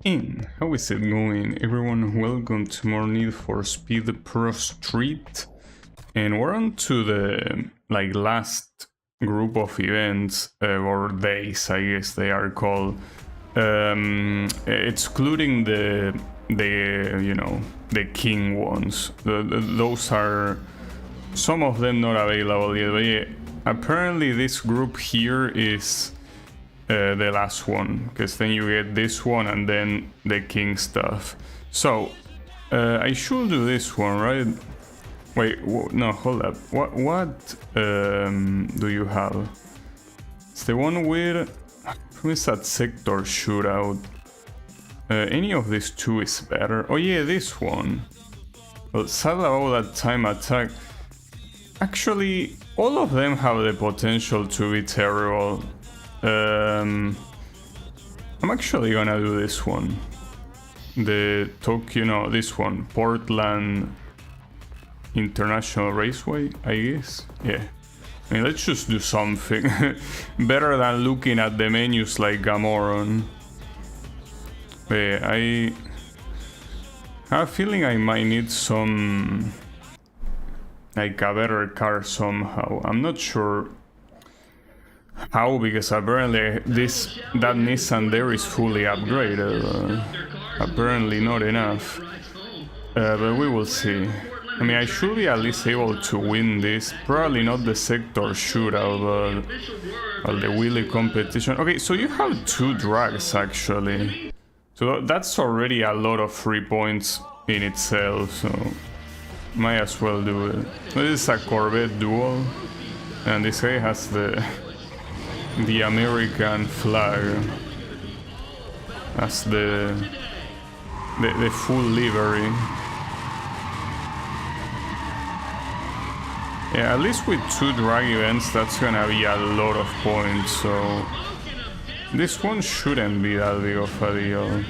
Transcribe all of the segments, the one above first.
In, how is it going, everyone? Welcome to more Need for Speed ProStreet, and we're on to the last group of events or days, I guess they are called, excluding the king ones. Those are some of them not available yet. But yeah, apparently this group here is the last one, because then you get this one and then the king stuff. So I should do this one, right? Wait, no, hold up. What do you have? It's the one with who is that sector shootout? Any of these two is better. Oh yeah, this one. Well, sad about that time attack. Actually, all of them have the potential to be terrible. I'm actually gonna do this one. The Tokyo, no, this one. Portland International Raceway, I guess. Yeah. I mean, let's just do something. Better than looking at the menus like a moron. But yeah, I have a feeling I might need some, like, a better car somehow. I'm not sure how, because apparently that Nissan there is fully upgraded. Apparently not enough, but we will see. I mean, I should be at least able to win this. Probably not the sector shootout, but the wheelie competition. Okay, so you have 2 drags actually, so that's already a lot of free points in itself, so might as well do it. This is a Corvette duel, and this guy has the American flag as the full livery. Yeah, at least with 2 drag events, that's gonna be a lot of points, so this one shouldn't be that big of a deal.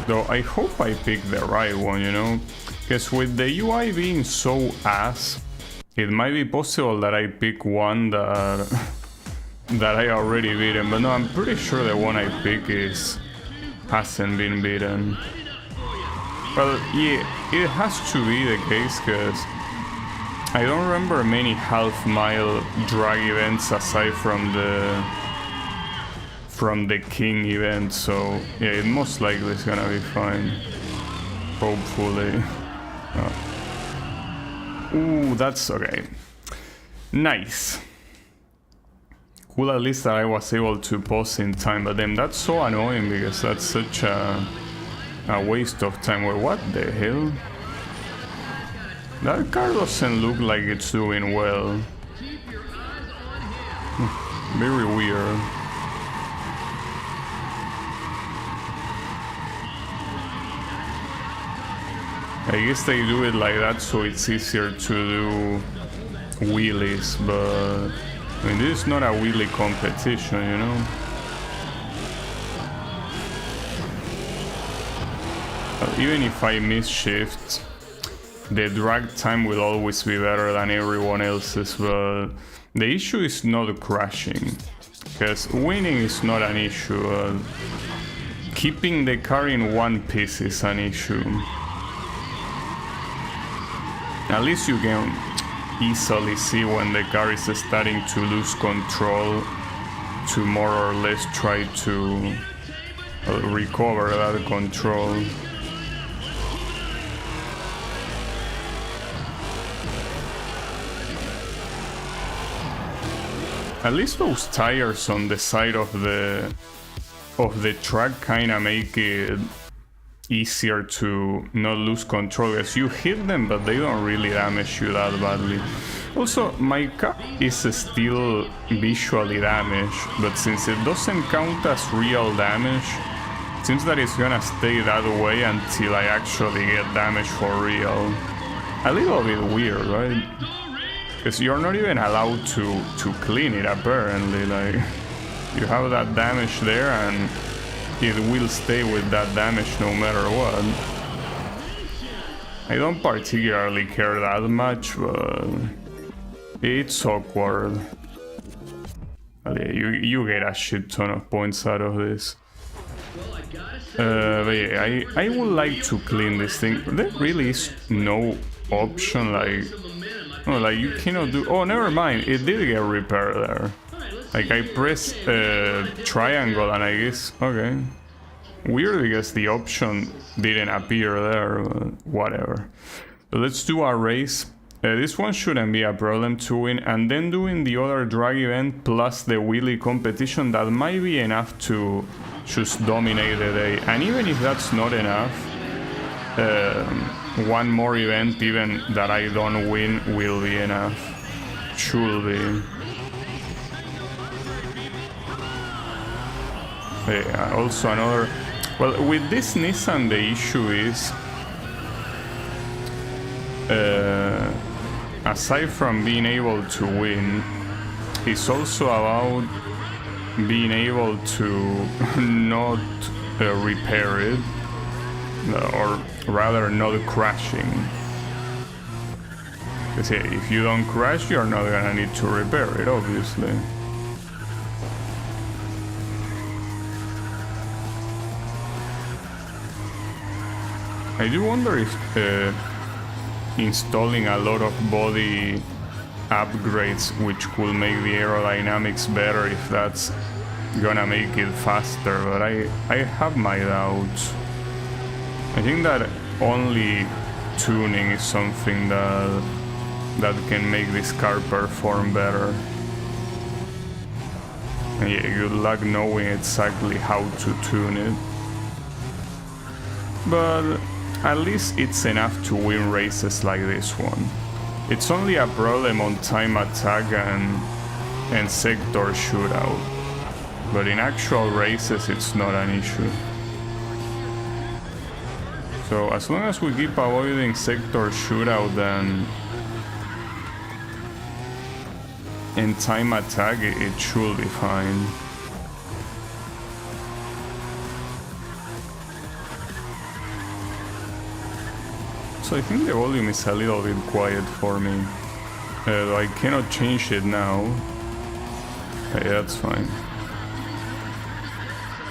Though I hope I picked the right one, you know? Because with the UI being so ass, it might be possible that I pick one that I already beaten. But no, I'm pretty sure the one I pick hasn't been beaten. Well, yeah, it has to be the case, because I don't remember many half-mile drag events aside from the king event, so yeah, it most likely is gonna be fine, hopefully. Ooh, that's okay. Nice. Cool, at least that I was able to pause in time, but then that's so annoying because that's such a waste of time. Wait, what the hell? That car doesn't look like it's doing well. Very weird. I guess they do it like that so it's easier to do wheelies, but I mean, this is not a wheelie competition, you know? Even if I miss shifts, the drag time will always be better than everyone else's, but the issue is not crashing, because winning is not an issue. Keeping the car in one piece is an issue. At least you can easily see when the car is starting to lose control to more or less try to recover that control. At least those tires on the side of the track kinda make it easier to not lose control, as you hit them but they don't really damage you that badly. Also, my car is still visually damaged, but since it doesn't count as real damage, it seems that it's gonna stay that way until I actually get damage for real. A little bit weird, right? Because you're not even allowed to clean it, apparently. Like, you have that damage there and it will stay with that damage no matter what. I don't particularly care that much, but It's awkward. But yeah, you get a shit ton of points out of this. But yeah, I would like to clean this thing. There really is no option, like... Oh, like you cannot do... Oh, never mind, it did get repaired there. Like I pressed triangle and I guess... Okay. Weird because the option didn't appear there, but whatever. So let's do a race. This one shouldn't be a problem to win, and then doing the other drag event plus the wheelie competition, that might be enough to just dominate the day. And even if that's not enough, one more event even that I don't win will be enough. Should be. Yeah, also another... Well, with this Nissan the issue is... aside from being able to win, it's also about being able to not repair it, or rather not crashing. Because yeah, if you don't crash, you're not gonna need to repair it, obviously. I do wonder if installing a lot of body upgrades which could make the aerodynamics better, if that's gonna make it faster, but I have my doubts. I think that only tuning is something that can make this car perform better. And yeah, good luck knowing exactly how to tune it. But at least it's enough to win races like this one. It's only a problem on time attack and sector shootout. But in actual races it's not an issue. So as long as we keep avoiding sector shootout then in time attack it should be fine. So I think the volume is a little bit quiet for me. I cannot change it now. Okay, that's fine.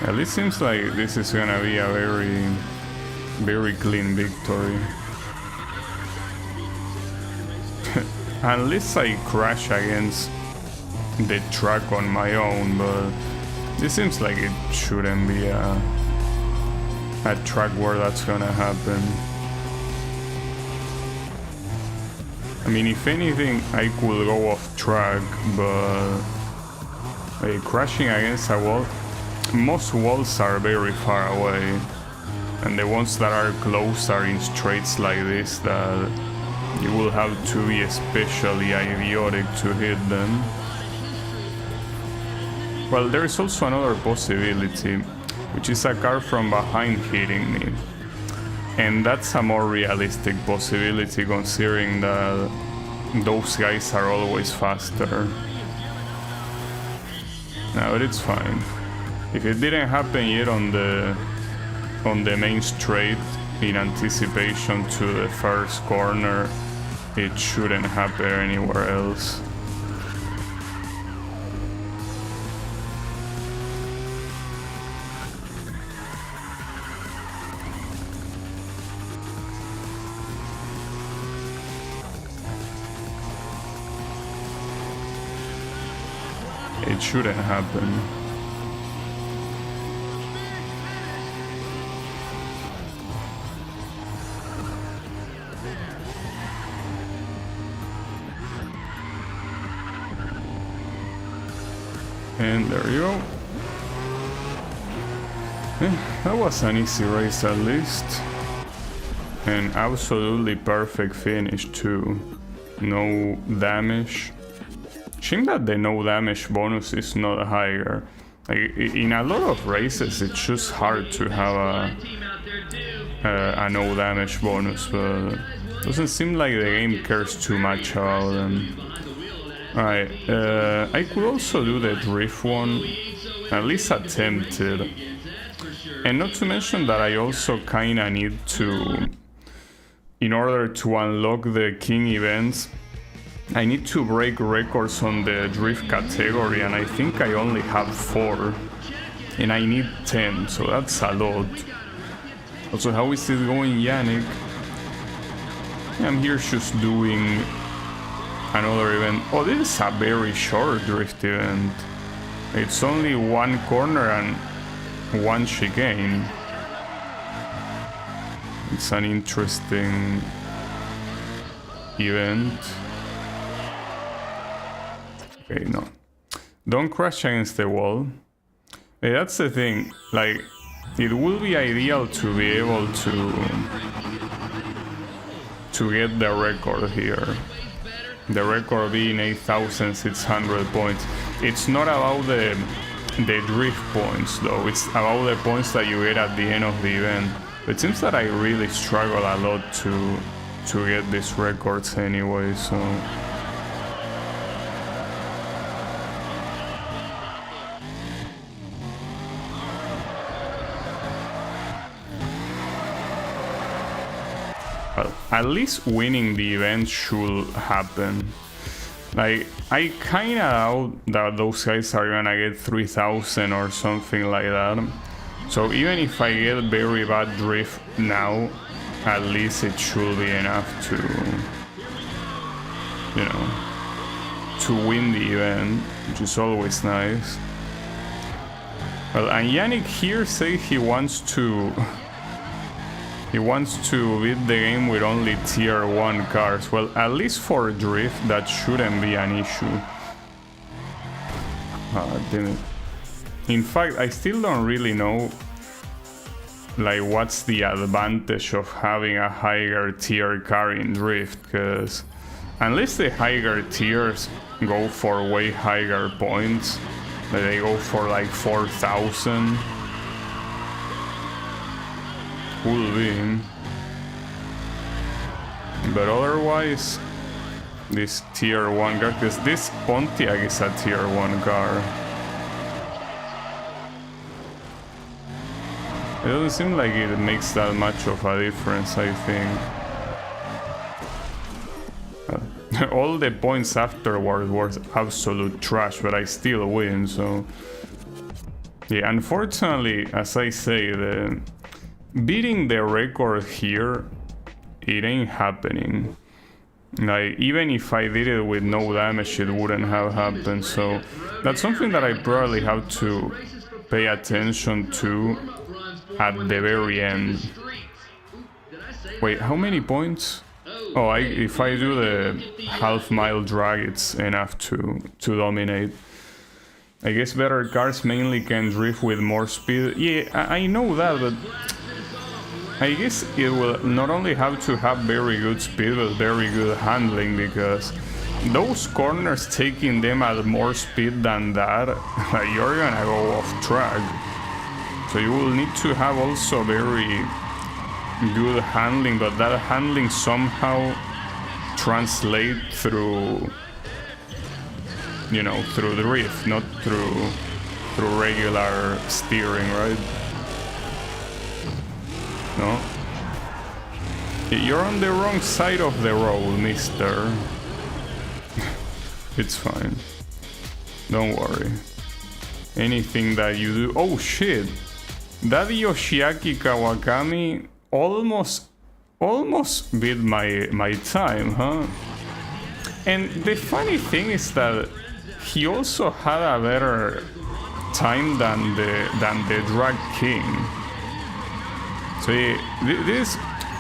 At least seems like this is gonna be a very clean victory. Unless I crash against the track on my own, but this seems like it shouldn't be a track where that's gonna happen. I mean, if anything, I could go off track, but crashing against a wall, most walls are very far away, and the ones that are close are in straights like this that you will have to be especially idiotic to hit them. Well, there is also another possibility, which is a car from behind hitting me. And that's a more realistic possibility considering that those guys are always faster. No, but it's fine. If it didn't happen yet on the main straight in anticipation to the first corner, it shouldn't happen anywhere else. It shouldn't happen. And there you go. Yeah, that was an easy race at least. An absolutely perfect finish too. No damage. Shame that the no damage bonus is not higher. Like, in a lot of races it's just hard to have a no damage bonus, but it doesn't seem like the game cares too much about them. Alright, I could also do the drift one, at least attempt it. And not to mention that I also kinda need to, in order to unlock the king events, I need to break records on the drift category, and I think I only have 4. And I need 10, so that's a lot. Also, how is it going, Yannick? I'm here just doing another event. Oh, this is a very short drift event. It's only 1 corner and 1 chicane. It's an interesting event. Okay, no. Don't crash against the wall. Hey, that's the thing. Like, it would be ideal to be able to get the record here. The record being 8,600 points. It's not about the drift points though, it's about the points that you get at the end of the event. It seems that I really struggle a lot to get these records anyway, so... Well, at least winning the event should happen. Like, I kinda doubt that those guys are gonna get 3,000 or something like that. So even if I get very bad drift now, at least it should be enough to, you know, to win the event, which is always nice. Well, and Yannick here says he wants to beat the game with only tier 1 cars. Well, at least for drift, that shouldn't be an issue. Damn it. In fact, I still don't really know, like, what's the advantage of having a higher tier car in drift, because unless the higher tiers go for way higher points, like they go for like 4,000, could be. But otherwise, this tier 1 car, because this Pontiac is a tier 1 car. It doesn't seem like it makes that much of a difference, I think. All the points afterward were absolute trash, but I still win, so... Yeah, unfortunately, as I say, beating the record here, it ain't happening. Like, even if I did it with no damage, it wouldn't have happened, so... That's something that I probably have to pay attention to at the very end. Wait, how many points? Oh, if I do the half-mile drag, it's enough to dominate. I guess better cars mainly can drift with more speed. Yeah, I know that, but I guess it will not only have to have very good speed, but very good handling, because those corners, taking them at more speed than that, you're gonna go off track. So you will need to have also very good handling, but that handling somehow translate through, you know, through the drift, not through regular steering, right? No? You're on the wrong side of the road, mister. It's fine. Don't worry. Anything that you do... Oh shit! That Yoshiaki Kawakami almost beat my time, huh? And the funny thing is that he also had a better time than the Drag King. So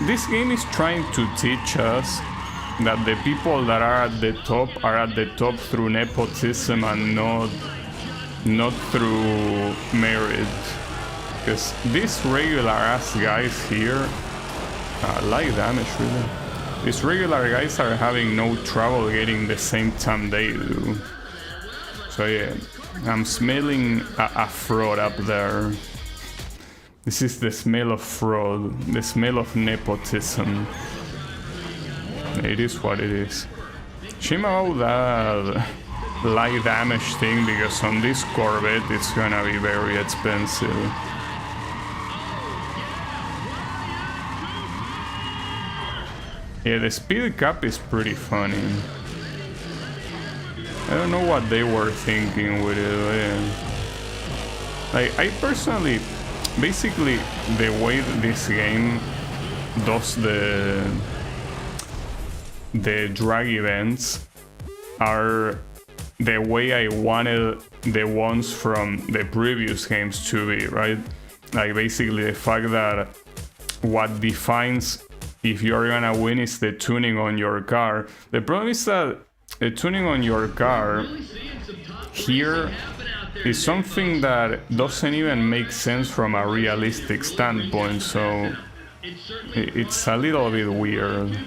this game is trying to teach us that the people that are at the top through nepotism and not through merit. Because these regular ass guys here, light damage really. These regular guys are having no trouble getting the same time they do. So yeah, I'm smelling a fraud up there. This is the smell of fraud, the smell of nepotism. It is what it is. Shame about that light damage thing, because on this Corvette it's gonna be very expensive. Yeah, the speed cap is pretty funny. I don't know what they were thinking with it. Yeah. Like, I personally, basically, the way that this game does the drag events are the way I wanted the ones from the previous games to be, right? Like, basically the fact that what defines if you're gonna win is the tuning on your car. The problem is that the tuning on your car here is something that doesn't even make sense from a realistic standpoint, so it's a little bit weird.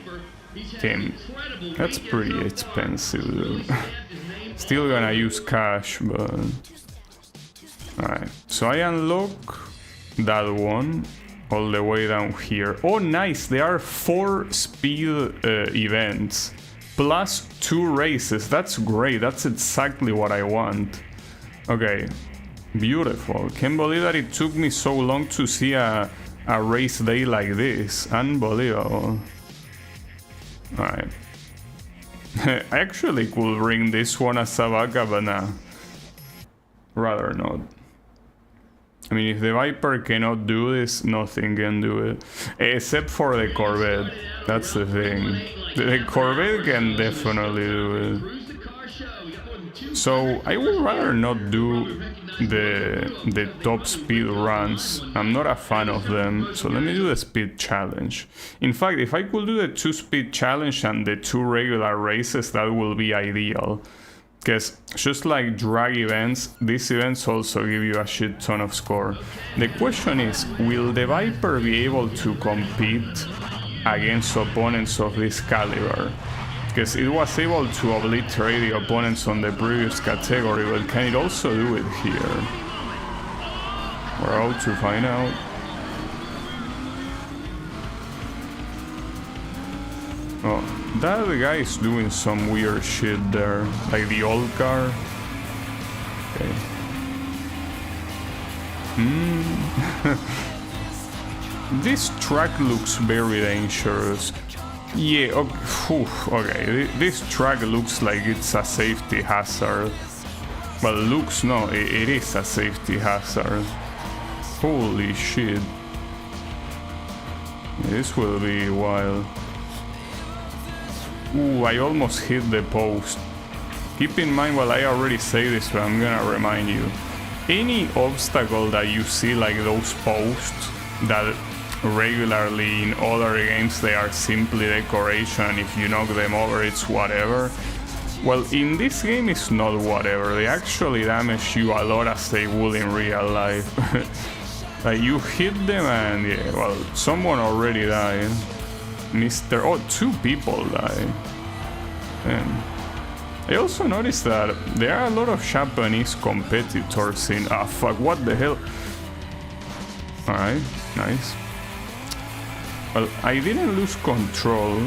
Damn, that's pretty expensive, dude. Still gonna use cash, but... Alright, so I unlock that one all the way down here. Oh, nice, there are 4 speed events plus 2 races. That's great, that's exactly what I want. Okay, beautiful. Can't believe that it took me so long to see a race day like this. Unbelievable. Alright. I actually could bring this one as a backup, but nah. Rather not. I mean, if the Viper cannot do this, nothing can do it. Except for the Corvette. That's the thing. The Corvette can definitely do it. So, I would rather not do the top speed runs. I'm not a fan of them, so let me do the speed challenge. In fact, if I could do the 2 speed challenge and the 2 regular races, that will be ideal. Because just like drag events, these events also give you a shit ton of score. The question is, will the Viper be able to compete against opponents of this caliber? Because it was able to obliterate the opponents on the previous category, but can it also do it here? We're out to find out. Oh, that guy is doing some weird shit there, like the old car. Okay. This track looks very dangerous. Yeah, okay, this track looks like it's a safety hazard. Well, looks, no, it is a safety hazard. Holy shit. This will be wild. Ooh, I almost hit the post. Keep in mind, well, I already say this, but I'm gonna remind you. Any obstacle that you see, like those posts, that regularly in other games they are simply decoration, if you knock them over it's whatever. Well, in this game it's not whatever, they actually damage you a lot as they would in real life. Like, you hit them and yeah, well, someone already died. Oh, 2 people died. And I also noticed that there are a lot of Japanese competitors in... Ah, fuck, what the hell? Alright, nice. Well, I didn't lose control,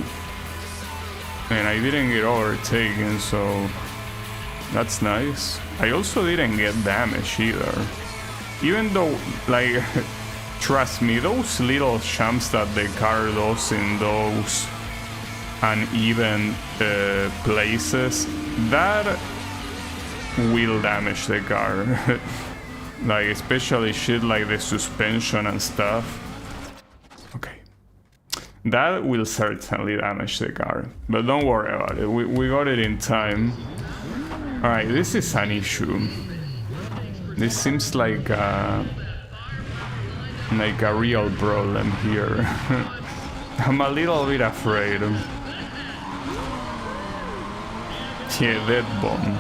and I didn't get overtaken, so that's nice. I also didn't get damaged either. Even though, like, trust me, those little jumps that the car does in those uneven places, that will damage the car. Like, especially shit like the suspension and stuff. Okay. That will certainly damage the car, but don't worry about it, we got it in time. Alright, this is an issue. This seems like a real problem here. I'm a little bit afraid. Yeah, dead bomb.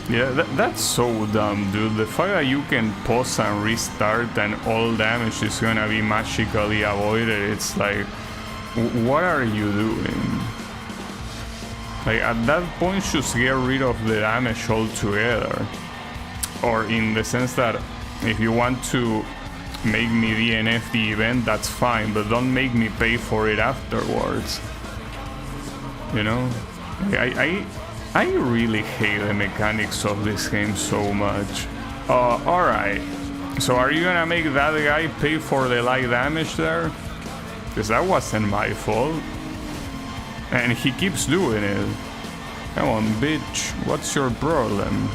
Yeah, that's so dumb, dude. The fact that you can pause and restart and all damage is gonna be magically avoided, it's like, what are you doing? Like, at that point, just get rid of the damage altogether. Or in the sense that, if you want to make me DNF the event, that's fine, but don't make me pay for it afterwards. You know? I really hate the mechanics of this game so much. Alright. So are you gonna make that guy pay for the light damage there? Because that wasn't my fault. And he keeps doing it. Come on, bitch. What's your problem?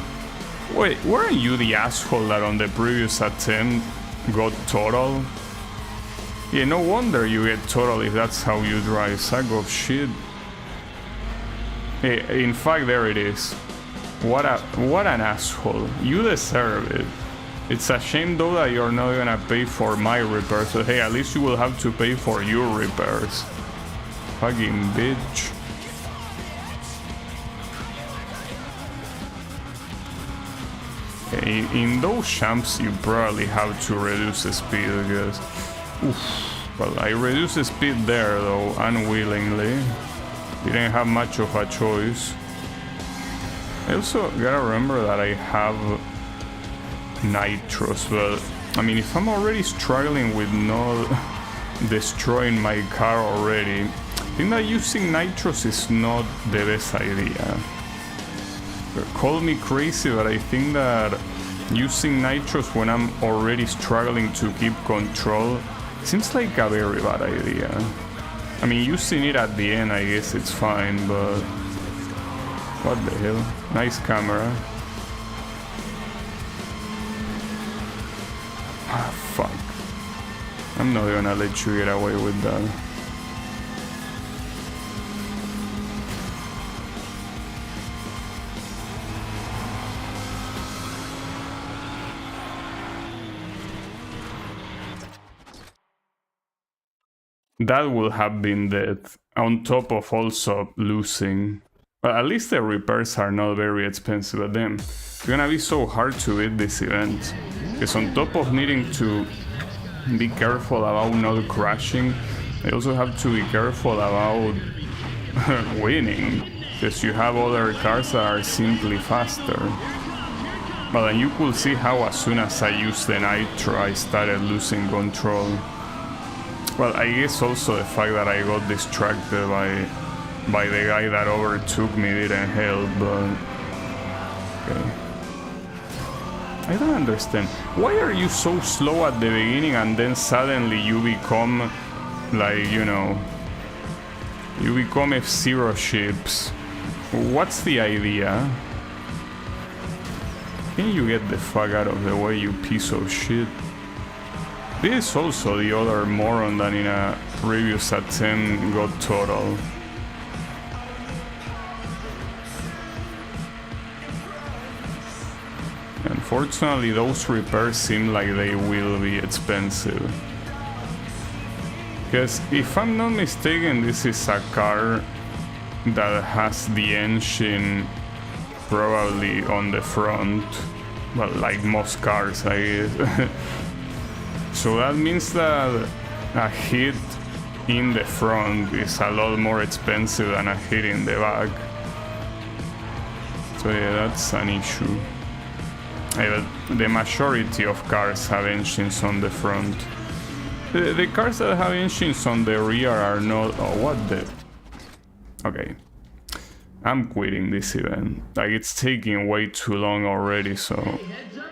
Wait, weren't you the asshole that on the previous attempt got total? Yeah, no wonder you get total if that's how you drive, sack of shit. Hey, in fact, there it is. What an asshole. You deserve it. It's a shame though that you're not gonna pay for my repairs, so hey, at least you will have to pay for your repairs. Fucking bitch. Okay, in those champs you probably have to reduce the speed because... Oof. Well, I reduced the speed there though, unwillingly. Didn't have much of a choice. I also gotta remember that I have nitros, but I mean, if I'm already struggling with not destroying my car already, I think that using nitros is not the best idea. Call me crazy, but I think that using nitros when I'm already struggling to keep control seems like a very bad idea. I mean, using it at the end, I guess it's fine, but what the hell? Nice camera. Ah, fuck. I'm not gonna let you get away with that. That would have been death, on top of also losing. But at least the repairs are not very expensive, but damn, it's gonna be so hard to beat this event. Because on top of needing to be careful about not crashing, I also have to be careful about winning. Because you have other cars that are simply faster. But then you could see how as soon as I used the nitro, I started losing control. Well, I guess also the fact that I got distracted by the guy that overtook me didn't help, but... Okay. I don't understand. Why are you so slow at the beginning and then suddenly you become, like, you know... You become F-Zero ships? What's the idea? Can you get the fuck out of the way, you piece of shit? This is also the other moron that in a previous attempt got total. Unfortunately, those repairs seem like they will be expensive. Because if I'm not mistaken, this is a car that has the engine probably on the front. Well, like most cars, I guess. So that means that a hit in the front is a lot more expensive than a hit in the back. So yeah, that's an issue. The majority of cars have engines on the front. The cars that have engines on the rear are not... Oh, what the... Okay. I'm quitting this event. Like, it's taking way too long already, so...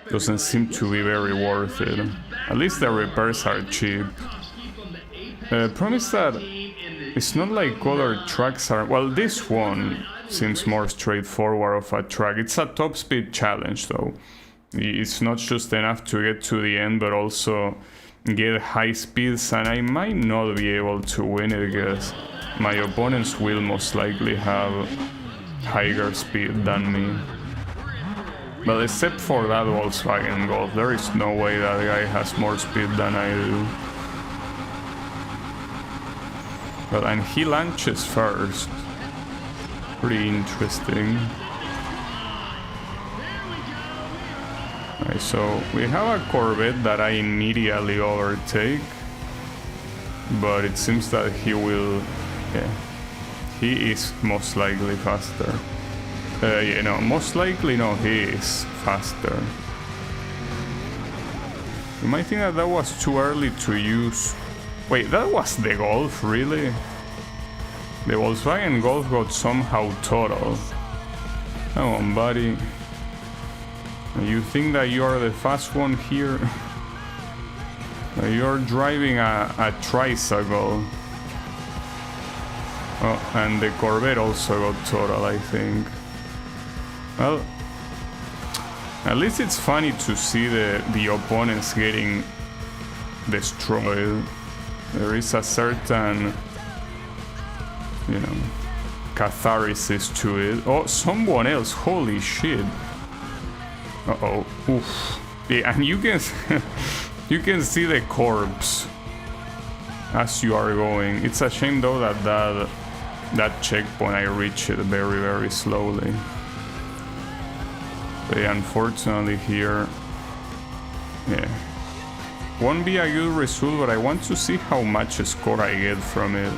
Doesn't seem to be very worth it. At least the repairs are cheap. Promise that it's not like other tracks are... Well, this one seems more straightforward of a track. It's a top speed challenge though. It's not just enough to get to the end, but also get high speeds, and I might not be able to win it because my opponents will most likely have higher speed than me. But except for that Volkswagen Golf, there is no way that guy has more speed than I do. But and he launches first. Pretty interesting. Alright, so we have a Corvette that I immediately overtake. But it seems that he will... Yeah. He is most likely faster. You know, most likely no, he is faster. You might think that was too early to use... Wait, that was the Golf, really? The Volkswagen Golf got somehow total. Come on, buddy. You think that you are the fast one here? You're driving a tricycle. Oh, and the Corvette also got total, I think. Well, at least it's funny to see the opponents getting destroyed. There is a certain, you know, catharsis to it. Oh, someone else, holy shit. Uh-oh, oof. Yeah, and you can you can see the corpse as you are going. It's a shame though that checkpoint I reached it very, very slowly. But yeah, unfortunately here, yeah, won't be a good result, but I want to see how much score I get from it.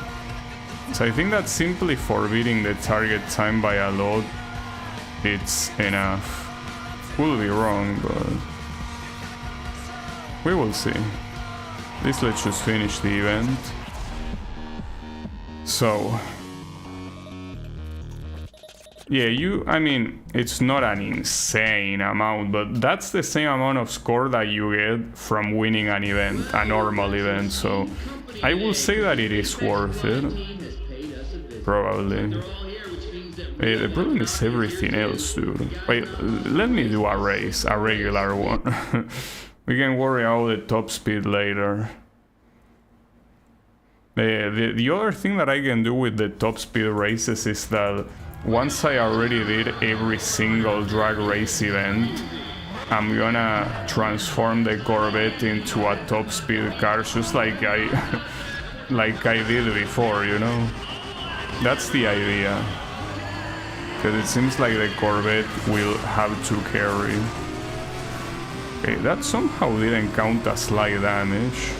So I think that simply for beating the target time by a lot, it's enough. Could be wrong, but we will see. Let's just finish the event. So yeah, I mean, it's not an insane amount, but that's the same amount of score that you get from winning an event, a normal event, so I will say that it is worth it. Probably. The problem is everything else, dude. Wait, let me do a race, a regular one. We can worry about the top speed later. The other thing that I can do with the top speed races is that once I already did every single drag race event, I'm gonna transform the Corvette into a top speed car, just like I did before, you know? That's the idea. Because it seems like the Corvette will have to carry. Okay, that somehow didn't count as slight damage.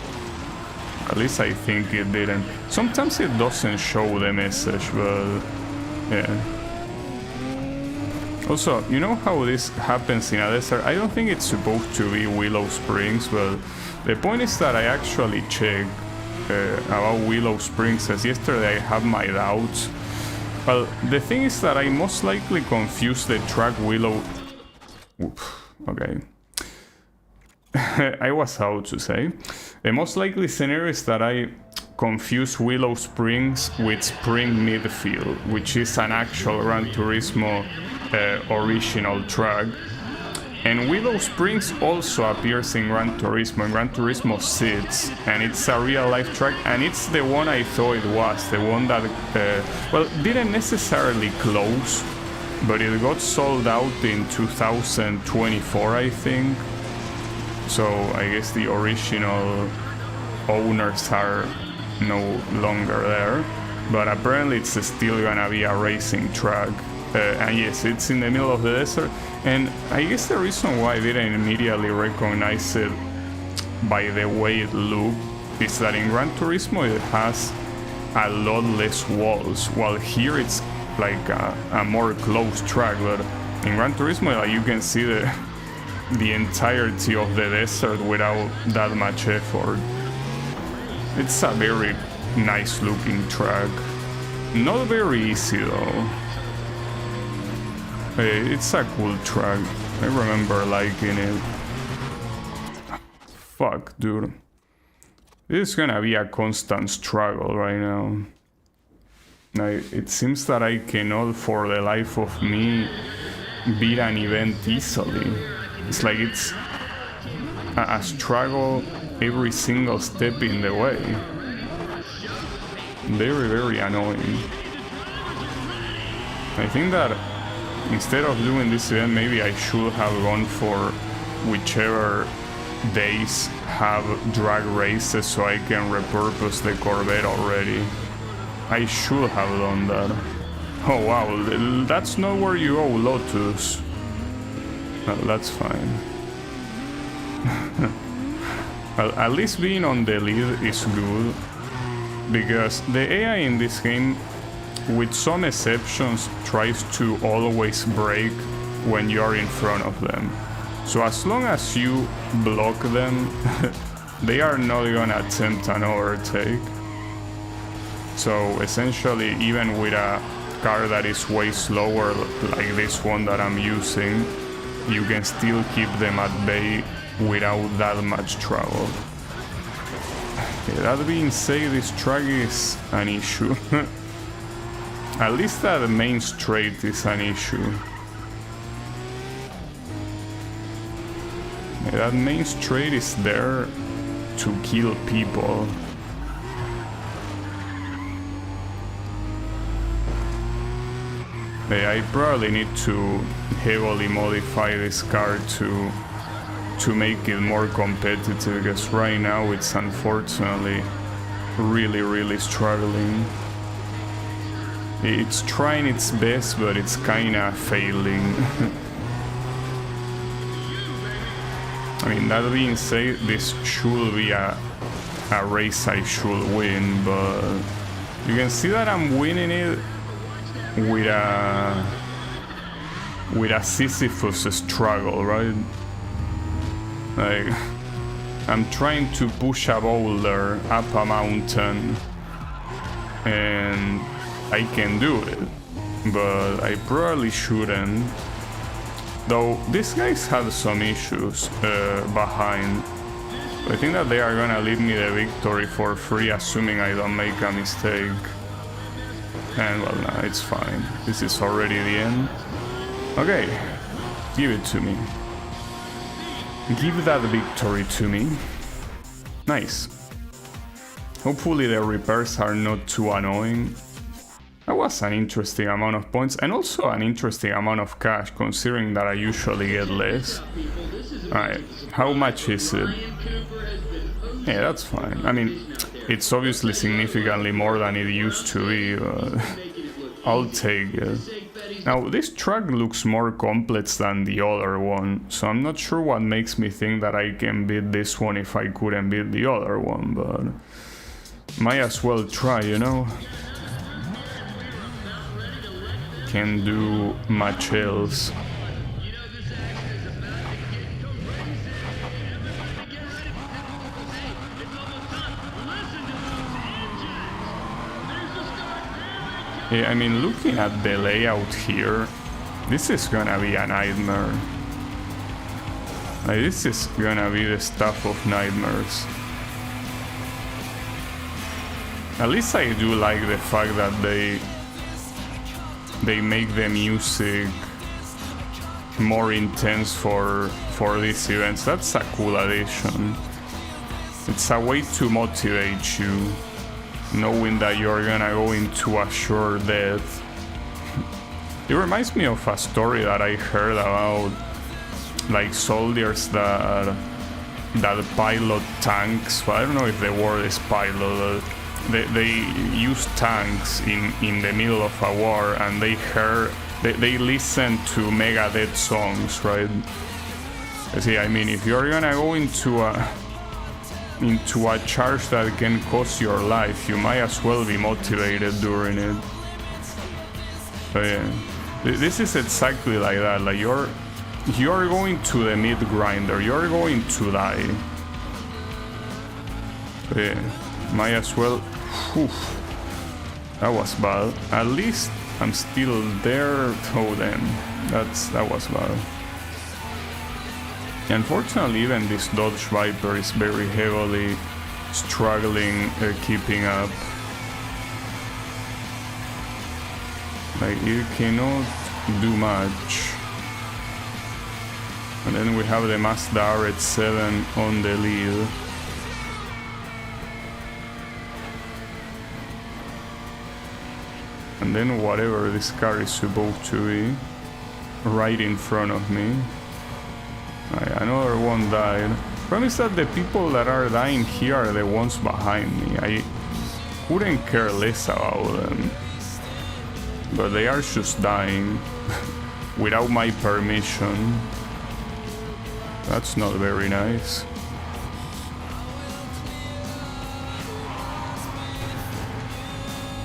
At least I think it didn't. Sometimes it doesn't show the message, but yeah. Also, you know how this happens in a desert? I don't think it's supposed to be Willow Springs, but the point is that I actually checked about Willow Springs, as yesterday I have my doubts. Well, the thing is that I most likely confused the track Willow... Oof, okay. I was about to say. The most likely scenario is that I confuse Willow Springs with Spring Midfield, which is an actual Gran Turismo original track. And Willow Springs also appears in Gran Turismo 6, and it's a real-life track, and it's the one I thought it was, the one that, well, didn't necessarily close, but it got sold out in 2024, I think. So I guess the original owners are no longer there, but apparently it's still gonna be a racing track. And yes, it's in the middle of the desert, and I guess the reason why I didn't immediately recognize it by the way it looked is that in Gran Turismo it has a lot less walls, while here it's like a more closed track, but in Gran Turismo like, you can see the entirety of the desert without that much effort. It's a very nice looking track. Not very easy though. It's a cool track. I remember liking it. Fuck, dude. This is gonna be a constant struggle right now. It seems that I cannot, for the life of me, beat an event easily. It's like it's a struggle every single step in the way. Very, very annoying. I think that instead of doing this event, maybe I should have gone for whichever days have drag races so I can repurpose the Corvette already. I should have done that. Oh wow, that's not where you go, Lotus. Well, that's fine. Well, at least being on the lead is good, because the AI in this game, with some exceptions, tries to always brake when you're in front of them. So as long as you block them, they are not gonna attempt an overtake. So essentially, even with a car that is way slower, like this one that I'm using, you can still keep them at bay without that much trouble. Okay, that being said, this track is an issue. At least that main straight is an issue. Yeah, that main straight is there to kill people. Yeah, I probably need to heavily modify this car to make it more competitive, because right now it's unfortunately really struggling. It's trying its best, but it's kinda failing. I mean, that being said, this should be a race I should win, but you can see that I'm winning it with a Sisyphus struggle, right? Like, I'm trying to push a boulder up a mountain, and I can do it, but I probably shouldn't. Though these guys had some issues behind. I think that they are gonna leave me the victory for free, assuming I don't make a mistake. And well, nah, it's fine. This is already the end. Okay, give it to me. Give that victory to me. Nice. Hopefully the repairs are not too annoying. That was an interesting amount of points, and also an interesting amount of cash, considering that I usually get less. Alright, how much is it? Yeah, that's fine. I mean, it's obviously significantly more than it used to be, but I'll take it. Now, this truck looks more complex than the other one, so I'm not sure what makes me think that I can beat this one if I couldn't beat the other one, but might as well try, you know? Can't do much else. Yeah, I mean, looking at the layout here, this is gonna be a nightmare. Like, this is gonna be the stuff of nightmares. At least I do like the fact that they make the music more intense for these events. That's a cool addition. It's a way to motivate you, knowing that you're gonna go into a sure death. It reminds me of a story that I heard about, like, soldiers that pilot tanks. Well, I don't know if the word is pilot. They use tanks in the middle of a war, and they listen to Megadeth songs, right? See, I mean, if you're gonna go into a charge that can cost your life, you might as well be motivated during it. So yeah, this is exactly like that. Like, you're going to the mid grinder, you're going to die. So yeah, might as well. Whew. That was bad. At least I'm still there. Oh damn, that was bad. Unfortunately, even this Dodge Viper is very heavily struggling keeping up. Like, it cannot do much. And then we have the Mazda RX-7 on the lead. And then whatever this car is supposed to be, right in front of me. Another one died. Problem is that the people that are dying here are the ones behind me. I couldn't care less about them. But they are just dying without my permission. That's not very nice.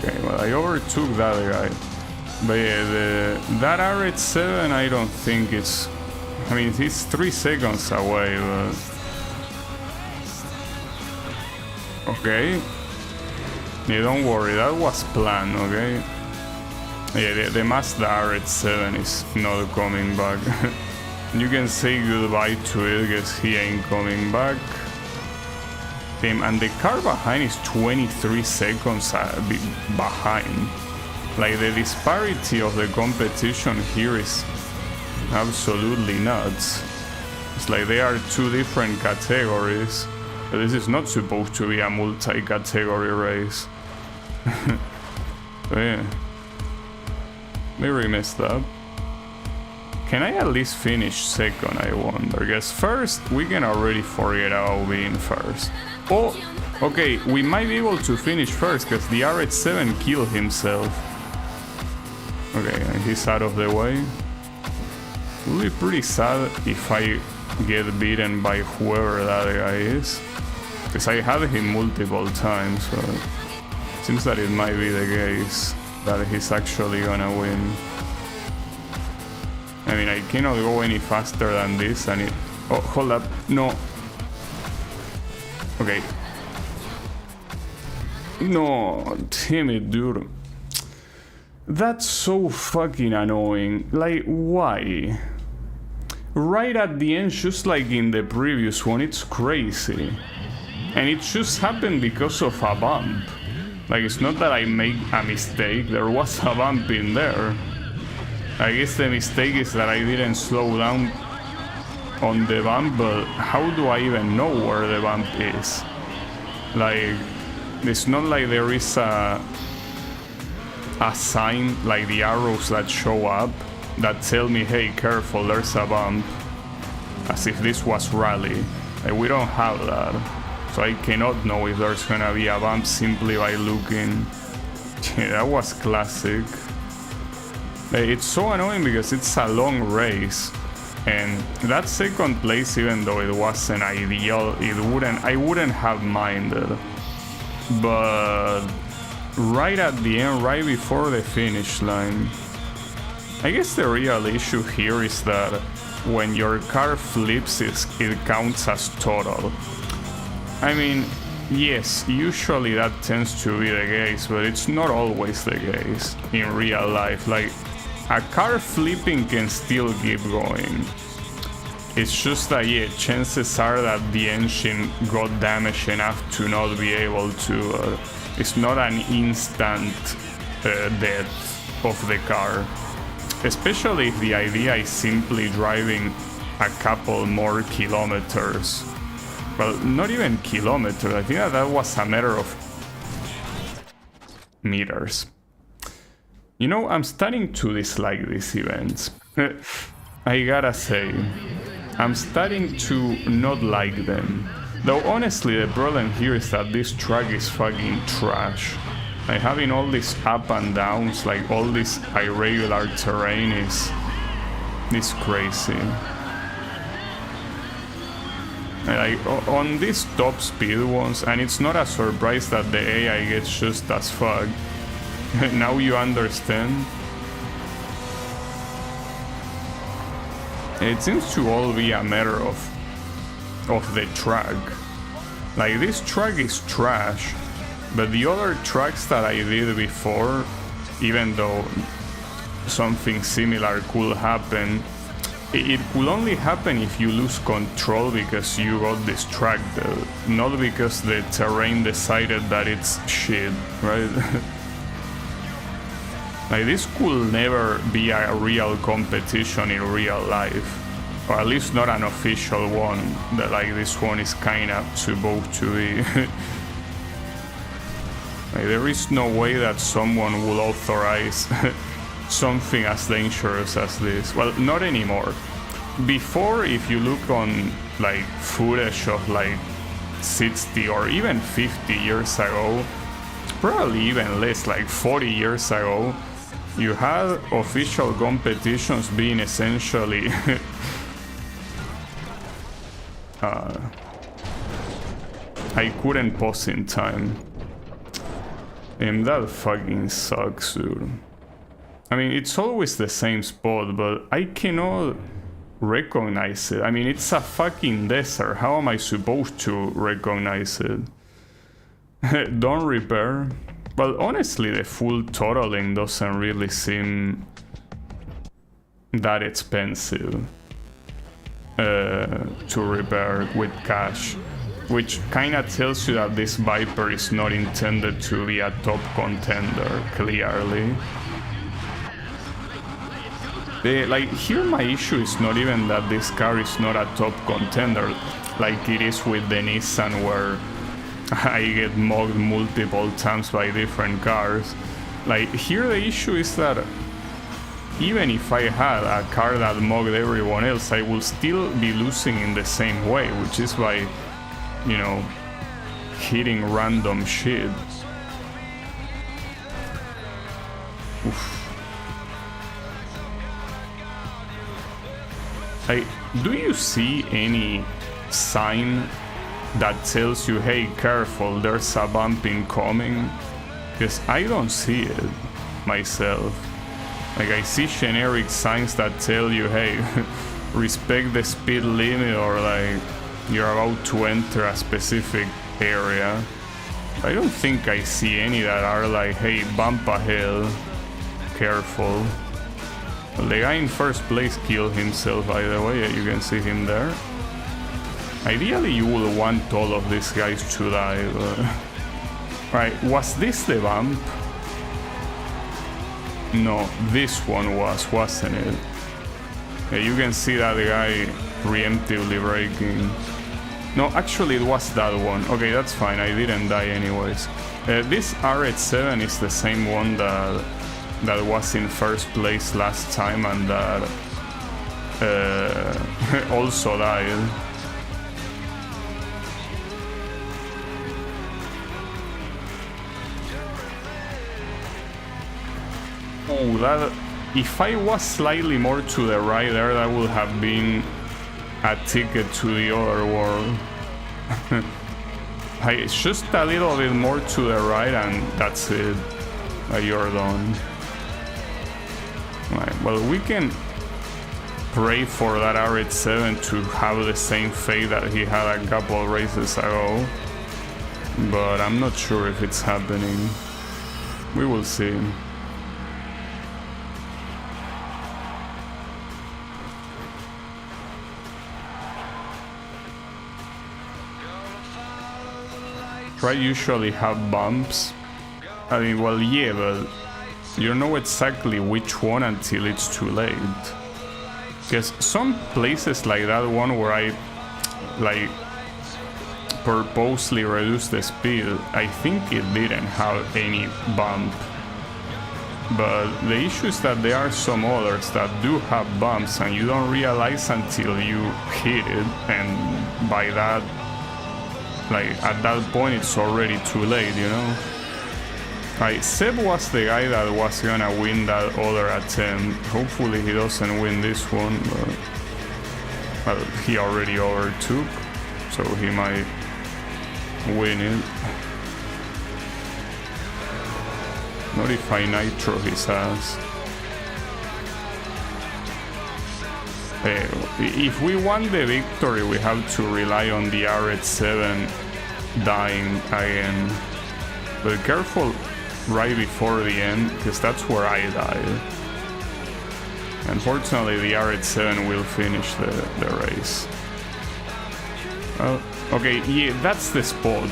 Okay, well, I overtook that guy. But yeah, that RX-7 I don't think it's... I mean, he's 3 seconds away, but... Okay. Yeah, don't worry, that was planned, okay? Yeah, the Mazda RX-7 is not coming back. You can say goodbye to it, because he ain't coming back. Damn, and the car behind is 23 seconds behind. Like, the disparity of the competition here is absolutely nuts. It's like they are two different categories, but this is not supposed to be a multi-category race. So yeah, very messed up. Can I at least finish second, I wonder? Guess first, we can already forget about being first. Oh, okay, we might be able to finish first, because the RH7 killed himself. Okay, and he's out of the way. It would be pretty sad if I get beaten by whoever that guy is, because I had him multiple times, so it seems that it might be the case that he's actually gonna win. I mean, I cannot go any faster than this, and it... Oh, hold up. No. Okay. No, damn it, dude. That's so fucking annoying. Like, why? Right at the end, just like in the previous one, it's crazy. And it just happened because of a bump. Like, it's not that I make a mistake, there was a bump in there. I guess the mistake is that I didn't slow down on the bump, but how do I even know where the bump is? Like, it's not like there is a sign, like the arrows that show up, that tell me, hey, careful, there's a bump. As if this was rally. Like, we don't have that. So I cannot know if there's gonna be a bump simply by looking. Yeah, that was classic. It's so annoying because it's a long race, and that second place, even though it wasn't ideal, I wouldn't have minded. But right at the end, right before the finish line, I guess the real issue here is that when your car flips, it counts as total. I mean, yes, usually that tends to be the case, but it's not always the case in real life. Like, a car flipping can still keep going. It's just that, yeah, chances are that the engine got damaged enough to not be able to... it's not an instant death of the car. Especially if the idea is simply driving a couple more kilometers. Well, not even kilometers, I think that was a matter of meters. You know, I'm starting to dislike these events. I gotta say, I'm starting to not like them. Though honestly, the problem here is that this track is fucking trash. Like, having all these up and downs, like all this irregular terrain is crazy. Like, on these top speed ones, and it's not a surprise that the AI gets just as fucked. Now you understand. It seems to all be a matter of the track. Like, this track is trash, but the other tracks that I did before, even though something similar could happen, it could only happen if you lose control because you got distracted, not because the terrain decided that it's shit, right? Like, this could never be a real competition in real life, or at least not an official one, that like this one is kinda supposed to be. Like, there is no way that someone will authorize something as dangerous as this. Well, not anymore. Before, if you look on like footage of like 60 or even 50 years ago, probably even less, like 40 years ago, you had official competitions being essentially I couldn't pause in time. And that fucking sucks, dude. I mean, it's always the same spot, but I cannot recognize it. I mean, it's a fucking desert. How am I supposed to recognize it? Don't repair. Well, honestly, the full totaling doesn't really seem that expensive to repair with cash, which kinda tells you that this Viper is not intended to be a top contender, clearly. Like, here my issue is not even that this car is not a top contender, like it is with the Nissan, where I get mugged multiple times by different cars. Like, here the issue is that even if I had a car that mugged everyone else, I will still be losing in the same way, which is by, you know, hitting random shit. Oof. Like, do you see any sign that tells you, hey, careful, there's a bump incoming? Because I don't see it myself. Like, I see generic signs that tell you, hey, respect the speed limit, or like you're about to enter a specific area. I don't think I see any that are like, hey, bump ahead, careful. The guy in first place killed himself, by the way, you can see him there. Ideally you would want all of these guys to die, but... Right, was this the bump? No, this one wasn't it? Yeah, you can see that guy preemptively braking. No, actually it was that one. Okay, that's fine, I didn't die anyways. This RH7 is the same one that was in first place last time and that also died. Oh, that... If I was slightly more to the right there, that would have been a ticket to the other world. It's just a little bit more to the right and that's it. You're done. Right, well, we can pray for that RH7 to have the same fate that he had a couple races ago, but I'm not sure if it's happening. We will see. Right, usually have bumps. I mean, well, yeah, but you don't know exactly which one until it's too late. Because some places like that one where I, like, purposely reduced the speed, I think it didn't have any bump. But the issue is that there are some others that do have bumps and you don't realize until you hit it, and by that, like, at that point it's already too late, you know? Right, Seb was the guy that was gonna win that other attempt. Hopefully he doesn't win this one, but... Well, he already overtook, so he might win it. Notify Nitro his ass. If we want the victory, we have to rely on the RH7 dying again. But careful right before the end, because that's where I died. Unfortunately, the RH7 will finish the race. Okay, yeah, that's the spot.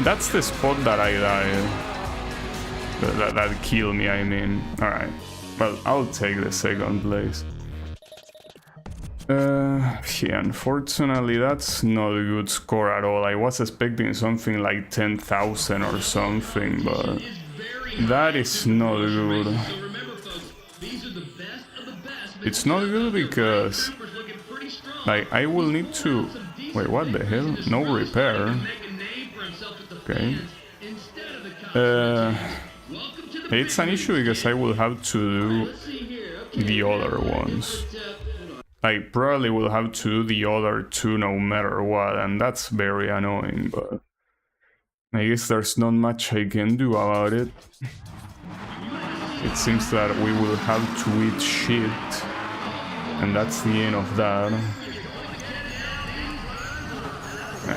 That's the spot that I died. That killed me, I mean. Alright. Well, I'll take the second place. Yeah, unfortunately that's not a good score at all. I was expecting something like 10,000 or something, but that is not good. It's not good because, like, I will need to... Wait, what the hell? No repair. Okay. It's an issue because I will have to do the other ones. I probably will have to do the other two no matter what, and that's very annoying, but I guess there's not much I can do about it. It seems that we will have to eat shit, and that's the end of that.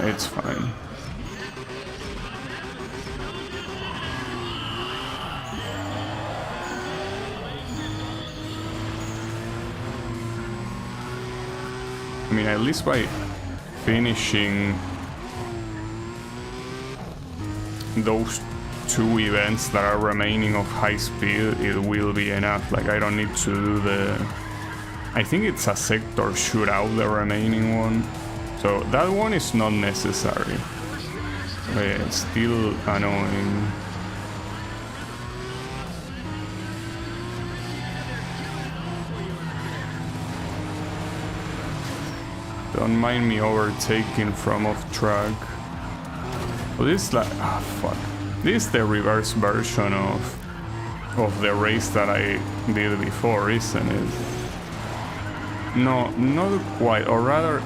It's fine. I mean, at least by finishing those two events that are remaining of high speed, it will be enough. Like, I don't need to do I think it's a sector shootout, the remaining one. So that one is not necessary. But yeah, it's still annoying. Don't mind me overtaking from off track. Well, this is like, fuck. This is the reverse version of the race that I did before, isn't it? No, not quite, or rather,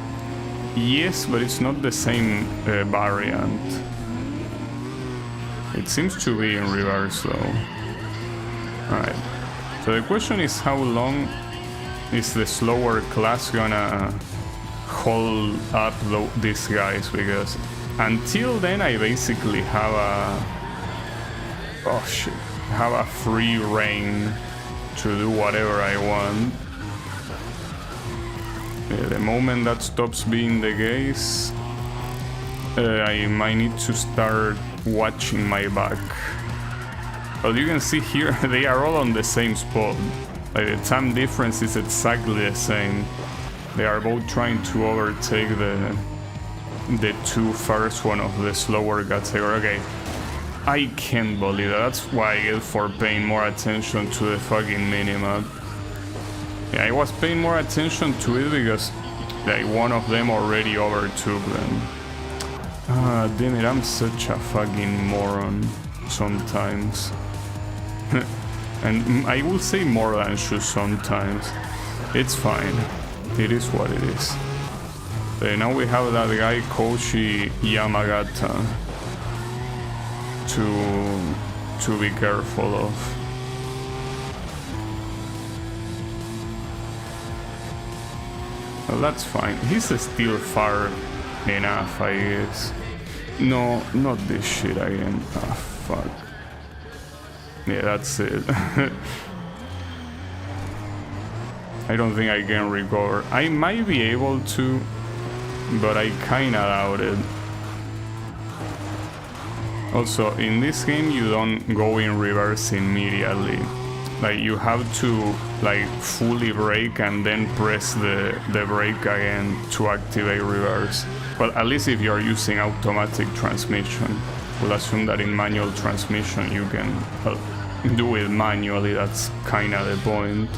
yes, but it's not the same variant. It seems to be in reverse though. Alright, so the question is, how long is the slower class gonna hold up these guys? Because until then I basically have a free reign to do whatever I want. The moment that stops being the case, I might need to start watching my back. But you can see here, they are all on the same spot. Like, the time difference is exactly the same. They are both trying to overtake the two first one of the slower category. Okay, I can't believe that. That's why I get for paying more attention to the fucking minimap. Yeah, I was paying more attention to it because like one of them already overtook them. Ah, damn it, I'm such a fucking moron sometimes. And I will say more than just sometimes. It's fine. It is what it is. Now we have that guy Koshi Yamagata to be careful of. Well, that's fine. He's still far enough, I guess. No, not this shit again. Ah, fuck. Yeah, that's it. I don't think I can recover. I might be able to, but I kinda doubt it. Also, in this game you don't go in reverse immediately. Like, you have to like fully brake and then press the brake again to activate reverse. Well, at least if you're using automatic transmission. We'll assume that in manual transmission you can do it manually. That's kinda the point.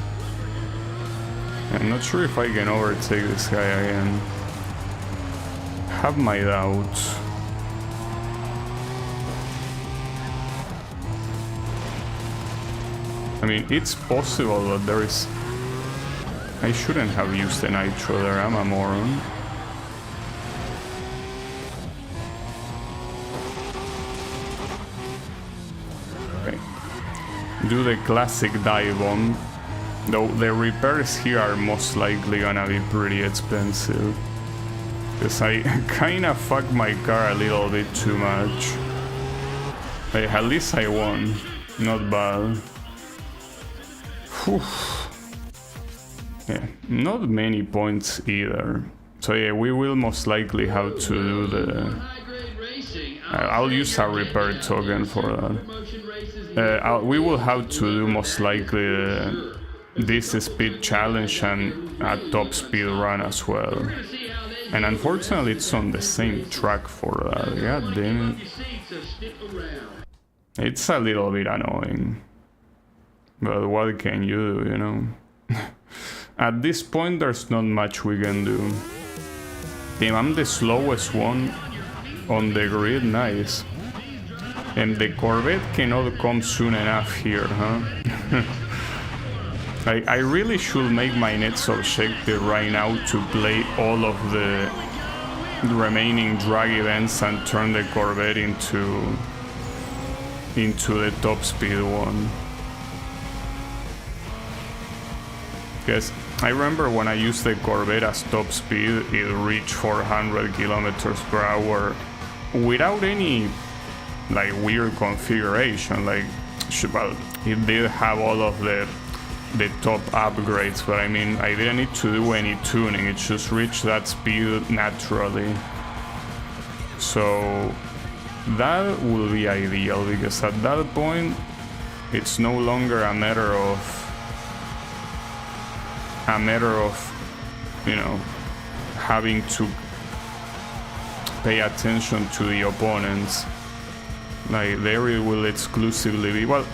I'm not sure if I can overtake this guy again. Have my doubts. I mean, it's possible, but there is... I shouldn't have used the nitro there, I'm a moron. Okay. Do the classic dive bomb. Though the repairs here are most likely gonna be pretty expensive. Because I kinda fucked my car a little bit too much. Hey, at least I won. Not bad. Whew. Yeah, not many points either. So yeah, we will most likely have to do the... I'll use a repair token for that. We will have to do most likely this speed challenge and a top speed run as well. And unfortunately it's on the same track for that. God damn it. It's a little bit annoying. But what can you do, you know? At this point there's not much we can do. Damn, I'm the slowest one on the grid, nice. And the Corvette cannot come soon enough here, huh? I really should make my next objective right now to play all of the remaining drag events and turn the Corvette into the top speed one. Because I remember when I used the Corvette as top speed, it reached 400 kilometers per hour without any like weird configuration. Like, well, it did have all of the top upgrades, but I mean, I didn't need to do any tuning. It just reached that speed naturally. So that will be ideal, because at that point it's no longer a matter of a matter of, you know, having to pay attention to the opponents. Like, there it will exclusively be, well,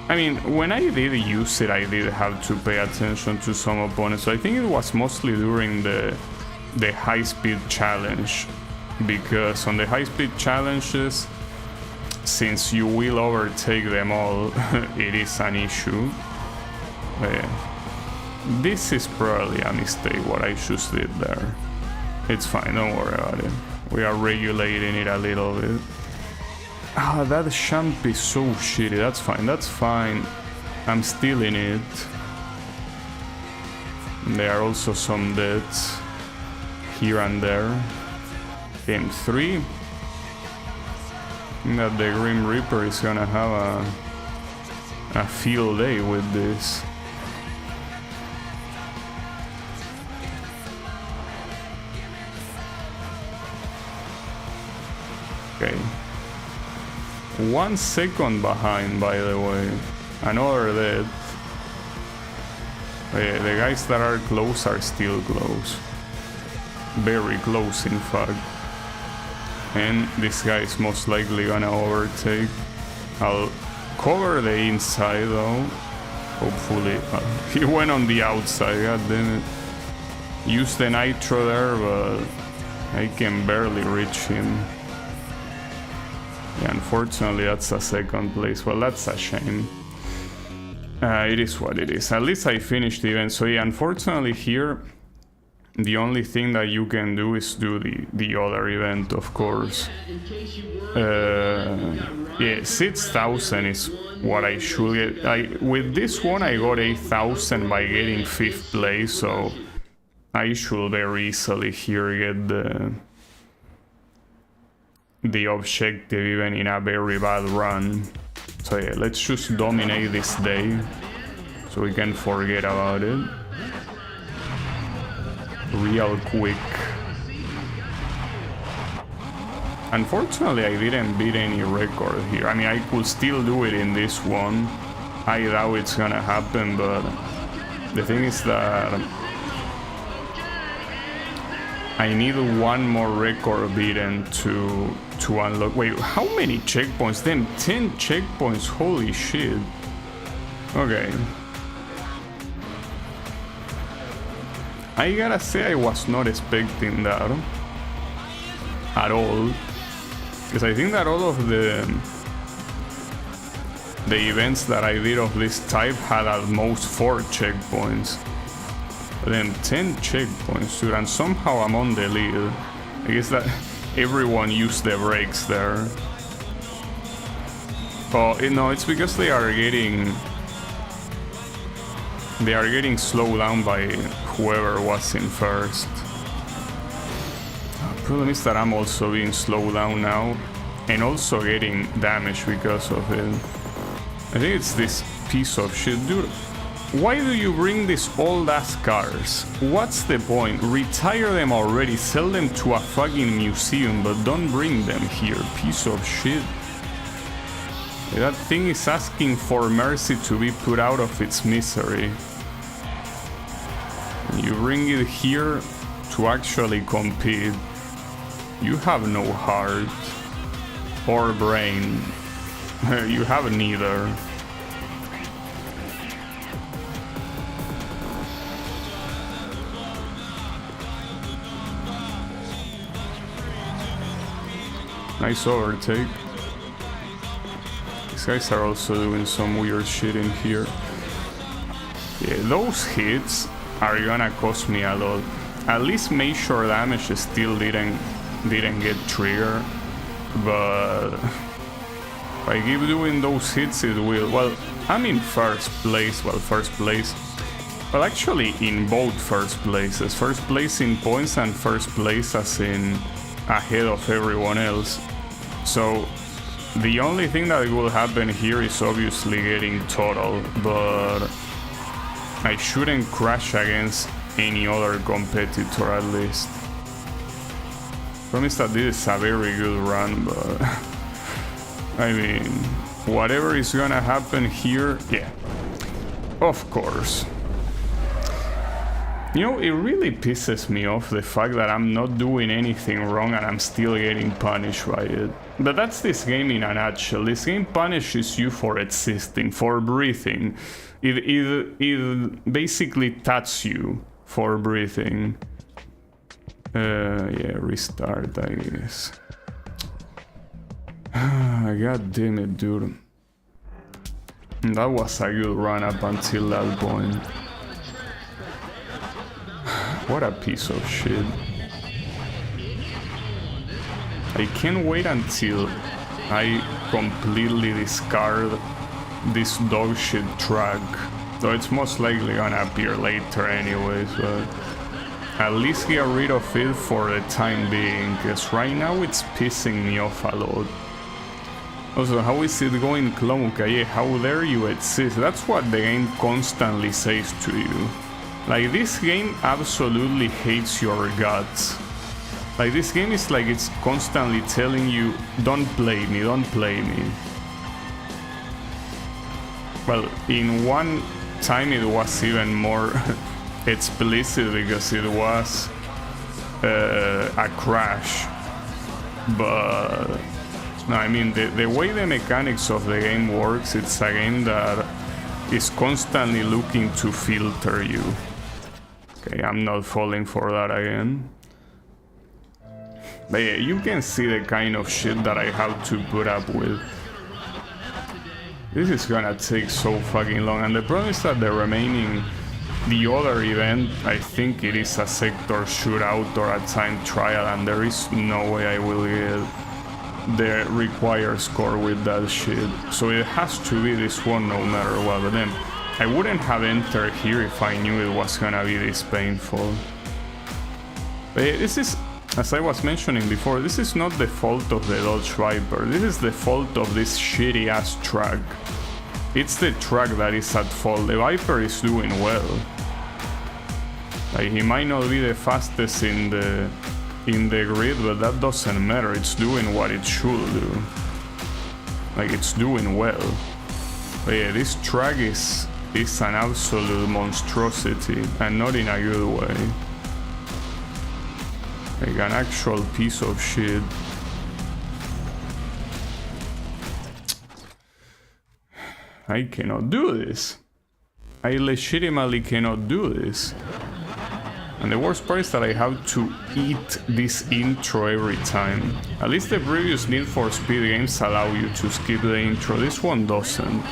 I mean, when I did use it, I did have to pay attention to some opponents. So I think it was mostly during the high-speed challenge, because on the high-speed challenges, since you will overtake them all, it is an issue. This is probably a mistake what I just did there. It's fine, don't worry about it. We are regulating it a little bit. Ah, that champ is so shitty. That's fine, that's fine. I'm still in it. There are also some deaths here and there. Game 3. I think that the Grim Reaper is gonna have a field day with this. Okay. 1 second behind, by the way. Another death. The guys that are close are still close. Very close, in fact. And this guy is most likely gonna overtake. I'll cover the inside though. Hopefully. He went on the outside, god damn it. Used the nitro there, but I can barely reach him. Yeah, unfortunately that's a second place. Well, that's a shame. It is what it is. At least I finished the event. So yeah, unfortunately here, the only thing that you can do is do the other event, of course. Yeah, 6,000 is what I should get. With this one I got 8,000 by getting 5th place, so I should very easily here get the objective even in a very bad run. So yeah, let's just dominate this day so we can forget about it real quick. Unfortunately I didn't beat any record here. I mean, I could still do it in this one. I doubt it's gonna happen, but the thing is that I need one more record beaten to unlock. Wait, how many checkpoints? Then 10 checkpoints, holy shit. Okay. I gotta say I was not expecting that at all, because I think that all of the events that I did of this type had at most 4 checkpoints. But then 10 checkpoints, dude, and somehow I'm on the lead. I guess that everyone used the brakes there. Oh, no, it's because they are getting slowed down by whoever was in first. The problem is that I'm also being slowed down now and also getting damaged because of it. I think it's this piece of shit, dude. Why do you bring these old ass cars? What's the point? Retire them already, sell them to a fucking museum, but don't bring them here, piece of shit. That thing is asking for mercy to be put out of its misery. You bring it here to actually compete. You have no heart or brain. You have neither. Nice overtake. These guys are also doing some weird shit in here. Yeah, those hits are gonna cost me a lot. At least major damage still didn't get triggered, but if I keep doing those hits it will. Well, I'm in first place. Well, first place. Well, actually in both first places. First place in points and first place as in ahead of everyone else. So the only thing that will happen here is obviously getting total, but I shouldn't crash against any other competitor at least. Promise that this is a very good run, but I mean, whatever is gonna happen here, yeah, of course. You know, it really pisses me off the fact that I'm not doing anything wrong and I'm still getting punished by it. But that's this game in a nutshell. This game punishes you for existing, for breathing. It basically taps you for breathing. Yeah, restart, I guess. God damn it, dude. That was a good run up until that point. What a piece of shit. I can't wait until I completely discard this dog shit track. Though it's most likely gonna appear later anyways, but at least get rid of it for the time being, because right now it's pissing me off a lot. Also, how is it going, Klomuka? Yeah, how dare you exist? That's what the game constantly says to you. Like, this game absolutely hates your guts. Like, this game is like it's constantly telling you, don't play me, don't play me. Well, in one time it was even more explicit because it was a crash. But no, I mean, the way the mechanics of the game works, it's a game that is constantly looking to filter you. Okay, I'm not falling for that again. But yeah, you can see the kind of shit that I have to put up with. This is gonna take so fucking long, and the problem is that the other event, I think it is a sector shootout or a time trial, and there is no way I will get the required score with that shit. So it has to be this one no matter what, but then I wouldn't have entered here if I knew it was gonna be this painful. But this is, as I was mentioning before, this is not the fault of the Dodge Viper. This is the fault of this shitty ass track. It's the track that is at fault. The Viper is doing well. Like, he might not be the fastest in the grid, but that doesn't matter. It's doing what it should do. Like, it's doing well. But yeah, this track is an absolute monstrosity, and not in a good way. Like an actual piece of shit. I cannot do this. I legitimately cannot do this. And the worst part is that I have to eat this intro every time. At least the previous Need for Speed games allow you to skip the intro. This one doesn't.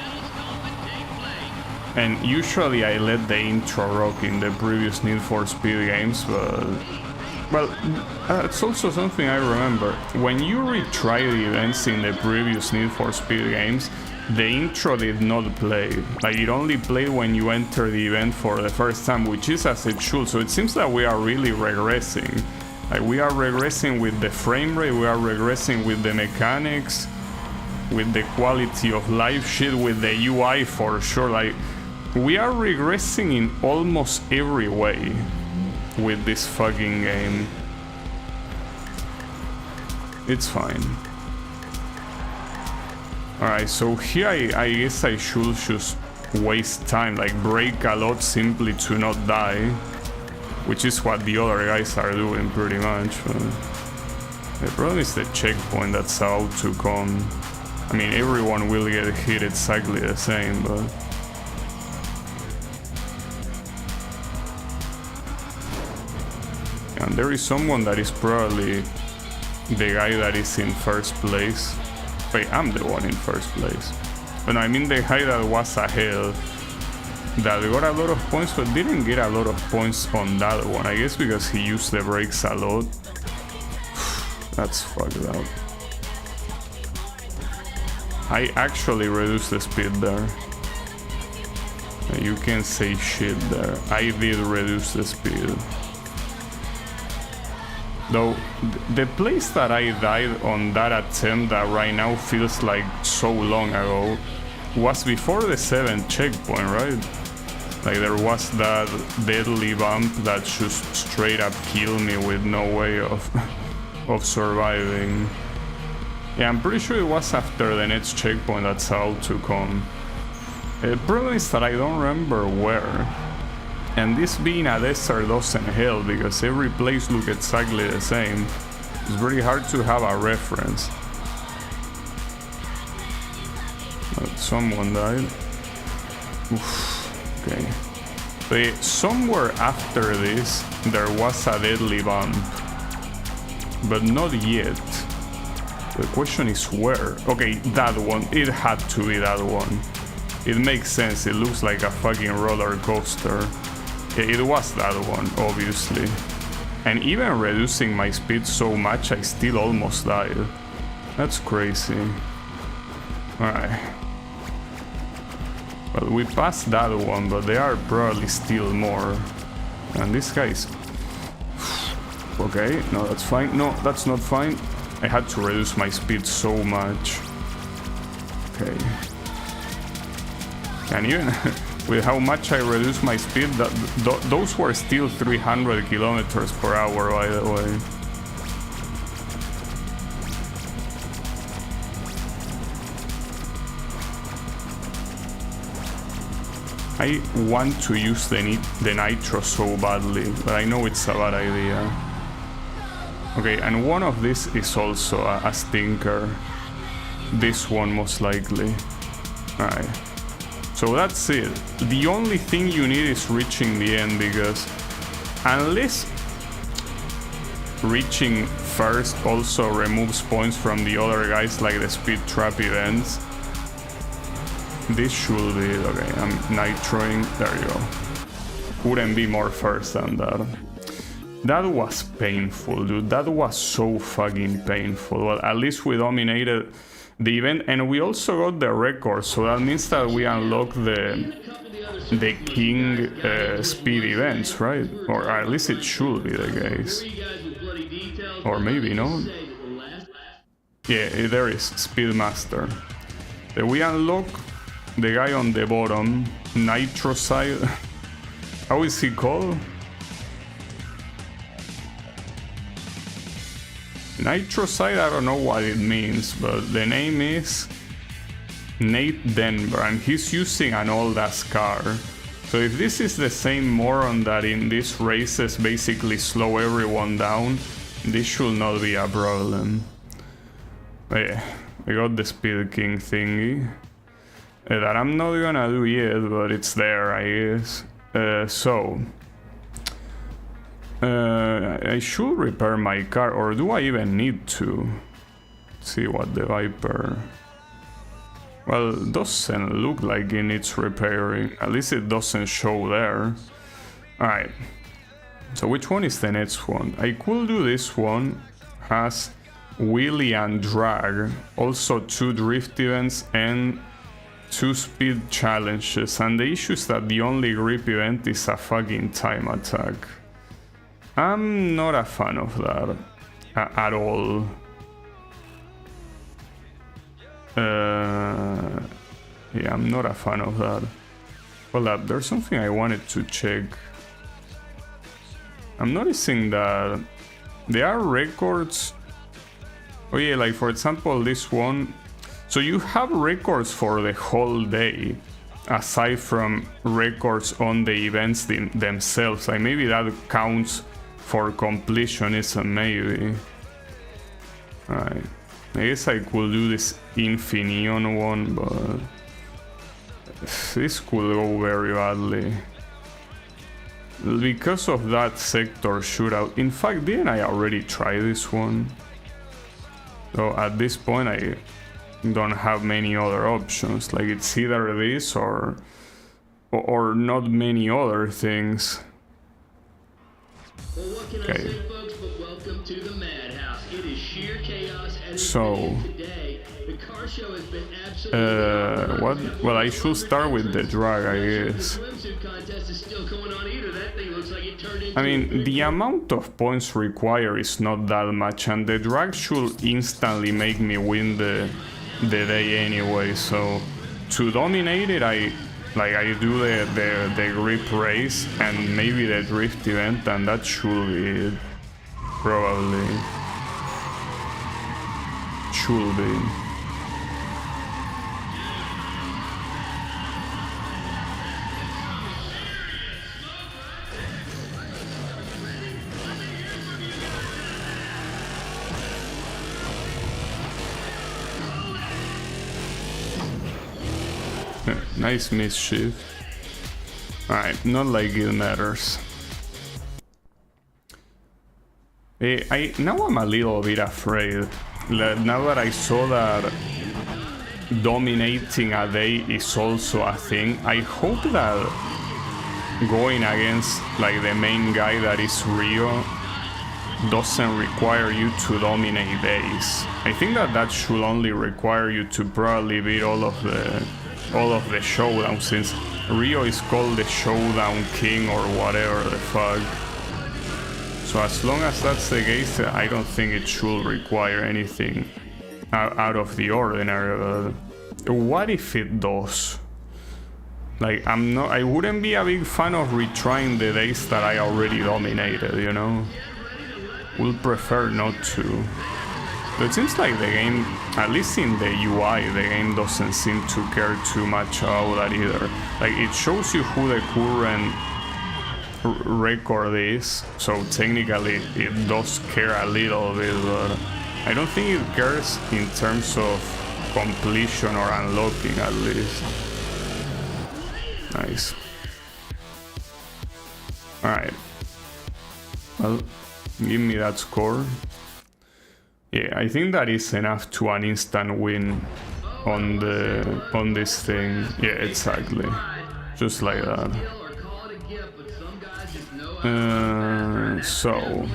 And usually I let the intro rock in the previous Need for Speed games, but... Well, it's also something I remember. When you retry the events in the previous Need for Speed games, the intro did not play. Like, it only played when you enter the event for the first time, which is as it should. So it seems that we are really regressing. Like, we are regressing with the frame rate, we are regressing with the mechanics, with the quality of life shit, with the UI for sure. Like, we are regressing in almost every way with this fucking game. It's fine. Alright, so here I guess I should just waste time, like brake a lot simply to not die, which is what the other guys are doing pretty much. But the problem is the checkpoint that's about to come. I mean, everyone will get hit exactly the same, but... And there is someone that is probably the guy that is in first place. Wait, I'm the one in first place. But no, I mean the guy that was ahead, that got a lot of points, but didn't get a lot of points on that one. I guess because he used the brakes a lot. That's fucked up. I actually reduced the speed there. You can't say shit there. I did reduce the speed. Though, the place that I died on that attempt that right now feels like so long ago was before the 7th checkpoint, right? Like, there was that deadly bump that just straight up killed me with no way of surviving. Yeah, I'm pretty sure it was after the next checkpoint that's about to come. The problem is that I don't remember where. And this being a desert doesn't help because every place looks exactly the same. It's very hard to have a reference. Someone died. Oof. Okay. But somewhere after this, there was a deadly bomb. But not yet. The question is where? Okay, that one. It had to be that one. It makes sense. It looks like a fucking roller coaster. Yeah, it was that one, obviously. And even reducing my speed so much, I still almost died. That's crazy. Alright. Well, we passed that one, but there are probably still more. And this guy's... Okay, no, that's fine. No, that's not fine. I had to reduce my speed so much. Okay. And even with how much I reduced my speed, those were still 300 kilometers per hour, by the way. I want to use the nitro so badly, but I know it's a bad idea. Okay, and one of these is also a stinker. This one most likely. Alright. So that's it. The only thing you need is reaching the end, because unless reaching first also removes points from the other guys like the speed trap events, this should be it. Okay, I'm nitroing. There you go. Couldn't be more first than that. That was painful, dude. That was so fucking painful. Well, at least we dominated the event, and we also got the record, so that means that we unlocked the king speed events, right? Or at least it should be the case. Or maybe no. Yeah, there is Speedmaster. We unlock the guy on the bottom, Nitrocide. How is he called? Nitrocide, I don't know what it means, but the name is Nate Denver, and he's using an old-ass car. So if this is the same moron that in these races basically slow everyone down, this should not be a problem. But yeah, I got the Speed King thingy. That I'm not gonna do yet, but it's there, I guess. I should repair my car, or do I even need to? Let's see what the Viper... Well, it doesn't look like it needs repairing. At least it doesn't show there. Alright. So which one is the next one? I could do this one. Has wheelie and drag. Also 2 drift events and 2 speed challenges. And the issue is that the only grip event is a fucking time attack. I'm not a fan of that at all. Yeah, I'm not a fan of that. Hold up, there's something I wanted to check. I'm noticing that there are records. Oh yeah, like for example this one. So you have records for the whole day, aside from records on the events themselves. Like maybe that counts for completionism, maybe. Alright. I guess I could do this Infineon one, but this could go very badly. Because of that sector shootout. In fact, didn't I already try this one? So at this point I don't have many other options. Like it's either this or not many other things. Well, what can I say, folks, but welcome to the madhouse. It is sheer chaos and so today. The car show has been absolutely what? Well, I should start with the drag, I guess. The swimsuit contest is still going on either. That thing looks like it turned into I mean, the amount of points required is not that much, and the drag should instantly make me win the day anyway. So to dominate it, I do the grip race and maybe the drift event, and that should be it. Probably. Should be. Nice mischief. Alright, not like it matters. Now I'm a little bit afraid. Now that I saw that dominating a day is also a thing, I hope that going against like the main guy that is Rio doesn't require you to dominate days. I think that should only require you to probably beat all of the showdown, since Rio is called the Showdown King or whatever the fuck. So as long as that's the case, I don't think it should require anything out of the ordinary. What if it does? Like, I wouldn't be a big fan of retrying the days that I already dominated, you know? Would prefer not to. But it seems like the game, at least in the UI, the game doesn't seem to care too much about that either. Like, it shows you who the current record is, so technically it does care a little bit, but I don't think it cares in terms of completion or unlocking, at least. Nice. Alright. Well, give me that score. Yeah, I think that is enough to an instant win on this thing. Yeah, exactly. Just like that. So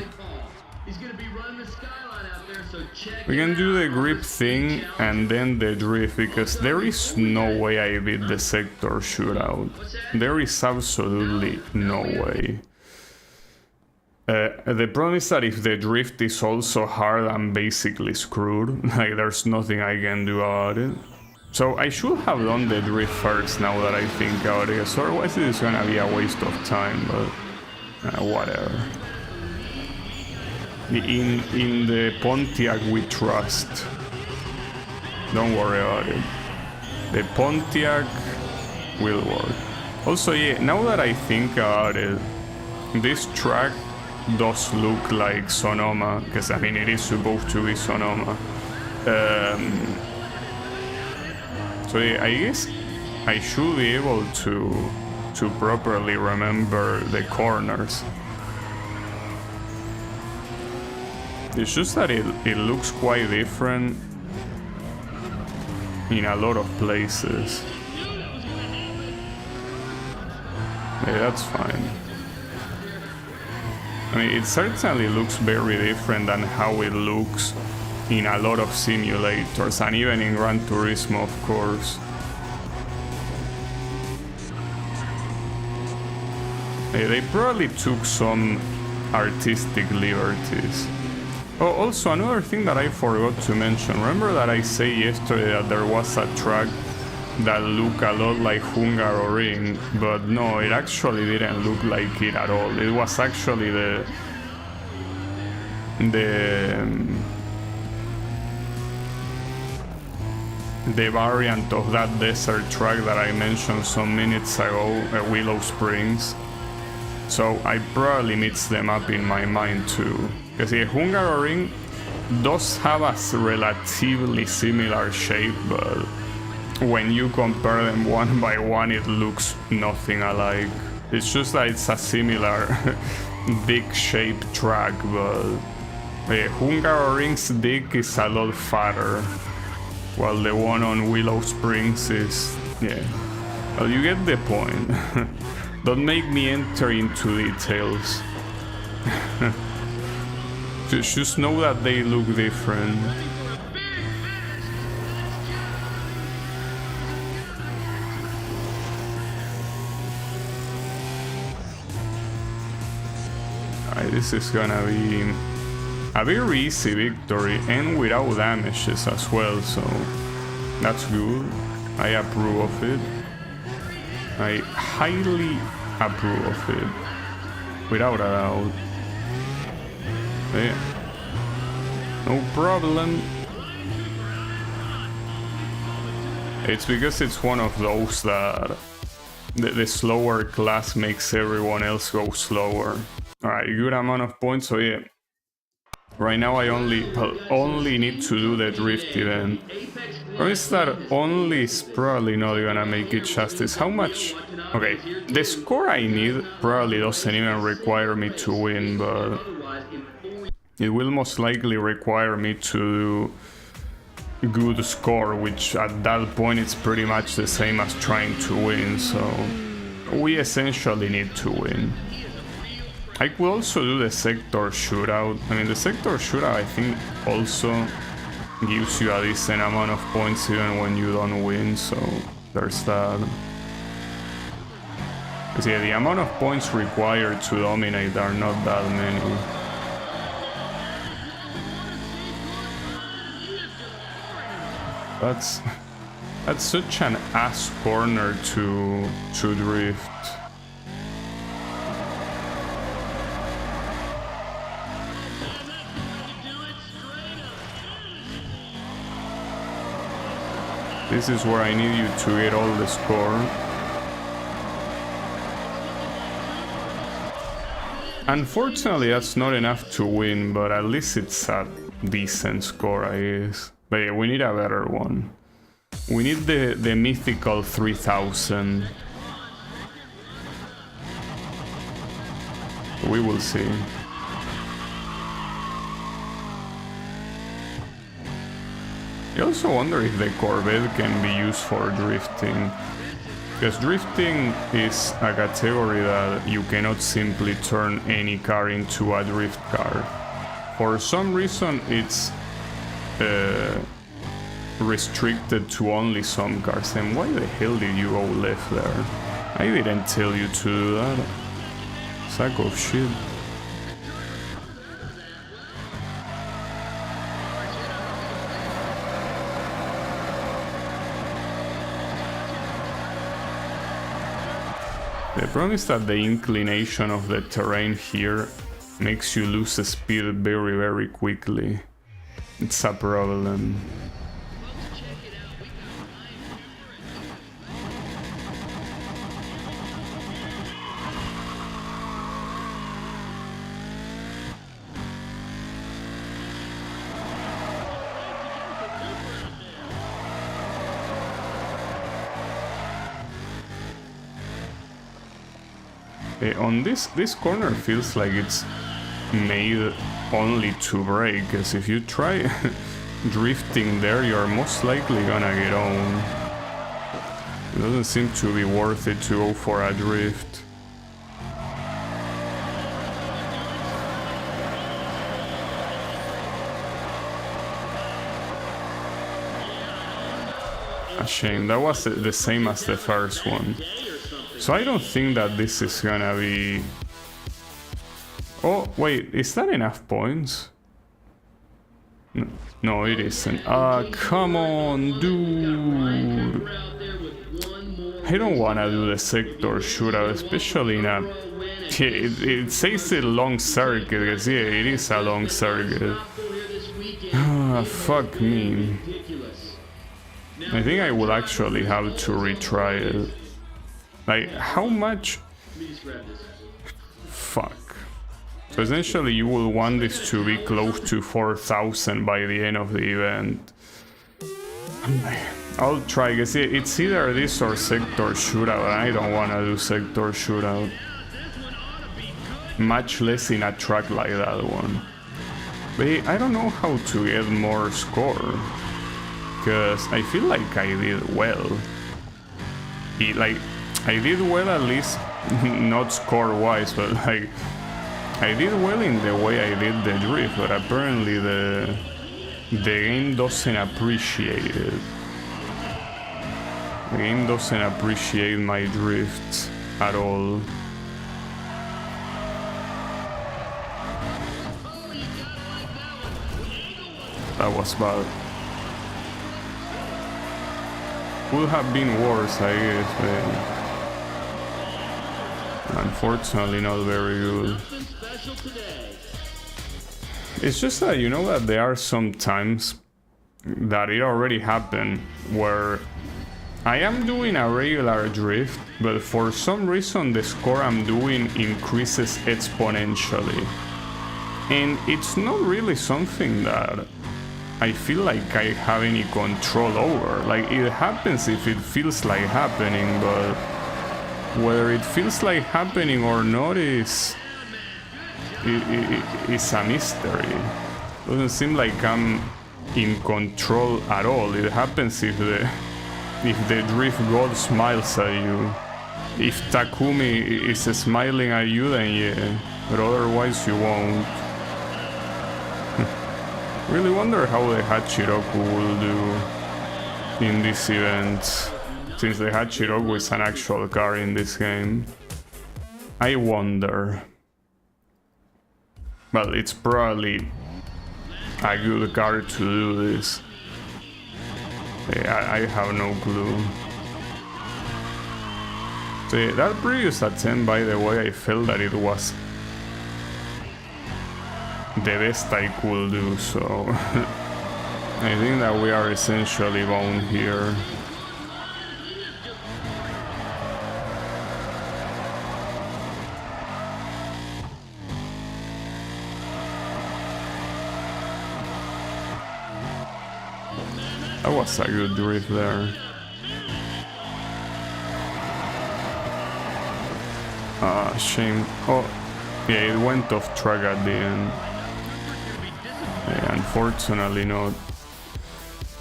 we can do the grip thing and then the drift, because there is no way I beat the sector shootout. There is absolutely no way. The problem is that if the drift is also hard, I'm basically screwed. Like, there's nothing I can do about it. So I should have done the drift first now that I think about it, so otherwise it's gonna be a waste of time, but whatever. In the Pontiac we trust. Don't worry about it. The Pontiac will work. Also, yeah, now that I think about it, this track does look like Sonoma, because I mean it is supposed to be Sonoma. So yeah, I guess I should be able to properly remember the corners. It's just that it looks quite different in a lot of places. Yeah, that's fine. I mean, it certainly looks very different than how it looks in a lot of simulators, and even in Gran Turismo, of course. They probably took some artistic liberties. Oh, also another thing that I forgot to mention. Remember that I said yesterday that there was a track that looked a lot like Hungaroring, but no, it actually didn't look like it at all. It was actually the variant of that desert track that I mentioned some minutes ago, Willow Springs. So I probably mixed them up in my mind too. Because yeah, Hungaroring does have a relatively similar shape, but when you compare them one by one, it looks nothing alike. It's just that it's a similar dick shaped track, but Hungaroring's dick is a lot fatter, while the one on Willow Springs is, yeah. Well, you get the point. Don't make me enter into details. Just know that they look different. Alright, this is gonna be a very easy victory and without damages as well, so that's good. I approve of it. I highly approve of it, without a doubt. Yeah. No problem. It's because it's one of those that the slower class makes everyone else go slower. Alright, good amount of points, so yeah. Right now I only need to do the drift event. Or is that only is probably not gonna make it justice. How much? Okay, the score I need probably doesn't even require me to win, but it will most likely require me to do good score, which at that point it's pretty much the same as trying to win, so we essentially need to win. I could also do the sector shootout. I mean, the sector shootout I think also gives you a decent amount of points even when you don't win, so there's that. Because yeah, the amount of points required to dominate are not that many. That's such an ass corner to drift. This is where I need you to get all the score. Unfortunately, that's not enough to win, but at least it's a decent score, I guess. But yeah, we need a better one. We need the mythical 3000. We will see. I also wonder if the Corvette can be used for drifting. Because drifting is a category that you cannot simply turn any car into a drift car. For some reason it's restricted to only some cars. Then why the hell did you go left there? I didn't tell you to do that. Sack of shit. The problem is that the inclination of the terrain here makes you lose speed very, very quickly. It's a problem. On this corner feels like it's made only to brake, because if you try drifting there, you're most likely gonna get on. It doesn't seem to be worth it to go for a drift. A shame, that was the same as the first one. So I don't think that this is gonna be... Oh, wait, is that enough points? No, it isn't. Come on, dude. I don't wanna do the sector shootout, especially in a... Yeah, it says a long circuit, because yeah, it is a long circuit. Fuck me. I think I will actually have to retry it. Like, how much? Fuck. So essentially you will want this to be close to 4000 by the end of the event. I'll try, because it's either this or sector shootout, and I don't want to do sector shootout. Much less in a track like that one. But I don't know how to get more score, because I feel like I did well. I did well, at least not score-wise, but like I did well in the way I did the drift, but apparently the game doesn't appreciate it. The game doesn't appreciate my drift at all. That was bad. Could have been worse, I guess, but unfortunately not very good. It's just that, you know, that there are some times that it already happened where I am doing a regular drift, but for some reason the score I'm doing increases exponentially. And it's not really something that I feel like I have any control over. Like, it happens if it feels like happening, but whether it feels like happening or not is a mystery. Doesn't seem like I'm in control at all. It happens if the drift god smiles at you. If Takumi is smiling at you, then yeah, but otherwise you won't. Really wonder how the Hachiroku will do in this event, since the Hachiroku is an actual card in this game. I wonder. Well, it's probably a good card to do this. I have no clue. So yeah, that previous attempt, by the way, I felt that it was the best I could do, so I think that we are essentially bound here. That was a good drift there. Shame. Oh, yeah, it went off track at the end. Yeah, unfortunately not.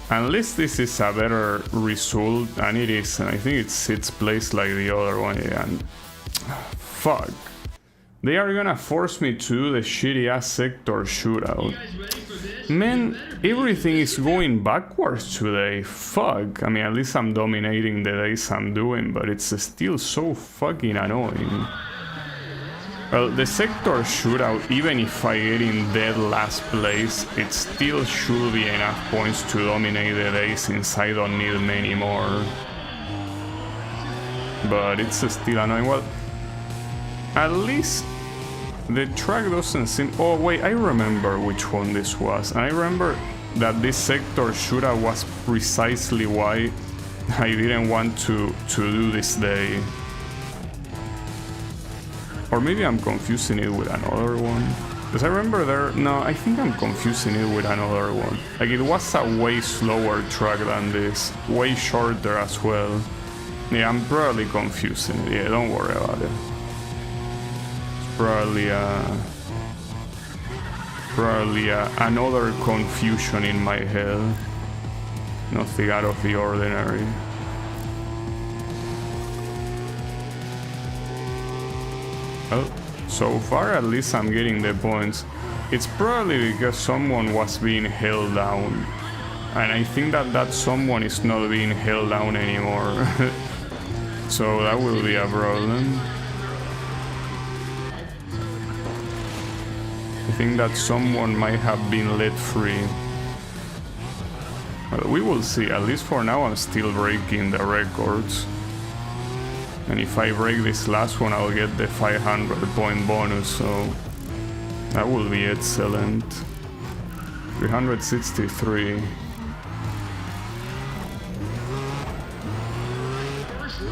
Unless this is a better result, and it is, and I think it sits place like the other one, yeah, and fuck. They are gonna force me to do the shitty ass sector shootout. Man, everything is going backwards today. Fuck. I mean, at least I'm dominating the days I'm doing, but it's still so fucking annoying. Well, the sector shootout, even if I get in dead last place, it still should be enough points to dominate the day since I don't need many more. But it's still annoying. Well, at least the track doesn't seem... Oh wait, I remember which one this was. And I remember that this sector shootout was precisely why I didn't want to do this day. Or maybe I'm confusing it with another one. Because I remember there... No, I think I'm confusing it with another one. Like, it was a way slower track than this. Way shorter as well. Yeah, I'm probably confusing it. Yeah, don't worry about it. It's probably another confusion in my head. Nothing out of the ordinary. Well, so far at least I'm getting the points. It's probably because someone was being held down. And I think that someone is not being held down anymore. So that will be a problem. I think that someone might have been let free. Well, we will see. At least for now I'm still breaking the records. And if I break this last one, I'll get the 500 point bonus, so that will be excellent. 363.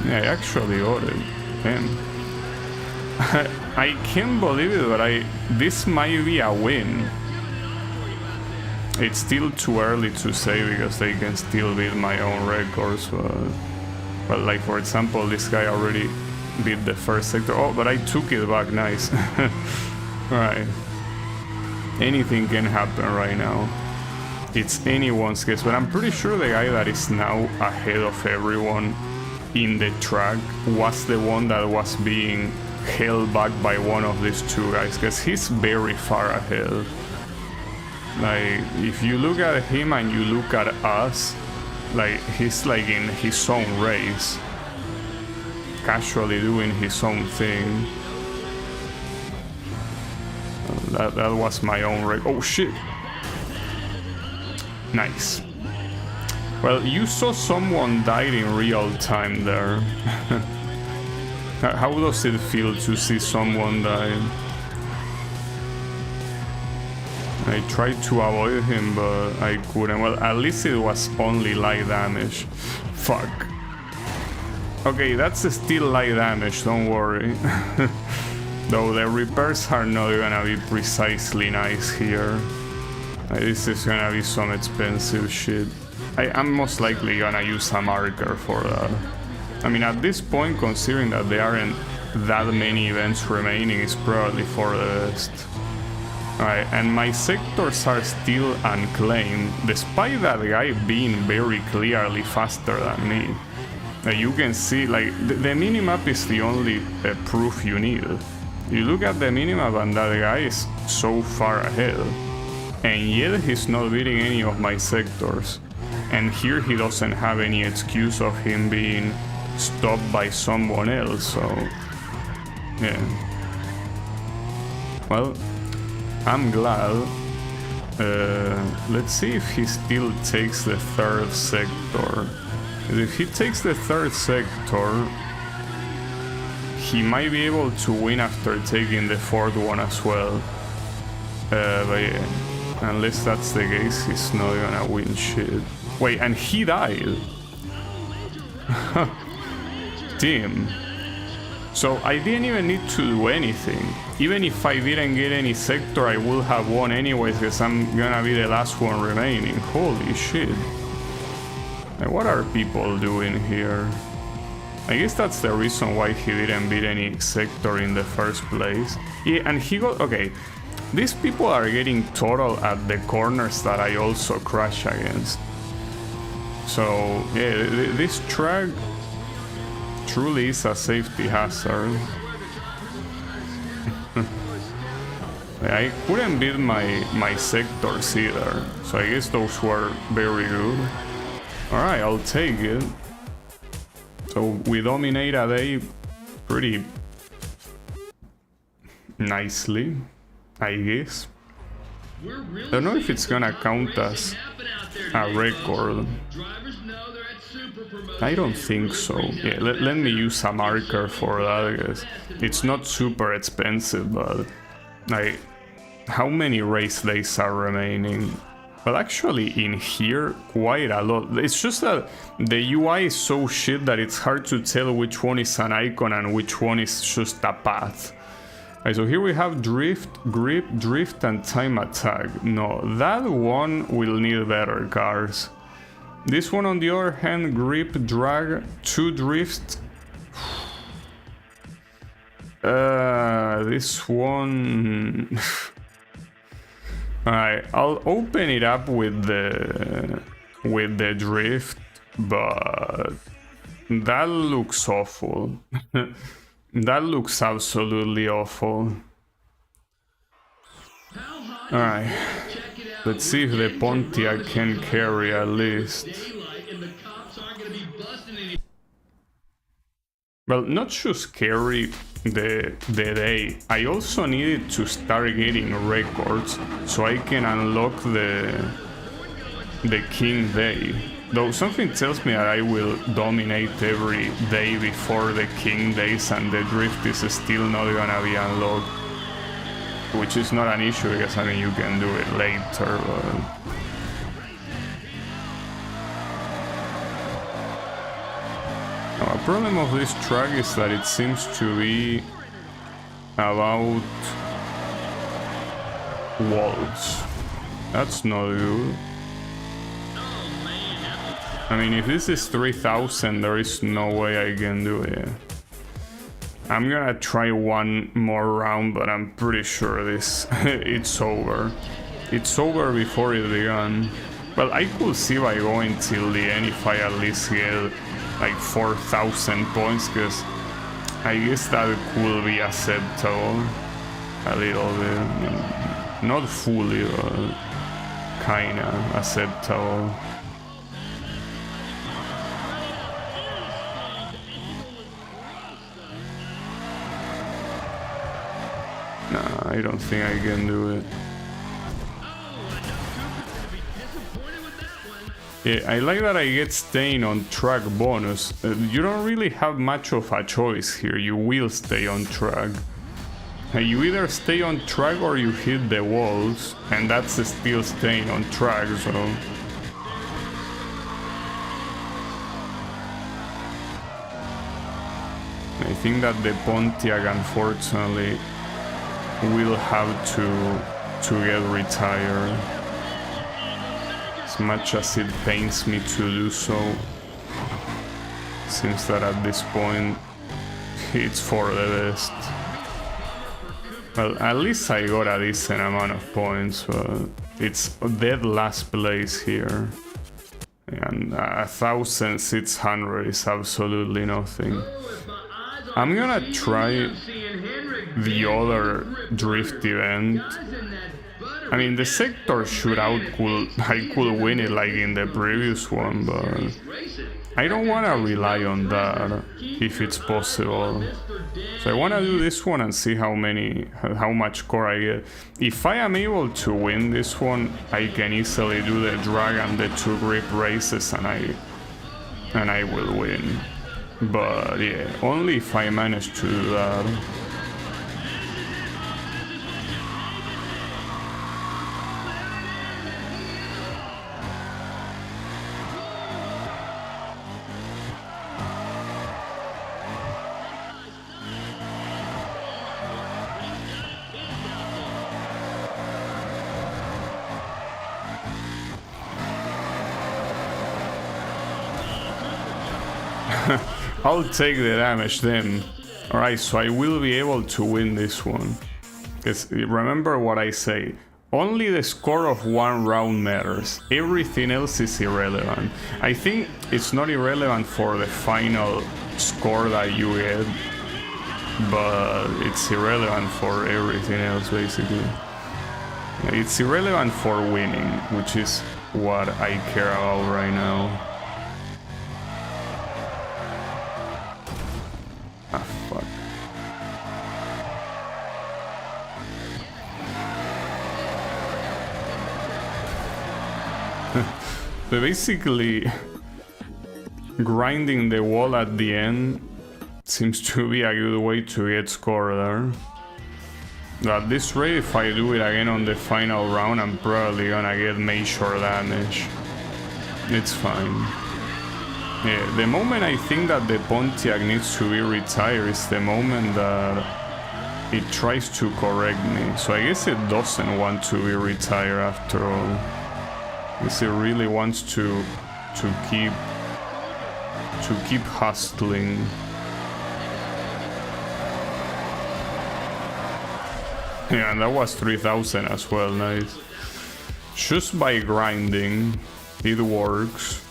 Yeah, I actually got it. Damn. I can't believe it, but this might be a win. It's still too early to say because they can still beat my own records, but like for example, this guy already beat the first sector. Oh, but I took it back, nice. Right. Anything can happen right now. It's anyone's guess, but I'm pretty sure the guy that is now ahead of everyone in the track was the one that was being held back by one of these two guys, because he's very far ahead. Like, if you look at him and you look at us, like, he's like in his own race, casually doing his own thing. That was my own race. Oh shit! Nice. Well, you saw someone died in real time there. How does it feel to see someone die? I tried to avoid him, but I couldn't. Well, at least it was only light damage. Fuck. Okay, that's still light damage, don't worry. Though the repairs are not gonna be precisely nice here. This is gonna be some expensive shit. I'm most likely gonna use a marker for that. I mean, at this point, considering that there aren't that many events remaining, it's probably for the best. Alright, and my sectors are still unclaimed, despite that guy being very clearly faster than me. You can see, like, the minimap is the only proof you need. You look at the minimap and that guy is so far ahead. And yet he's not beating any of my sectors. And here he doesn't have any excuse of him being stopped by someone else, so... yeah. Well, I'm glad. Let's see if he still takes the third sector. If he takes the third sector, he might be able to win after taking the fourth one as well. But yeah, unless that's the case, he's not gonna win shit. Wait, and he died. Damn. So I didn't even need to do anything. Even if I didn't get any sector, I would have won anyways, because I'm gonna be the last one remaining. Holy shit. And what are people doing here? I guess that's the reason why he didn't beat any sector in the first place. Yeah, and he got... okay. These people are getting total at the corners that I also crash against. So, yeah, this track truly is a safety hazard. I couldn't beat my sectors either, so I guess those were very good. Alright, I'll take it. So we dominate a day pretty nicely, I guess. Don't know if it's gonna count as a record. I don't think so. Yeah, let me use a marker for that, because it's not super expensive, but like, how many race days are remaining? Well, actually in here, quite a lot. It's just that the UI is so shit that it's hard to tell which one is an icon and which one is just a path. Right, so here we have drift, grip, drift, and time attack. No, that one will need better cars. This one, on the other hand, grip, drag, 2 drift. This one... Alright, I'll open it up with the drift, but that looks awful. That looks absolutely awful. Alright, let's see if the Pontiac can carry at least. Well, not just carry the day, I also needed to start getting records so I can unlock the King Day. Though something tells me that I will dominate every day before the King Days and the drift is still not gonna be unlocked. Which is not an issue, because I mean you can do it later, but... A problem of this track is that it seems to be about walls. That's not good. I mean, if this is 3000, there is no way I can do it. I'm gonna try one more round, but I'm pretty sure this it's over. It's over before it began. Well, I could see by going till the end if I at least get like 4000 points, because I guess that could be acceptable a little bit. Not fully, but kinda acceptable. Nah, I don't think I can do it. Yeah, I like that I get staying on track bonus. You don't really have much of a choice here. You will stay on track. You either stay on track or you hit the walls, and that's still staying on track, so... I think that the Pontiac, unfortunately, will have to get retired. As much as it pains me to do so, seems that at this point it's for the best. Well, at least I got a decent amount of points, but it's dead last place here. And 1,600 is absolutely nothing. I'm gonna try the other drift event. I mean, the sector shootout I could win it like in the previous one, but I don't want to rely on that if it's possible. So I want to do this one and see how much score I get. If I am able to win this one, I can easily do the drag and the 2 grip races, and I will win. But yeah, only if I manage to do that. I'll take the damage then. Alright, so I will be able to win this one. Because remember what I say. Only the score of one round matters. Everything else is irrelevant. I think it's not irrelevant for the final score that you get, but it's irrelevant for everything else, basically. It's irrelevant for winning, which is what I care about right now. Ah, fuck. But basically, grinding the wall at the end seems to be a good way to get score there. At this rate, if I do it again on the final round, I'm probably gonna get major damage. It's fine. Yeah, the moment I think that the Pontiac needs to be retired is the moment that it tries to correct me. So I guess it doesn't want to be retired after all. I guess it really wants to keep hustling. Yeah, and that was 3,000 as well, nice. Just by grinding, it works.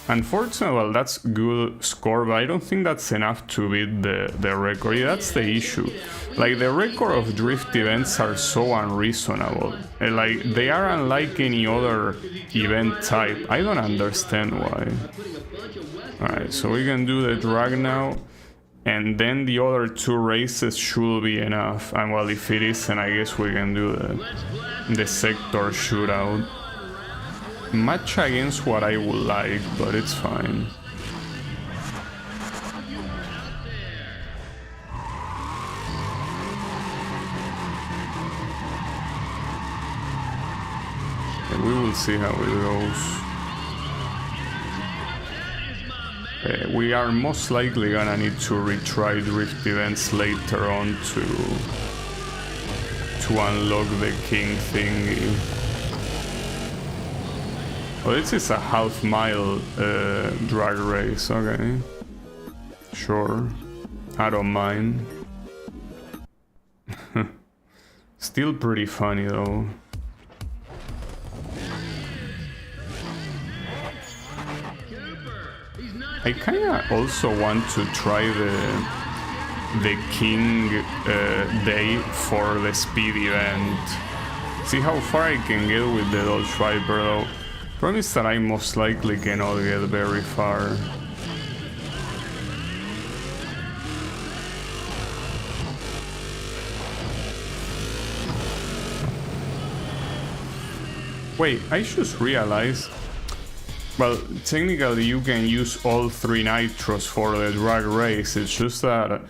Unfortunately, well, that's good score, but I don't think that's enough to beat the record. Yeah, that's the issue. Like, the record of drift events are so unreasonable. Like, they are unlike any other event type. I don't understand why. Alright, so we can do the drag now. And then the other 2 races should be enough. And well, if it isn't, I guess we can do the sector shootout. Much against what I would like, but it's fine. And we will see how it goes. We are most likely gonna need to retry drift events later on to unlock the king thingy. Oh, this is a half-mile drag race, okay. Sure, I don't mind. Still pretty funny though. I kinda also want to try the king day for the speed event. See how far I can get with the Dodge Viper though. Promise that I most likely cannot get very far. Wait, I just realized. Well, technically you can use all 3 nitros for the drag race, it's just that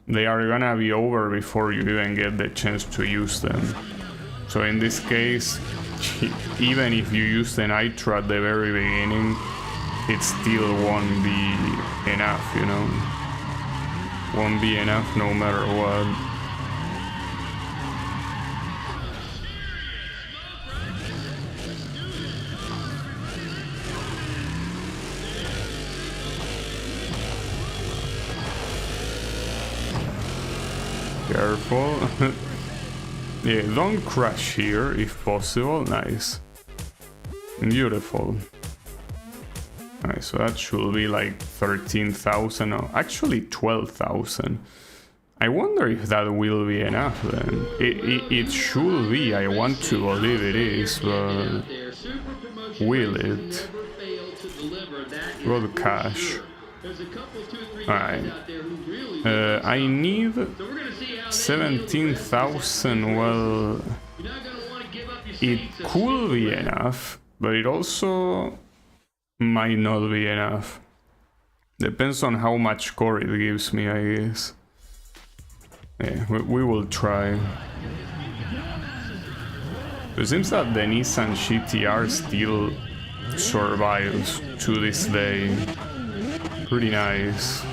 they are gonna be over before you even get the chance to use them. So in this case, even if you use the nitro at the very beginning, it still won't be enough, you know? Won't be enough no matter what. careful. Yeah, don't crash here if possible. Nice. Beautiful. Alright, so that should be like 13,000. No, actually 12,000. I wonder if that will be enough then. It should be. I want to believe it is, but will it? Good cash. Alright. I need 17,000. Well, it could be enough, but it also might not be enough. Depends on how much core it gives me, I guess. Yeah, we will try. It seems that the Nissan GTR still survives to this day. Pretty nice.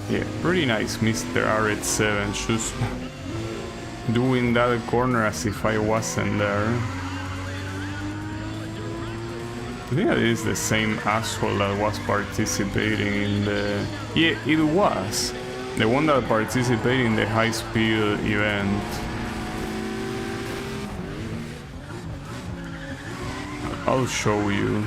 Yeah, pretty nice, Mr. RH7, just doing that corner as if I wasn't there. I think it is the same asshole that was participating in the... Yeah, it was. The one that participated in the high-speed event. I'll show you.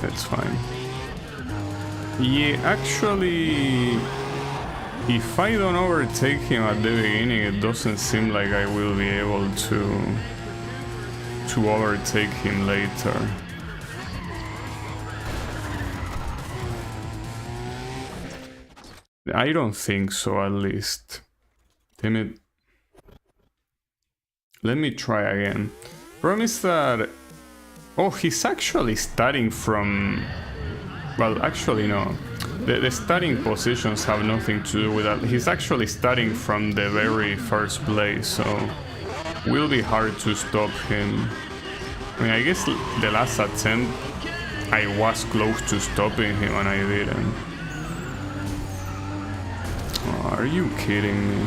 That's fine. Yeah, actually, if I don't overtake him at the beginning, it doesn't seem like I will be able to overtake him later. I don't think so, at least. Damn it. Let me try again. Promise that... Oh, he's actually starting from... Well, actually no. The starting positions have nothing to do with that. He's actually starting from the very first place, so... Will be hard to stop him. I mean, I guess the last attempt I was close to stopping him and I didn't. Oh, are you kidding me?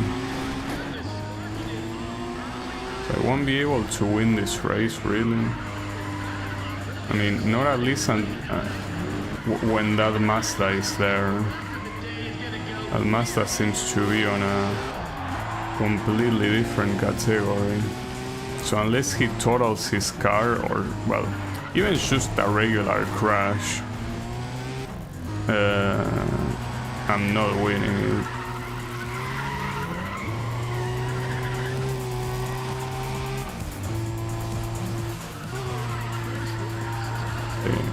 So I won't be able to win this race, really? I mean, not at least when that Mazda is there. That Mazda seems to be on a completely different category. So unless he totals his car, or, well, even just a regular crash, I'm not winning it.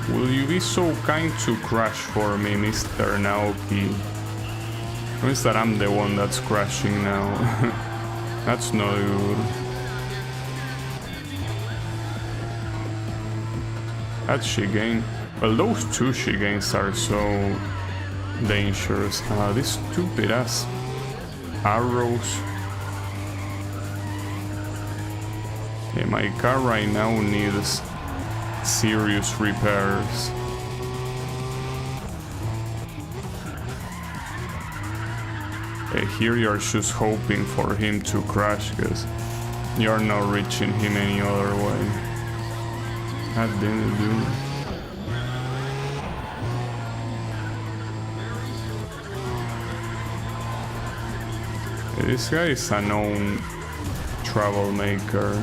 Will you be so kind to crash for me, Mr. Naoki? Means that I'm the one that's crashing now. That's not good. That Shigane. Well, those two Shiganes are so dangerous. These stupid ass arrows. Okay, my car right now needs serious repairs. Okay, here you're just hoping for him to crash because you're not reaching him any other way. God damn it, dude. This guy is a known troublemaker.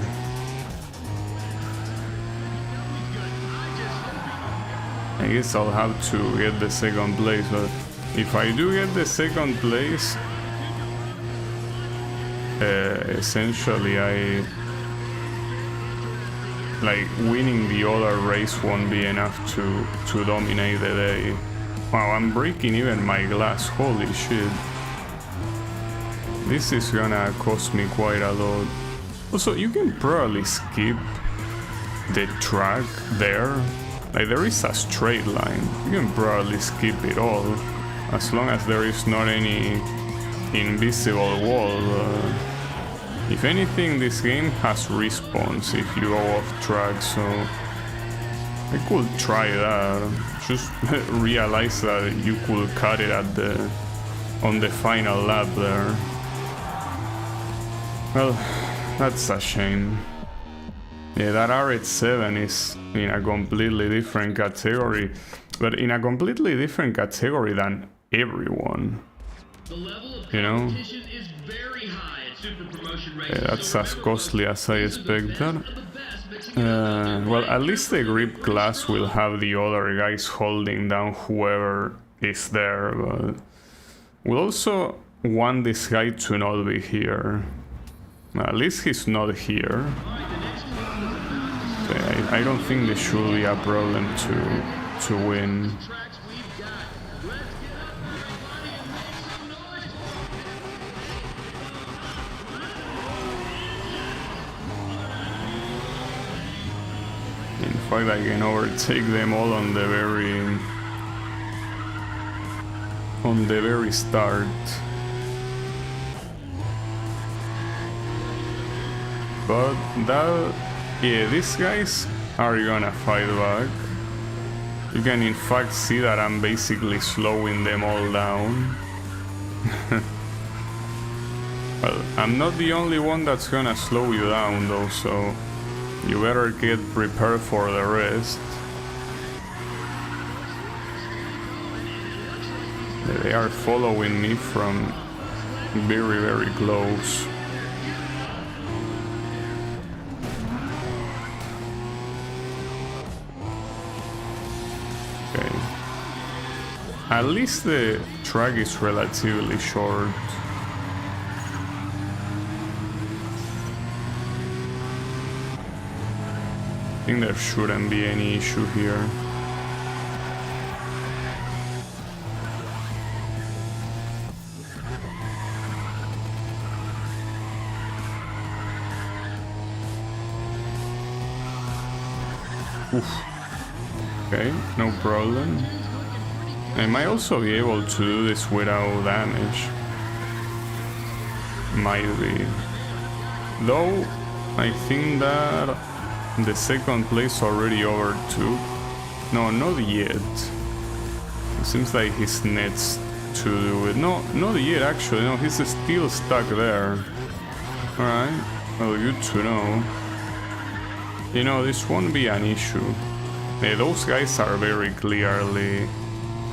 I guess I'll have to get the second place, but if I do get the second place, essentially like winning the other race won't be enough to dominate the day. Wow, I'm breaking even my glass, holy shit. This is gonna cost me quite a lot. Also, you can probably skip the track there. Like, there is a straight line. You can probably skip it all, as long as there is not any invisible wall. If anything, this game has respawns if you go off track, so I could try that. Just realize that you could cut it at on the final lap there. Well, that's a shame. Yeah, that RH7 is in a completely different category, but in a completely different category than everyone. The level of you know? competition is very high at Super Promotion races. Yeah, that's so as remember, costly as I these are the best expected. of the best mixing it up out there, Well, right? at least the grip Pretty glass strong. will have the other guys holding down whoever is there, but we'll also want this guy to not be here. At least he's not here. Alright, the next one is about to So I don't think this should be a problem to win. tracks we've got. Let's get up, everybody, and make some noise. In fact, I can overtake them all on the very start. But yeah, these guys are gonna fight back. You can in fact see that I'm basically slowing them all down. Well, I'm not the only one that's gonna slow you down though, so you better get prepared for the rest. They are following me from very, very close. Okay. At least the track is relatively short. I think there shouldn't be any issue here. Oof. Okay, no problem. I might also be able to do this without damage. Might be. Though, I think that the second place already overtook. No, not yet. It seems like he's next to do it. No, not yet actually. No, he's still stuck there. Alright, well, good to know. You know, this won't be an issue. Those guys are very clearly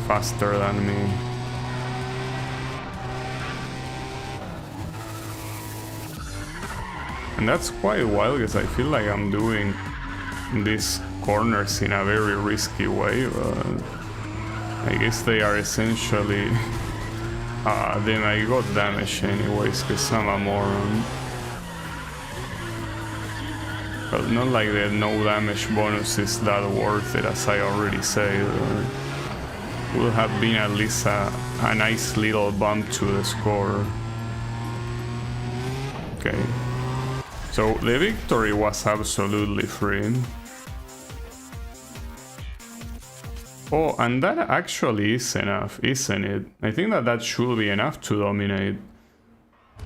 faster than me. And that's quite wild because I feel like I'm doing these corners in a very risky way, but I guess they are essentially... then I got damage anyways because I'm a moron. But not like the no damage bonus is that worth it, as I already said. Would have been at least a nice little bump to the score. Okay. So the victory was absolutely free. Oh, and that actually is enough, isn't it? I think that should be enough to dominate.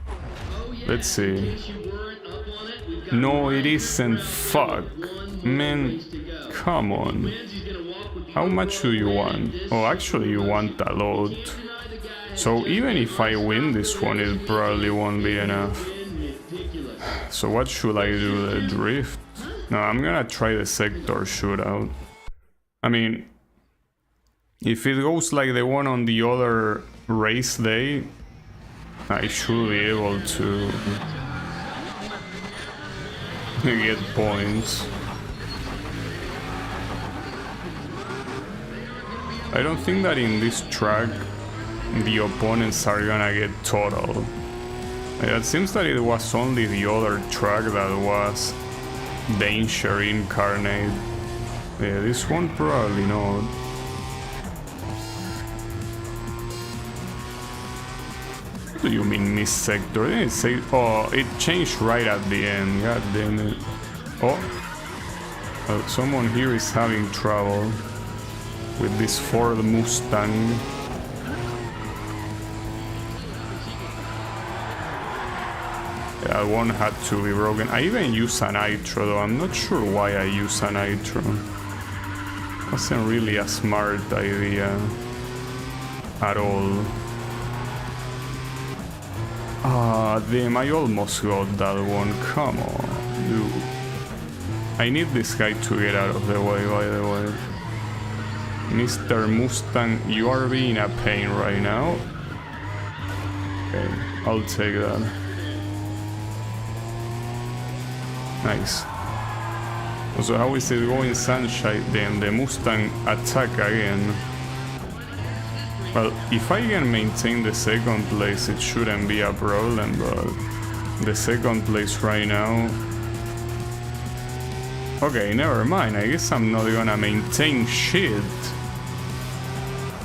Oh, yeah. Let's see. In case you weren't up on it, we've got No, it Ryan isn't. Underground Fuck. with one more Man, race to go. come If he on. wins, he's gonna walk with the How much do you overall want? win in this Oh, actually you Super want a Promotion. lot. Can't deny the guy has So just even a if I nice win start this to one, the it race. probably won't be enough. Ridiculous. So what should I do? The drift? No, I'm gonna try the sector shootout. I mean, if it goes like the one on the other race day, I should be able to get points. I don't think that in this track the opponents are gonna get total. It seems that it was only the other track that was danger incarnate. Yeah, this one probably not. What do you mean miss sector? Didn't it say? Oh, it changed right at the end. God damn it. Oh, someone here is having trouble with this Ford Mustang. That one had to be broken. I even use a nitro though. I'm not sure why I use a nitro. Wasn't really a smart idea at all. Ah, damn, I almost got that one. Come on, dude. I need this guy to get out of the way, by the way. Mr. Mustang, you are being a pain right now. Okay, I'll take that. Nice. So how is it going, Sunshine? Then the Mustang attack again. Well, if I can maintain the second place, it shouldn't be a problem, but the second place right now... Okay, never mind. I guess I'm not gonna maintain shit.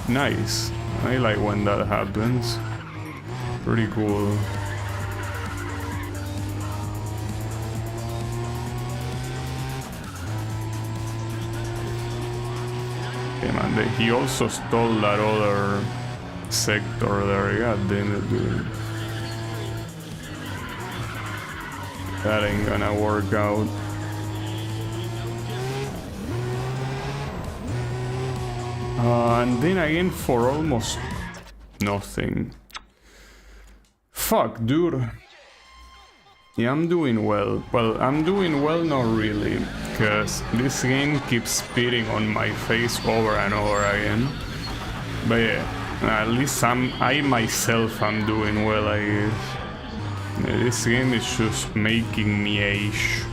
Nice. I like when that happens. Pretty cool. Okay, man, he also stole that other sector there. God damn it, dude. That ain't gonna work out. And then again for almost nothing. Fuck, dude. Yeah, I'm doing well. Well, I'm doing well, not really, because this game keeps spitting on my face over and over again. But yeah, at least I myself am doing well, I guess. Yeah, this game is just making me age.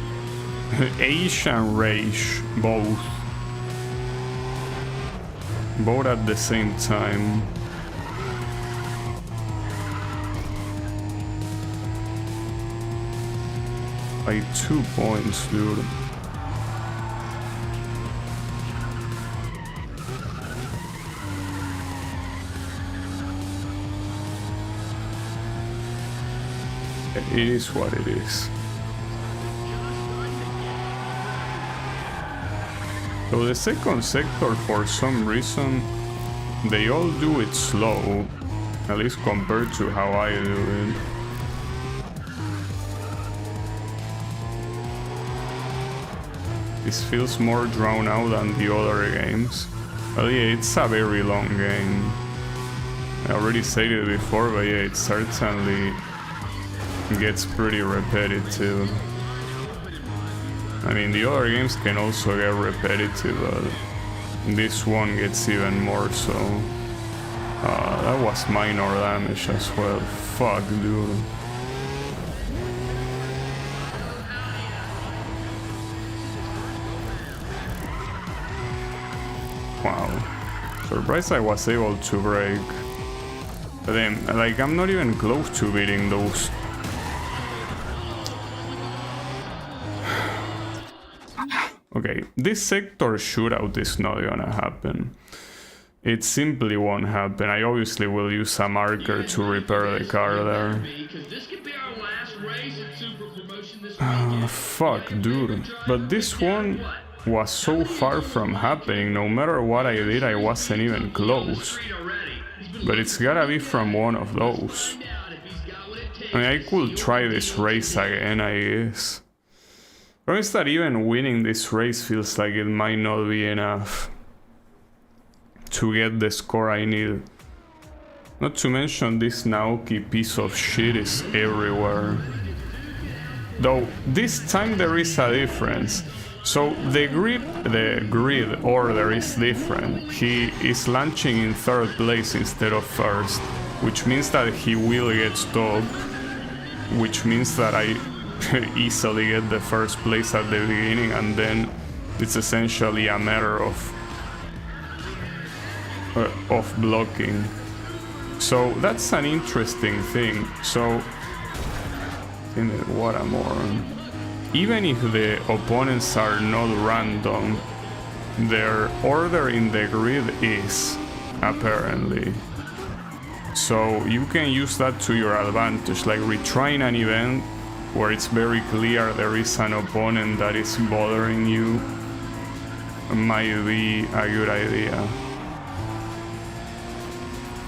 Age and rage, both. Both at the same time. By 2 points, dude. It is what it is. So the second sector, for some reason, they all do it slow, at least compared to how I do it. This feels more drawn out than the other games. Well, yeah, it's a very long game. I already said it before, but yeah, it certainly gets pretty repetitive. I mean, the other games can also get repetitive, but this one gets even more so. That was minor damage as well. Fuck, dude. Wow. Surprised I was able to break. But then, like, I'm not even close to beating those. Okay, this sector shootout is not gonna happen. It simply won't happen. I obviously will use a marker to repair the car there. Fuck, dude. But this one was so far from happening. No matter what I did, I wasn't even close. But it's gotta be from one of those. I mean, I could try this race again, I guess. Or is that even winning this race feels like it might not be enough to get the score I need. Not to mention this Naoki piece of shit is everywhere. Though this time there is a difference. So the grid order is different. He is launching in third place instead of first, which means that he will get stopped, which means that I easily get the first place at the beginning, and then it's essentially a matter of blocking. So that's an interesting thing. So what a moron. Even if the opponents are not random, their order in the grid is, apparently. So you can use that to your advantage, like retrying an event where it's very clear there is an opponent that is bothering you might be a good idea.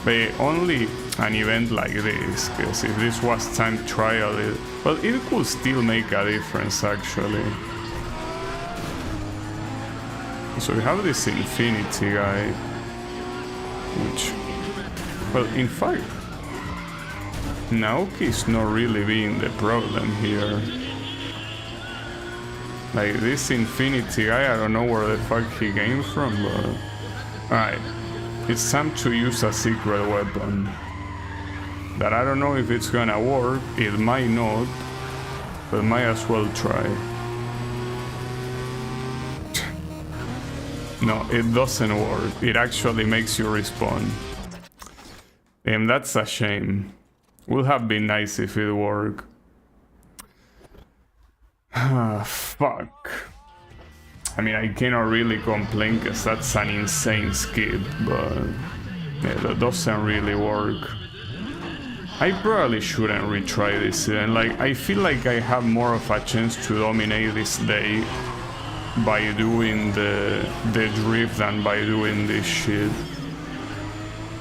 But only, an event like this, because if this was time trial, well, it could still make a difference actually. So we have this Infinity guy, which, well, in fact, Naoki's not really being the problem here. Like, this Infinity guy, I don't know where the fuck he came from, but... Alright, it's time to use a secret weapon. That I don't know if it's gonna work, it might not, but might as well try. No, it doesn't work, it actually makes you respawn. And that's a shame. Would have been nice if it worked. Ah, fuck. I mean, I cannot really complain because that's an insane skip, but yeah, that doesn't really work. I probably shouldn't retry this event. Like, I feel like I have more of a chance to dominate this day by doing the drift than by doing this shit.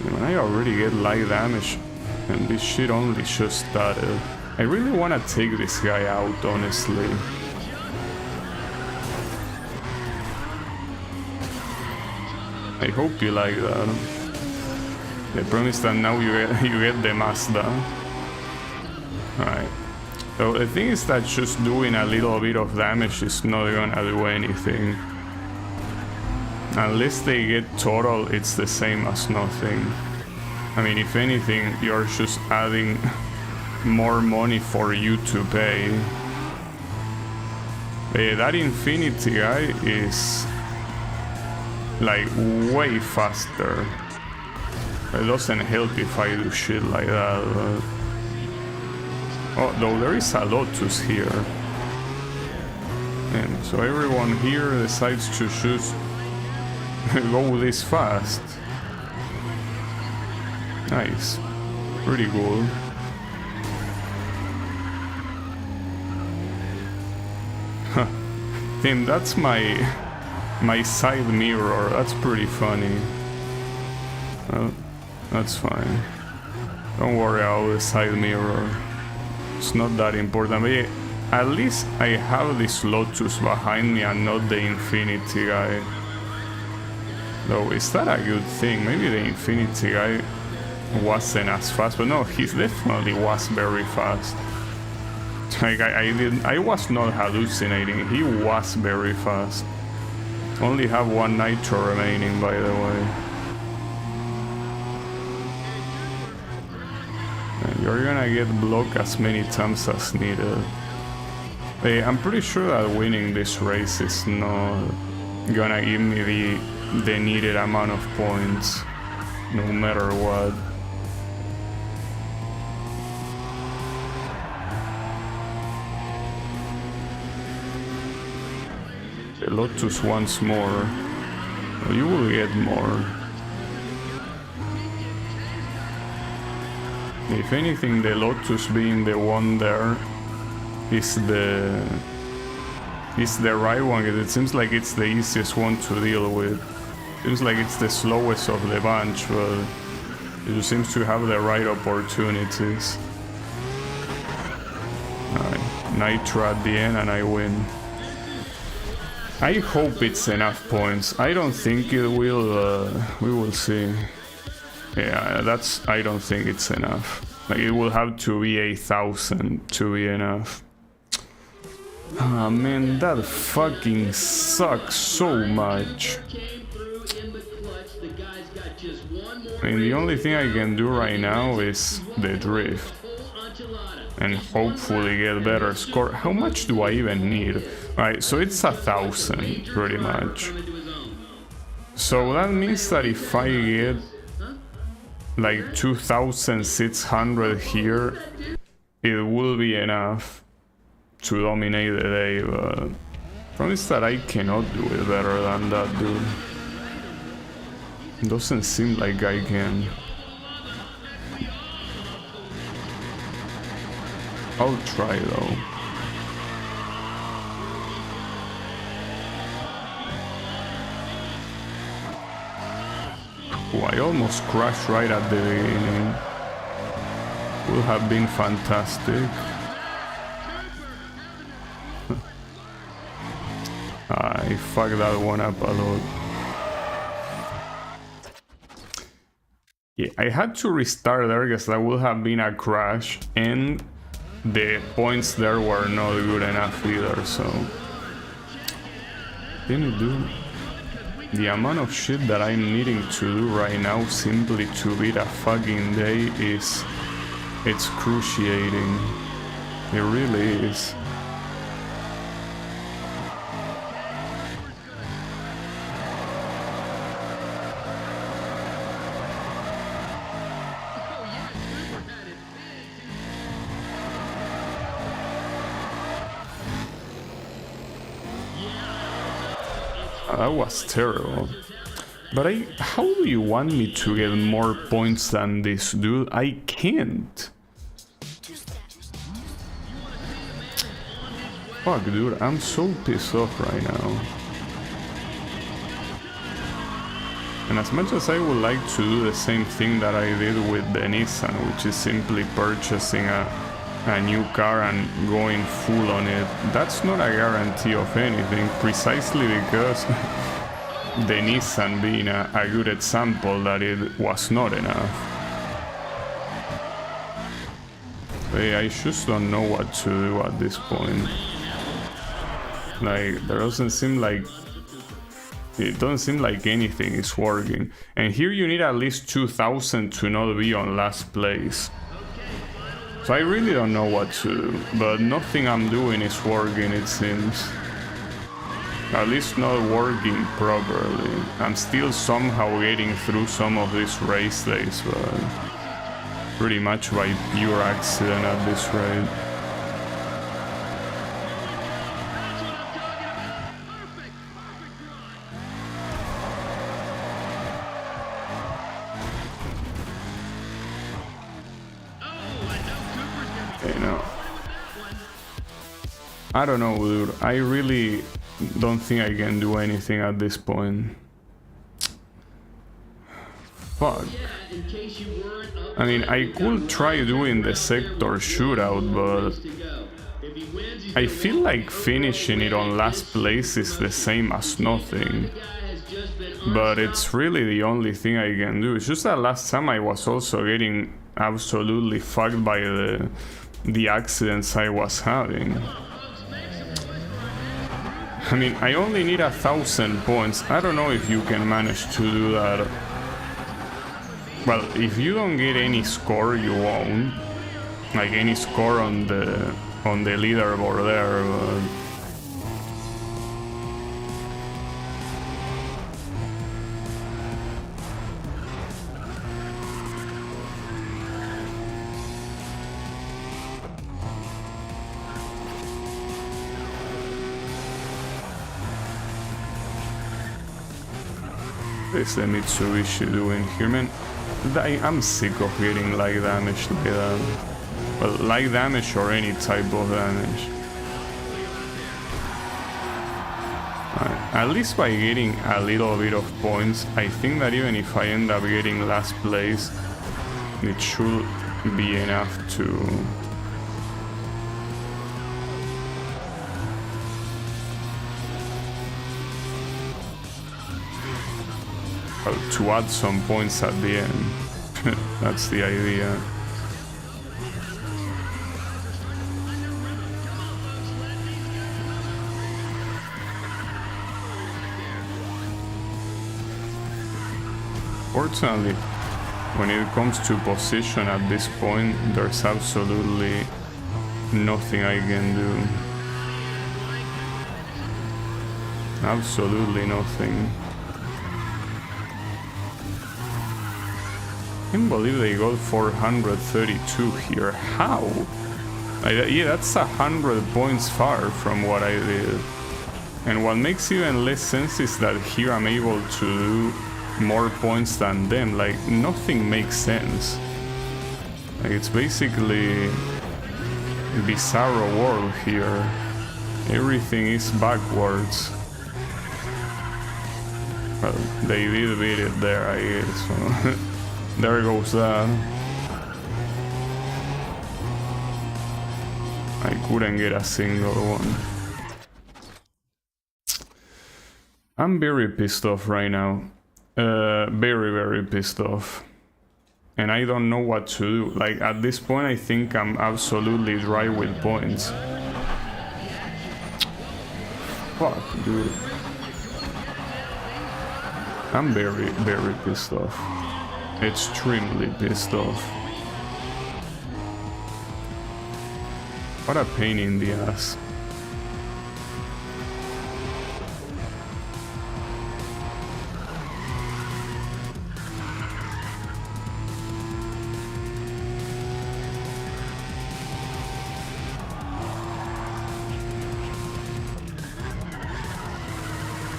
I mean, I already get light damage and this shit only just started. I really want to take this guy out, honestly. I hope you like that. I promise that now you get the Mazda. Alright. So the thing is that just doing a little bit of damage is not gonna do anything. Unless they get total, it's the same as nothing. I mean, if anything, you're just adding more money for you to pay. That Infinity guy is like way faster. It doesn't help if I do shit like that, but... Oh, though there is a Lotus here. And so everyone here decides to just go this fast. Nice. Pretty cool. Damn, that's my side mirror. That's pretty funny. Well, that's fine. Don't worry about the side mirror. It's not that important. But yeah, at least I have this Lotus behind me and not the Infinity guy. Though, is that a good thing? Maybe the Infinity guy wasn't as fast, but no, he definitely was very fast. Like, I was not hallucinating, he was very fast. Only have one nitro remaining, by the way. And you're gonna get blocked as many times as needed. Hey, I'm pretty sure that winning this race is not gonna give me the needed amount of points, no matter what. The Lotus once more. Well, you will get more. If anything, the Lotus being the one there is the right one, because it seems like it's the easiest one to deal with. Seems like it's the slowest of the bunch, but it just seems to have the right opportunities. Alright, Nitro at the end and I win. I hope it's enough points. I don't think it will, we will see. Yeah, I don't think it's enough. Like, it will have to be 8,000 to be enough. Ah, man, that fucking sucks so much. I mean, the only thing I can do right now is the drift. And hopefully get better score. How much do I even need? Right, so it's 1,000 pretty much. So that means that if I get like 2,600 here, it will be enough to dominate the day, but promise that I cannot do it better than that, dude. It doesn't seem like I can. I'll try though. Oh, I almost crashed right at the beginning. would have been fantastic. I fucked that one up a lot. Yeah, I had to restart there because that would have been a crash, and the points there were not good enough either, so... Didn't do... The amount of shit that I'm needing to do right now simply to beat a fucking day is... It's excruciating. It really is. That was terrible. But how do you want me to get more points than this, dude? I can't. Fuck, dude, I'm so pissed off right now. And as much as I would like to do the same thing that I did with the Nissan, which is simply purchasing a new car and going full on it, that's not a guarantee of anything, precisely because the Nissan being a good example that it was not enough. But I just don't know what to do at this point. Like, there doesn't seem like... It doesn't seem like anything is working. And here you need at least 2000 to not be on last place. So I really don't know what to do, but nothing I'm doing is working, it seems. At least not working properly. I'm still somehow getting through some of these race days, but pretty much by pure accident at this rate. I don't know, dude. I really don't think I can do anything at this point. Fuck. I mean, I could try doing the sector shootout, but I feel like finishing it on last place is the same as nothing. But it's really the only thing I can do. It's just that last time I was also getting absolutely fucked by the accidents I was having. I mean, I only need 1000 points. I don't know if you can manage to do that. Well, if you don't get any score, you won't. Like any score on the leaderboard there, but... What is the Mitsubishi doing here, man? I'm sick of getting light damage like that. Well, light damage or any type of damage. At least by getting a little bit of points, I think that even if I end up getting last place, it should be enough to... to add some points at the end. That's the idea. Fortunately, when it comes to position at this point, there's absolutely nothing I can do. Absolutely nothing. I can't believe they got 432 here. How? Yeah, that's 100 points far from what I did. And what makes even less sense is that here I'm able to do more points than them. Like, nothing makes sense. Like, it's basically a bizarre world here. Everything is backwards. Well, they did beat it there, I guess. So. There goes that. I couldn't get a single one. I'm very pissed off right now. Very, very pissed off. And I don't know what to do. Like, at this point, I think I'm absolutely dry with points. Fuck, dude. I'm very, very pissed off. Extremely pissed off. What a pain in the ass.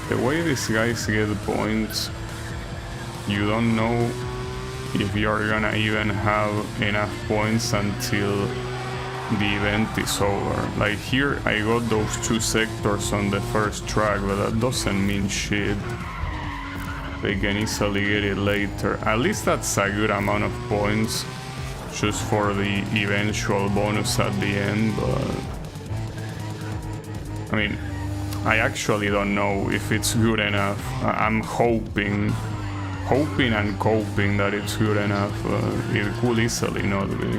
The way these guys get points, you don't know if you're gonna even have enough points until the event is over. Like here, I got those 2 sectors on the first track, but that doesn't mean shit. They can easily get it later. At least that's a good amount of points just for the eventual bonus at the end, but I mean, I actually don't know if it's good enough. I'm hoping and coping that it's good enough. It could easily not be.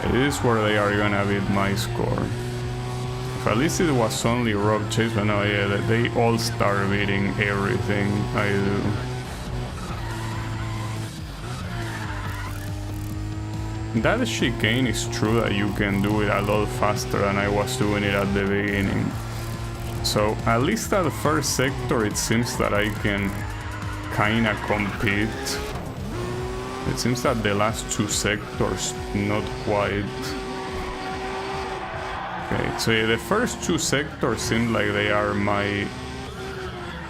It is where they are gonna beat my score. If at least it was only Rob Chase, but no, yeah, they all start beating everything I do. That chicane is true that you can do it a lot faster than I was doing it at the beginning. So at least at the first sector it seems that I can kinda compete. It seems that the last 2 sectors not quite. Okay, so yeah, the first 2 sectors seem like they are my...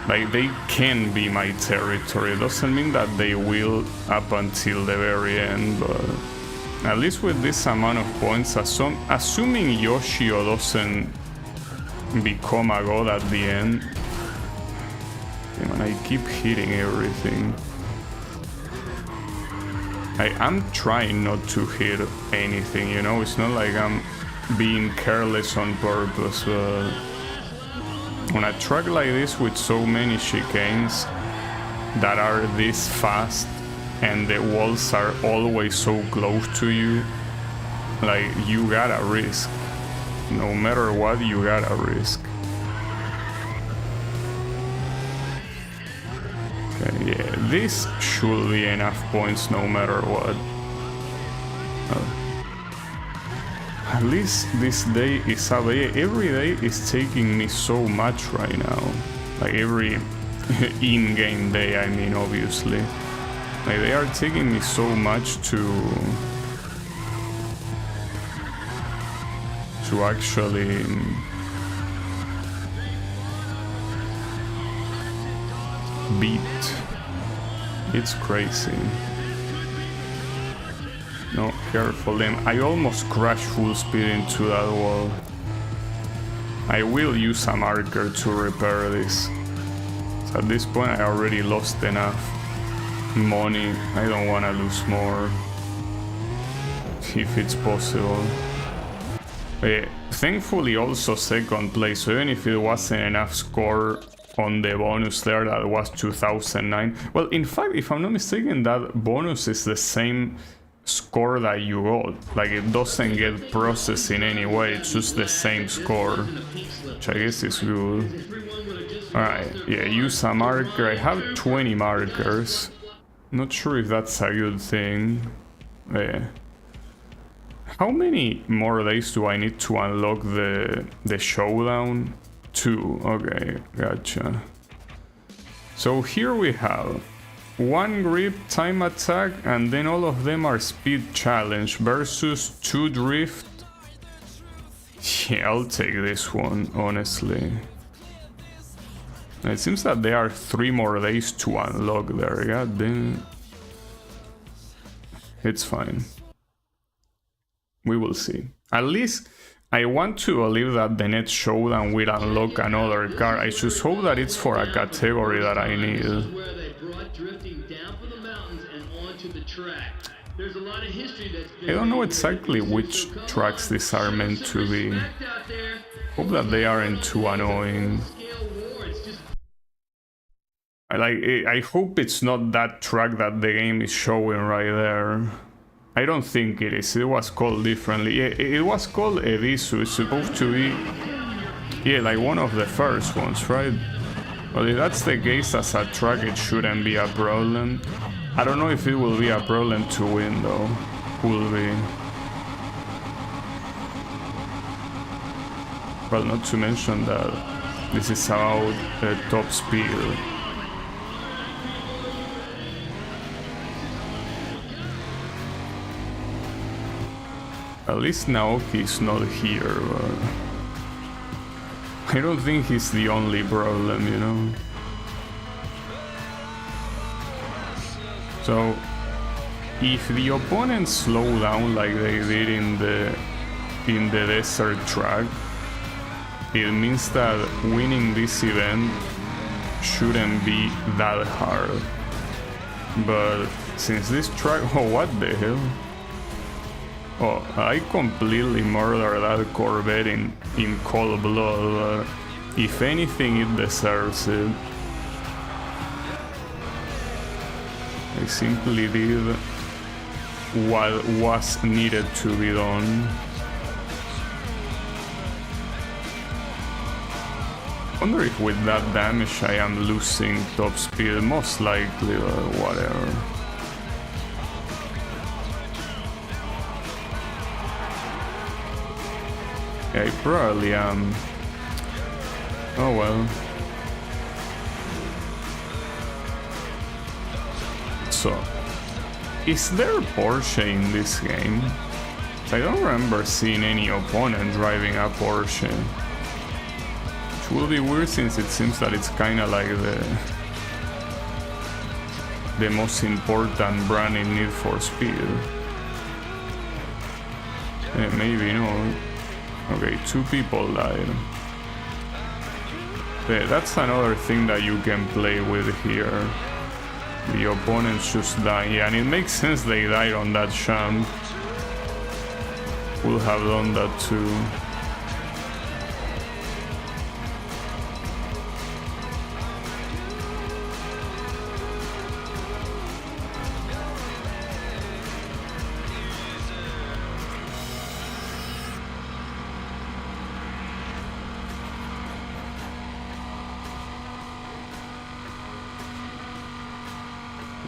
like they can be my territory. It doesn't mean that they will up until the very end, but at least with this amount of points, assuming Yoshio doesn't become a god at the end. Man, I keep hitting everything. I'm trying not to hit anything, you know? It's not like I'm being careless on purpose, but on a track like this with so many chicanes that are this fast and the walls are always so close to you, like, you gotta risk. No matter what, you gotta risk. Okay, yeah, this should be enough points no matter what. At least this day is every day is taking me so much right now. Like every in-game day, I mean, obviously. Like they are taking me so much to actually beat. It's crazy. No, careful them. I almost crashed full speed into that wall. I will use a marker to repair this. So at this point I already lost enough money. I don't want to lose more if it's possible. Thankfully also second place, so even if it wasn't enough score on the bonus there, that was 2009. Well, in fact, if I'm not mistaken, that bonus is the same score that you got. Like it doesn't get processed in any way, it's just the same score, which I guess is good. Alright, yeah, use a marker. I have 20 markers. Not sure if that's a good thing. Yeah. How many more days do I need to unlock the showdown? 2. Okay, gotcha. So here we have 1 grip, time attack, and then all of them are speed challenge versus 2 drift. Yeah, I'll take this one, honestly. It seems that there are 3 more days to unlock there. God damn. It's fine. We will see. At least I want to believe that the next showdown will unlock another car. I just hope that it's for a category that I need. track. There's a lot of history that's been I don't know made with it, exactly which so come tracks on, these are show meant some to be. respect out there. Hope that they aren't too annoying. Scale war, it's just I hope it's not that track that the game is showing right there. I don't think it is. It was called differently. It was called Ebisu. It's supposed to be, yeah, like one of the first ones, right? Well, if that's the case as a track, it shouldn't be a problem. I don't know if it will be a problem to win though. Will be. Well, not to mention that this is about top speed. At least Naoki's not here, but I don't think he's the only problem, you know? So, if the opponents slow down like they did in the desert track, it means that winning this event shouldn't be that hard. But since this track, oh, what the hell? Oh, I completely murdered that Corvette in cold blood, but if anything, it deserves it. I simply did what was needed to be done. I wonder if with that damage I am losing top speed, most likely, but whatever. Yeah, I probably am. Oh well. So, is there Porsche in this game? I don't remember seeing any opponent driving a Porsche. Which will be weird since it seems that it's kinda like the most important brand in Need for Speed. Yeah, maybe no. Okay, 2 people died. Yeah, that's another thing that you can play with here. The opponents just die. Yeah, and it makes sense they died on that champ. Would have done that too.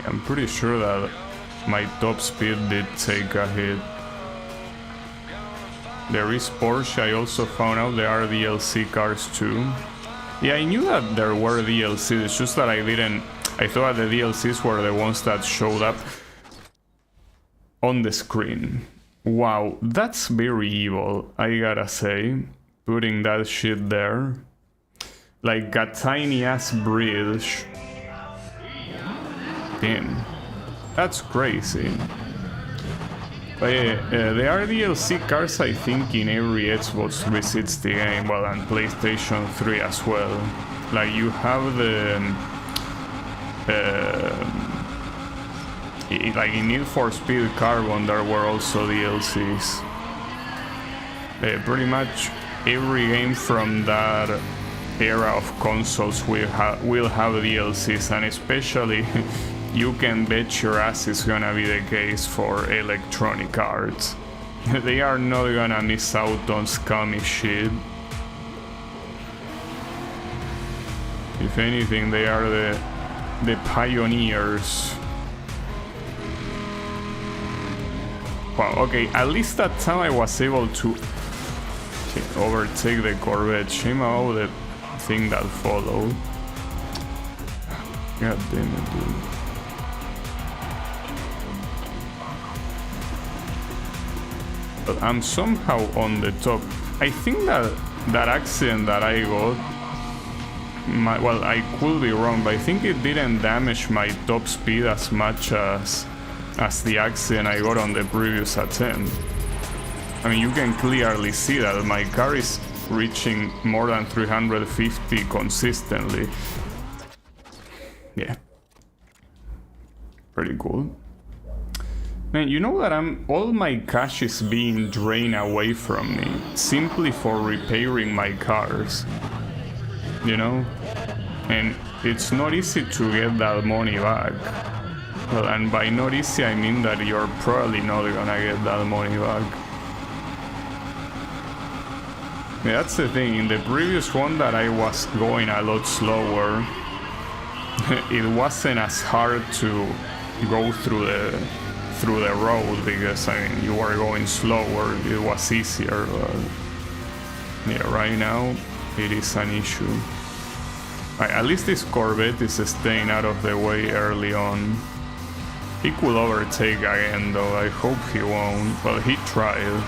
I'm pretty sure that my top speed did take a hit. There is Porsche. I also found out there are DLC cars too. Yeah, I knew that there were DLCs, it's just that I thought the DLCs were the ones that showed up on the screen. Wow, that's very evil, I gotta say, putting that shit there. Like a tiny ass bridge. Damn, that's crazy. But yeah, there are DLC cars I think in every Xbox visits the game, well, and PlayStation 3 as well. Like you have the like in Need for Speed Carbon there were also DLCs. Pretty much every game from that era of consoles will have DLCs, and especially you can bet your ass it's gonna be the case for Electronic Arts. They are not gonna miss out on scummy shit. If anything, they are the pioneers. Wow, okay, at least that time I was able to overtake the Corvette. Shame about the thing that followed. God damn it, dude. But I'm somehow on the top. I think that accident that I got, well, I could be wrong, but I think it didn't damage my top speed as much as the accident I got on the previous attempt. I mean, you can clearly see that my car is reaching more than 350 consistently. Yeah. Pretty cool. Man, you know that all my cash is being drained away from me simply for repairing my cars. You know? And it's not easy to get that money back. Well, and by not easy I mean that you're probably not gonna get that money back. Yeah, that's the thing, in the previous one that I was going a lot slower, it wasn't as hard to go through the road because I mean you were going slower, it was easier, but yeah, right now it is an issue. At least this Corvette is staying out of the way early on. He could overtake again though, I hope he won't, but he tried.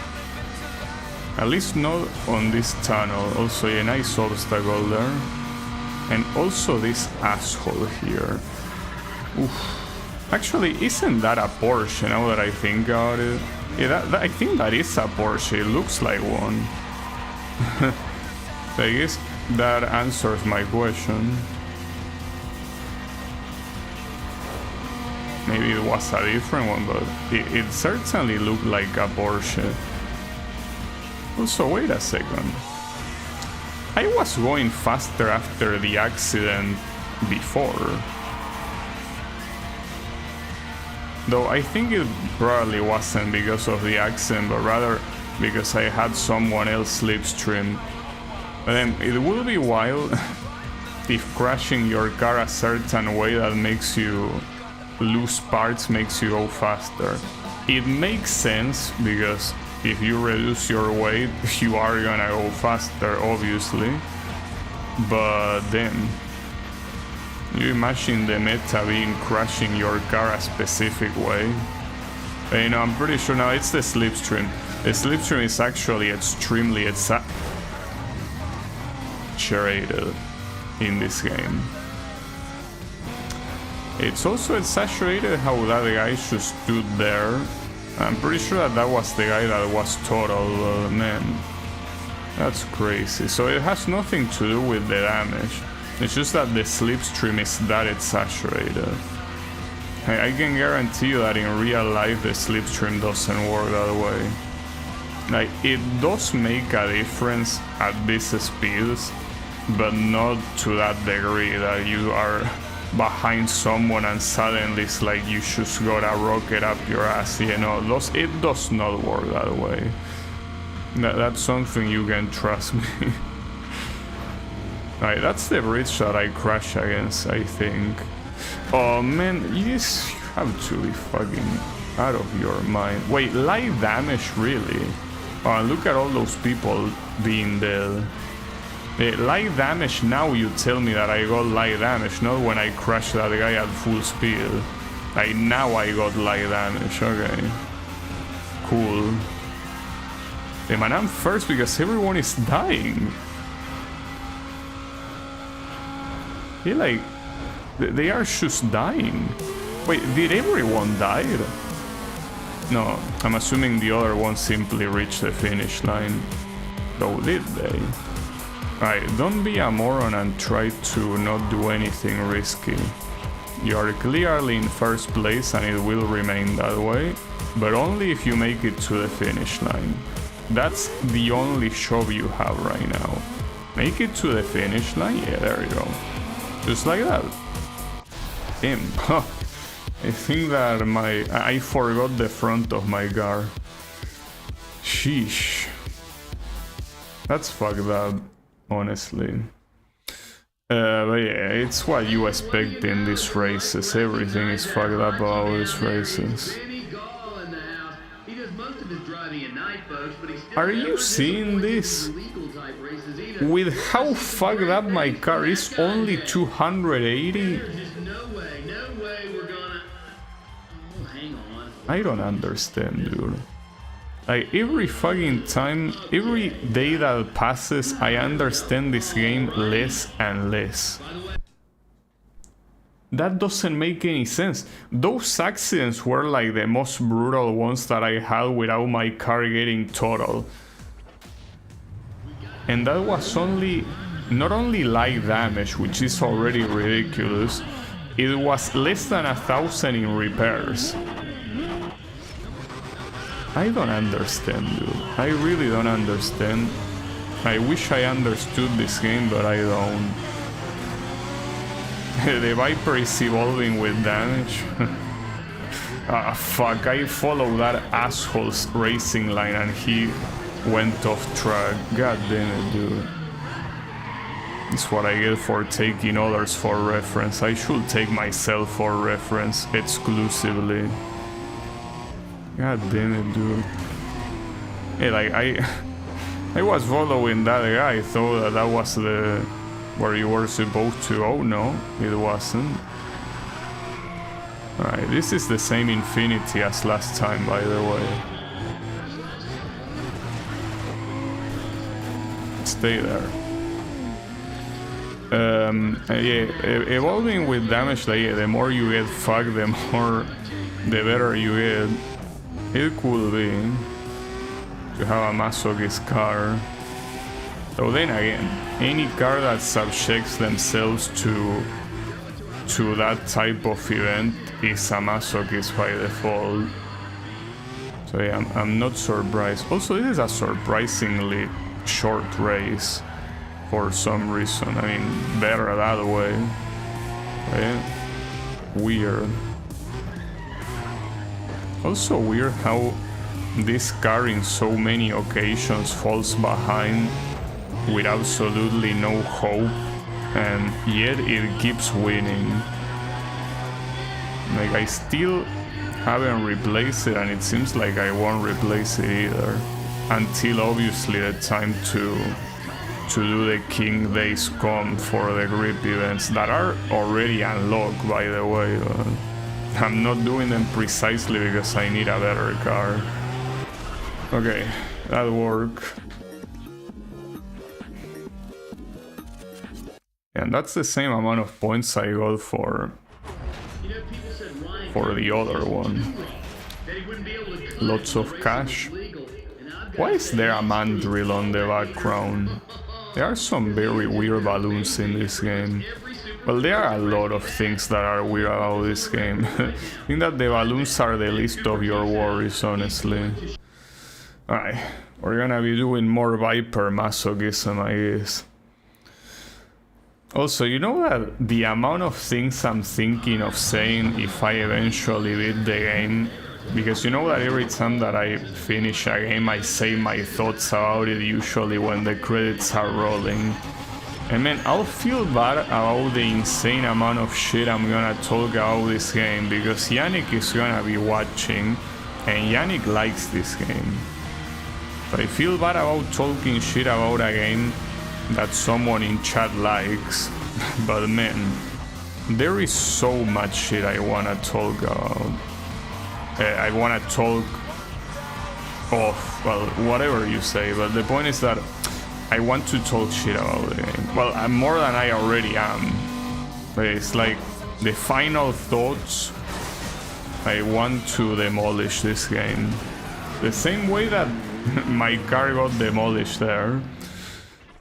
At least not on this tunnel. Also a nice obstacle there. And also this asshole here. Oof. Actually, isn't that a Porsche now that I think about it? Yeah, I think that is a Porsche. It looks like one. I guess that answers my question. Maybe it was a different one, but it certainly looked like a Porsche. Also, wait a second. I was going faster after the accident before. Though I think it probably wasn't because of the accident, but rather because I had someone else slipstream. But then it will be wild if crashing your car a certain way that makes you lose parts makes you go faster. It makes sense because if you reduce your weight, you are gonna go faster, obviously. But then, you imagine the meta being crashing your car a specific way. But, you know, I'm pretty sure now it's the slipstream. The slipstream is actually extremely exaggerated in this game. It's also exaggerated how that guy just stood there. I'm pretty sure that was the guy that was total, man. That's crazy. So it has nothing to do with the damage. It's just that the slipstream is that exaggerated. I can guarantee you that in real life the slipstream doesn't work that way. Like, it does make a difference at these speeds, but not to that degree that you are behind someone and suddenly it's like you just got a rocket up your ass, you know. It does not work that way. That's something you can trust me. Right, that's the bridge that I crash against, I think. Oh man, you just have to be fucking out of your mind. Wait, light damage, really? Oh, look at all those people being dead. Light damage, now you tell me that I got light damage, not when I crashed that guy at full speed. Like, now I got light damage, okay. Cool. Hey man, I'm first because everyone is dying. Yeah, like, they are just dying. Wait, did everyone die? No, I'm assuming the other one simply reached the finish line. Though, did they? Alright, don't be a moron and try to not do anything risky. You are clearly in first place and it will remain that way, but only if you make it to the finish line. That's the only shove you have right now. Make it to the finish line? Yeah, there you go. Just like that. Damn. I think that I forgot the front of my car. Sheesh. That's fucked up, honestly. But yeah, it's what you expect in these races. Everything is fucked up about these races. Are you seeing this? With how fucked up my car is, only 280? I don't understand, dude. Like, every fucking time, every day that passes, I understand this game less and less. That doesn't make any sense. Those accidents were like the most brutal ones that I had without my car getting total. And that was not only light damage, which is already ridiculous, it was less than 1,000 in repairs. I don't understand, dude. I really don't understand. I wish I understood this game, but I don't. The Viper is evolving with damage. Ah, fuck, I followed that asshole's racing line and he went off track. God damn it, dude. That's what I get for taking others for reference. I should take myself for reference exclusively. God damn it, dude. Hey, like, I was following that guy. I thought that was the where you were supposed to. Oh no, it wasn't. Alright, this is the same infinity as last time, by the way. Stay there. Yeah, evolving with damage, like, yeah, the more you get fucked, the better you get. It could be to have a masochist car. So then again, any car that subjects themselves to that type of event is a masochist by default. So yeah, I'm not surprised. Also, this is a surprisingly short race for some reason. I mean, better that way. Right? Weird. Also weird how this car in so many occasions falls behind with absolutely no hope, and yet it keeps winning. Like, I still haven't replaced it, and it seems like I won't replace it either until obviously the time to do the King Days come for the grip events that are already unlocked, by the way. I'm not doing them precisely because I need a better car. Okay, that worked. And that's the same amount of points I got for the other one. Lots of cash. Why is there a mandrill on the background? There are some very weird balloons in this game. Well, there are a lot of things that are weird about this game. I think that the balloons are the least of your worries, honestly. Alright, we're gonna be doing more Viper masochism, I guess. Also, you know that the amount of things I'm thinking of saying if I eventually beat the game, because you know that every time that I finish a game I say my thoughts about it, usually when the credits are rolling. And man, I'll feel bad about the insane amount of shit I'm gonna talk about this game, because Yannick is gonna be watching, and Yannick likes this game. So I feel bad about talking shit about a game that someone in chat likes, but man, there is so much shit I wanna talk about. I wanna talk of, well, whatever you say, but the point is that I want to talk shit about the game. Well, I'm more than I already am. But it's like the final thoughts. I want to demolish this game. The same way that my car got demolished there.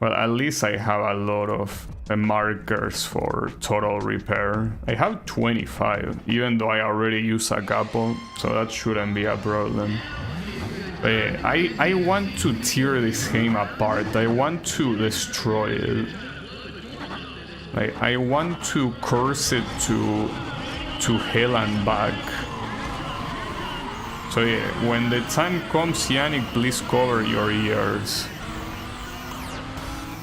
Well, at least I have a lot of markers for total repair. I have 25, even though I already use a couple, so that shouldn't be a problem. I want to tear this game apart. I want to destroy it. I want to curse it to hell and back. So yeah, when the time comes, Yannick, please cover your ears.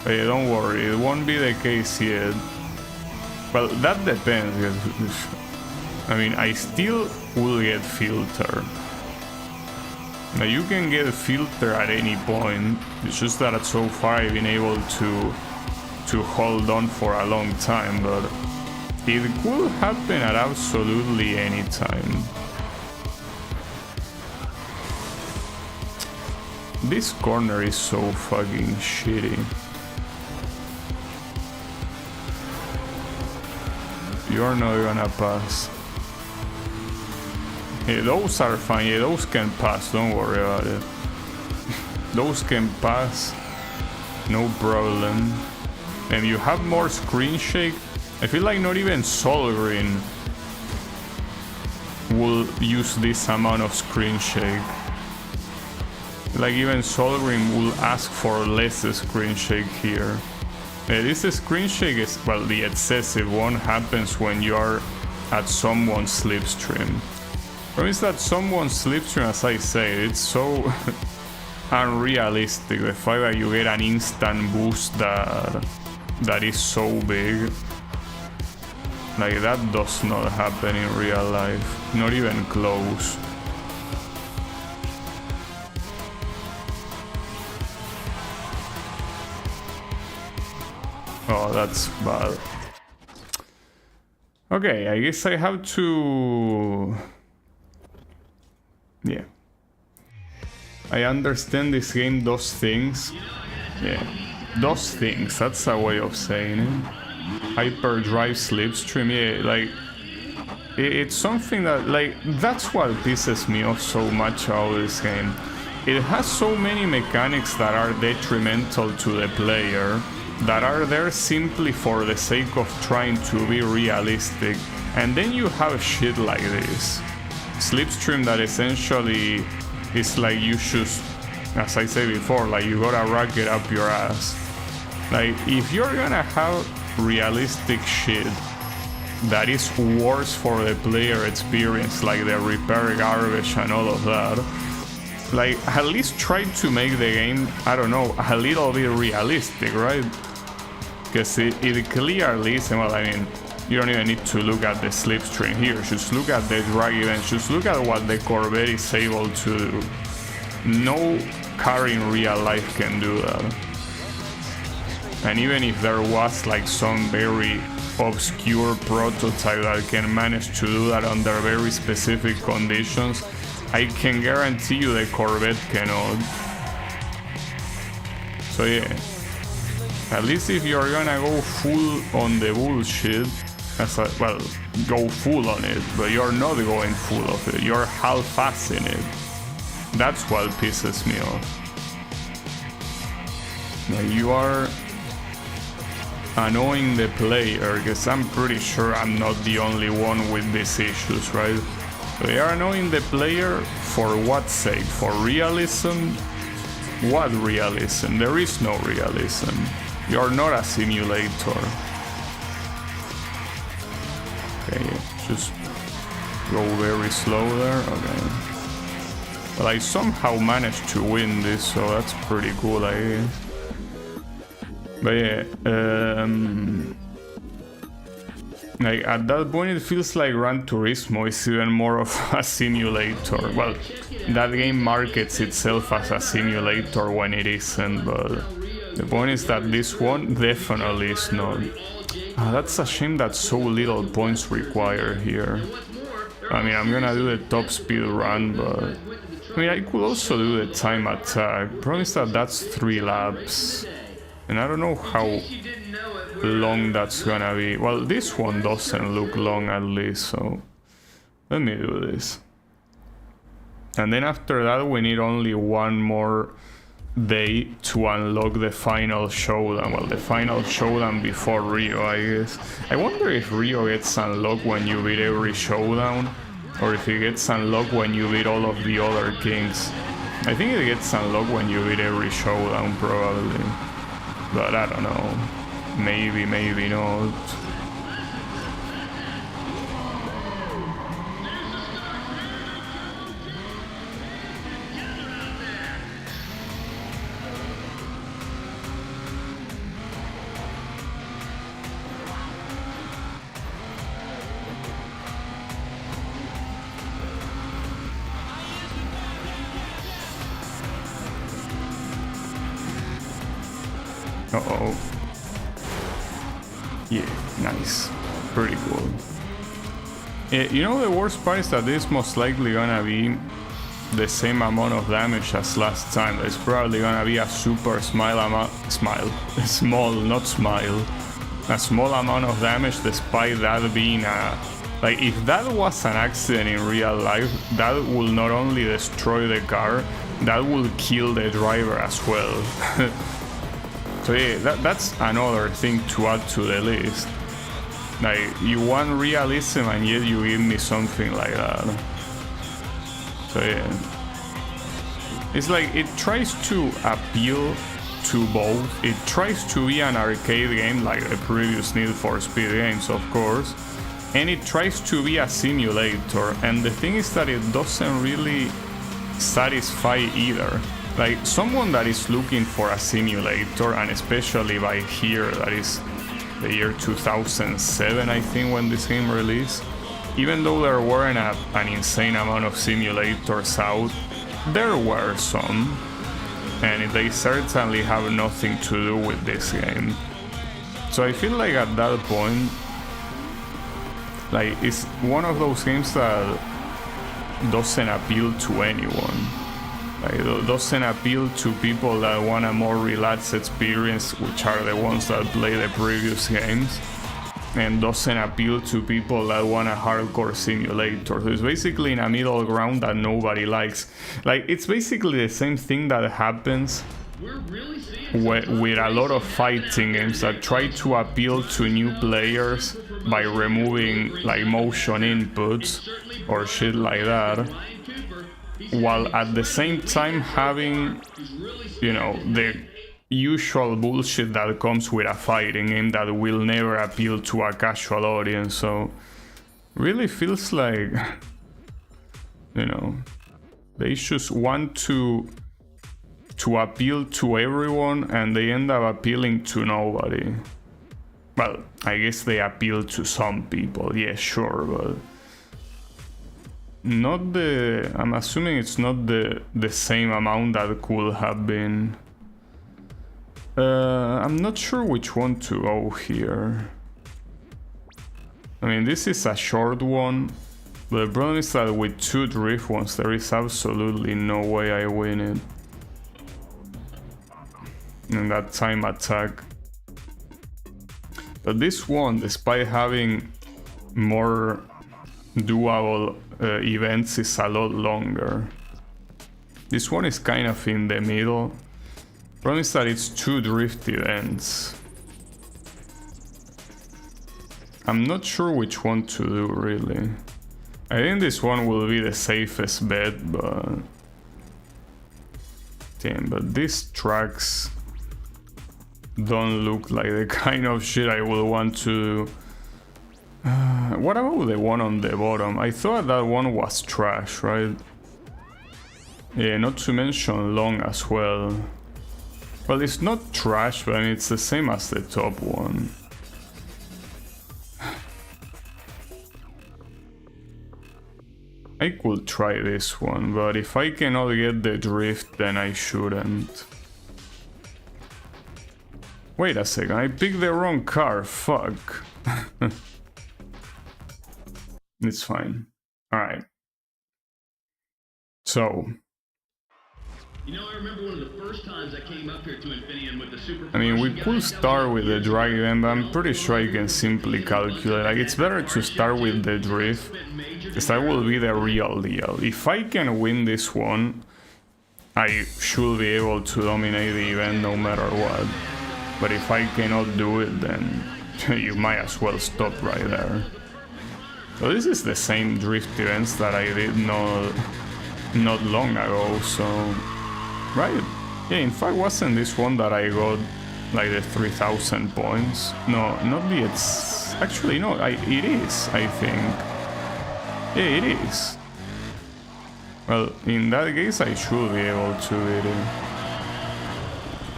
Hey, don't worry, it won't be the case yet. Well, that depends. I mean, I still will get filter. Now, you can get a filter at any point. It's just that so far I've been able to hold on for a long time, but it could happen at absolutely any time. This corner is so fucking shitty. You're not gonna pass. Yeah, those are fine. Yeah, those can pass. Don't worry about it. Those can pass. No problem. And you have more screen shake. I feel like not even Soul Green will use this amount of screen shake. Like even Solgrim will ask for less screen shake here. This screen shake is, well, the excessive one happens when you are at someone's slipstream. Or is that someone's slipstream, as I say, it's so unrealistic. The fact that you get an instant boost that is so big. Like that does not happen in real life, not even close. Oh, that's bad. Okay, I guess I have to... Yeah. I understand this game does things. Yeah, does things, that's a way of saying it. Hyperdrive slipstream, yeah, like... It's something that, like, that's what pisses me off so much about this game. It has so many mechanics that are detrimental to the player, that are there simply for the sake of trying to be realistic, and then you have shit like this. Slipstream that essentially is like you should, as I said before, like you gotta rack it up your ass. Like, if you're gonna have realistic shit that is worse for the player experience, like the repair garbage and all of that, like, at least try to make the game, I don't know, a little bit realistic, right? Because it clearly is, well, I mean, you don't even need to look at the slipstream here, just look at the drag event, just look at what the Corvette is able to do. No car in real life can do that. And even if there was like some very obscure prototype that can manage to do that under very specific conditions, I can guarantee you the Corvette cannot. So yeah, at least if you're gonna go full on the bullshit, well, go full on it, but you're not going full of it, you're half-assing it. That's what pisses me off. Like, you are annoying the player, because I'm pretty sure I'm not the only one with these issues, right? They are annoying the player for what sake? For realism? What realism? There is no realism. You're not a simulator. Okay, just go very slow there. Okay. But I somehow managed to win this, so that's pretty cool, I guess. But yeah, like at that point it feels like Gran Turismo is even more of a simulator. Well, that game markets itself as a simulator when it isn't, but the point is that this one definitely is not. That's a shame that so little points required here. I mean, I'm gonna do the top speed run, but I mean, I could also do the time attack. Problem is that that's 3 laps. And I don't know how long that's gonna be. Well, this one doesn't look long at least, so let me do this. And then after that we need only one more day to unlock the final showdown. Well, the final showdown before Rio, I guess. I wonder if Rio gets unlocked when you beat every showdown, or if it gets unlocked when you beat all of the other kings. I think it gets unlocked when you beat every showdown, probably. But I don't know. Maybe, maybe not. Uh-oh. Yeah, nice. Pretty cool. You know, the worst part is that this is most likely gonna be the same amount of damage as last time. It's probably gonna be a super small, not smile. A small amount of damage, despite that being a... Like, if that was an accident in real life, that will not only destroy the car, that will kill the driver as well. So yeah, that's another thing to add to the list. Like, you want realism and yet you give me something like that. So yeah. It's like it tries to appeal to both. It tries to be an arcade game like the previous Need for Speed games, of course, and it tries to be a simulator. And the thing is that it doesn't really satisfy either. Like someone that is looking for a simulator, and especially by here, that is the year 2007, I think, when this game released, even though there weren't an insane amount of simulators out, there were some, and they certainly have nothing to do with this game. So I feel like at that point, like, it's one of those games that doesn't appeal to anyone. Like, it doesn't appeal to people that want a more relaxed experience, which are the ones that play the previous games, and doesn't appeal to people that want a hardcore simulator. So it's basically in a middle ground that nobody likes. Like, it's basically the same thing that happens with a lot of fighting games that try to appeal to new players by removing like motion inputs or shit like that, while at the same time having, you know, the usual bullshit that comes with a fighting game that will never appeal to a casual audience. So really feels like, you know, they just want to appeal to everyone and they end up appealing to nobody. Well, I guess they appeal to some people, yeah, sure, but not the, I'm assuming it's not the same amount that could have been. I'm not sure which one to go here. I mean, this is a short one, but the problem is that with two drift ones, there is absolutely no way I win it. And that time attack. But this one, despite having more doable events, is a lot longer. This one is kind of in the middle. Problem is that it's two drift events. I'm not sure which one to do, really. I think this one will be the safest bet, but damn, but these tracks don't look like the kind of shit I would want to do. What about the one on the bottom? I thought that one was trash, right? Yeah, not to mention long as well. Well, it's not trash, but I mean, it's the same as the top one. I could try this one, but if I cannot get the drift, then I shouldn't. Wait a second, I picked the wrong car, fuck. It's fine. Alright. So. You know, I remember one of the first times I came up here to Infineon with the Super. I mean, we could start with the drag event, but I'm pretty sure I can simply calculate. Like, it's better to start with the drift, because that will be the real deal. If I can win this one, I should be able to dominate the event no matter what. But if I cannot do it, then you might as well stop right there. So this is the same drift events that I did not long ago, so... Right? Yeah, in fact, wasn't this one that I got like the 3,000 points? No, not the... It's... Actually, no, it is, I think. Yeah, it is. Well, in that case, I should be able to beat it.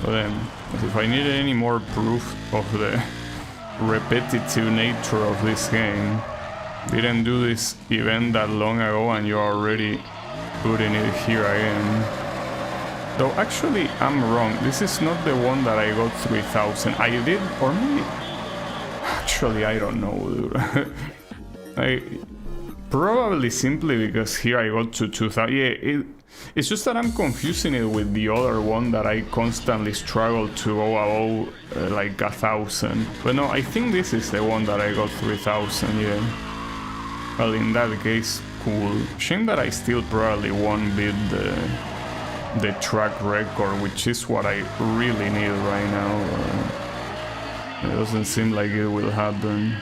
But then, if I needed any more proof of the repetitive nature of this game, didn't do this event that long ago and you're already putting it here again. Though actually I'm wrong, this is not the one that I got 3,000. I did, or maybe... Actually, I don't know, dude. Probably simply because here I got to 2,000. Yeah, it's just that I'm confusing it with the other one that I constantly struggle to go above like 1,000. But no, I think this is the one that I got 3,000, yeah. Well, in that case, cool. Shame that I still probably won't beat the track record, which is what I really need right now. It doesn't seem like it will happen.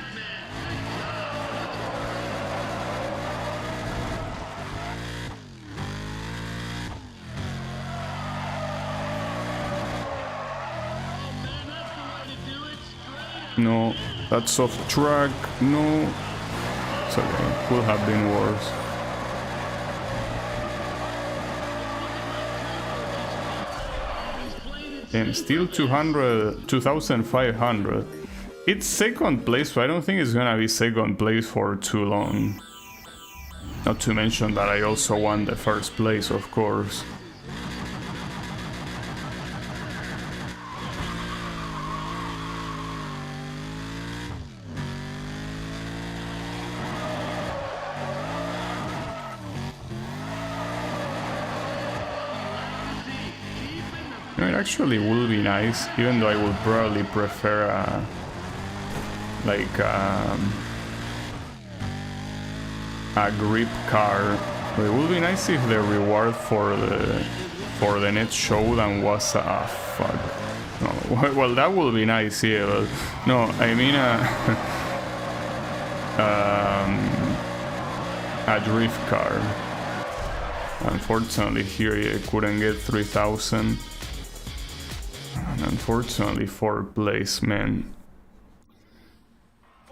No, that's off track. No. It's okay. Could have been worse. And still 2,500. It's second place, so I don't think it's gonna be second place for too long. Not to mention that I also won the first place, of course. You know, it actually will be nice, even though I would probably prefer a grip car. But it would be nice if the reward for the next showdown was fuck. No, well, that would be nice, yeah. But no, I mean a drift car. Unfortunately, here I couldn't get 3,000. And unfortunately, 4th place, man.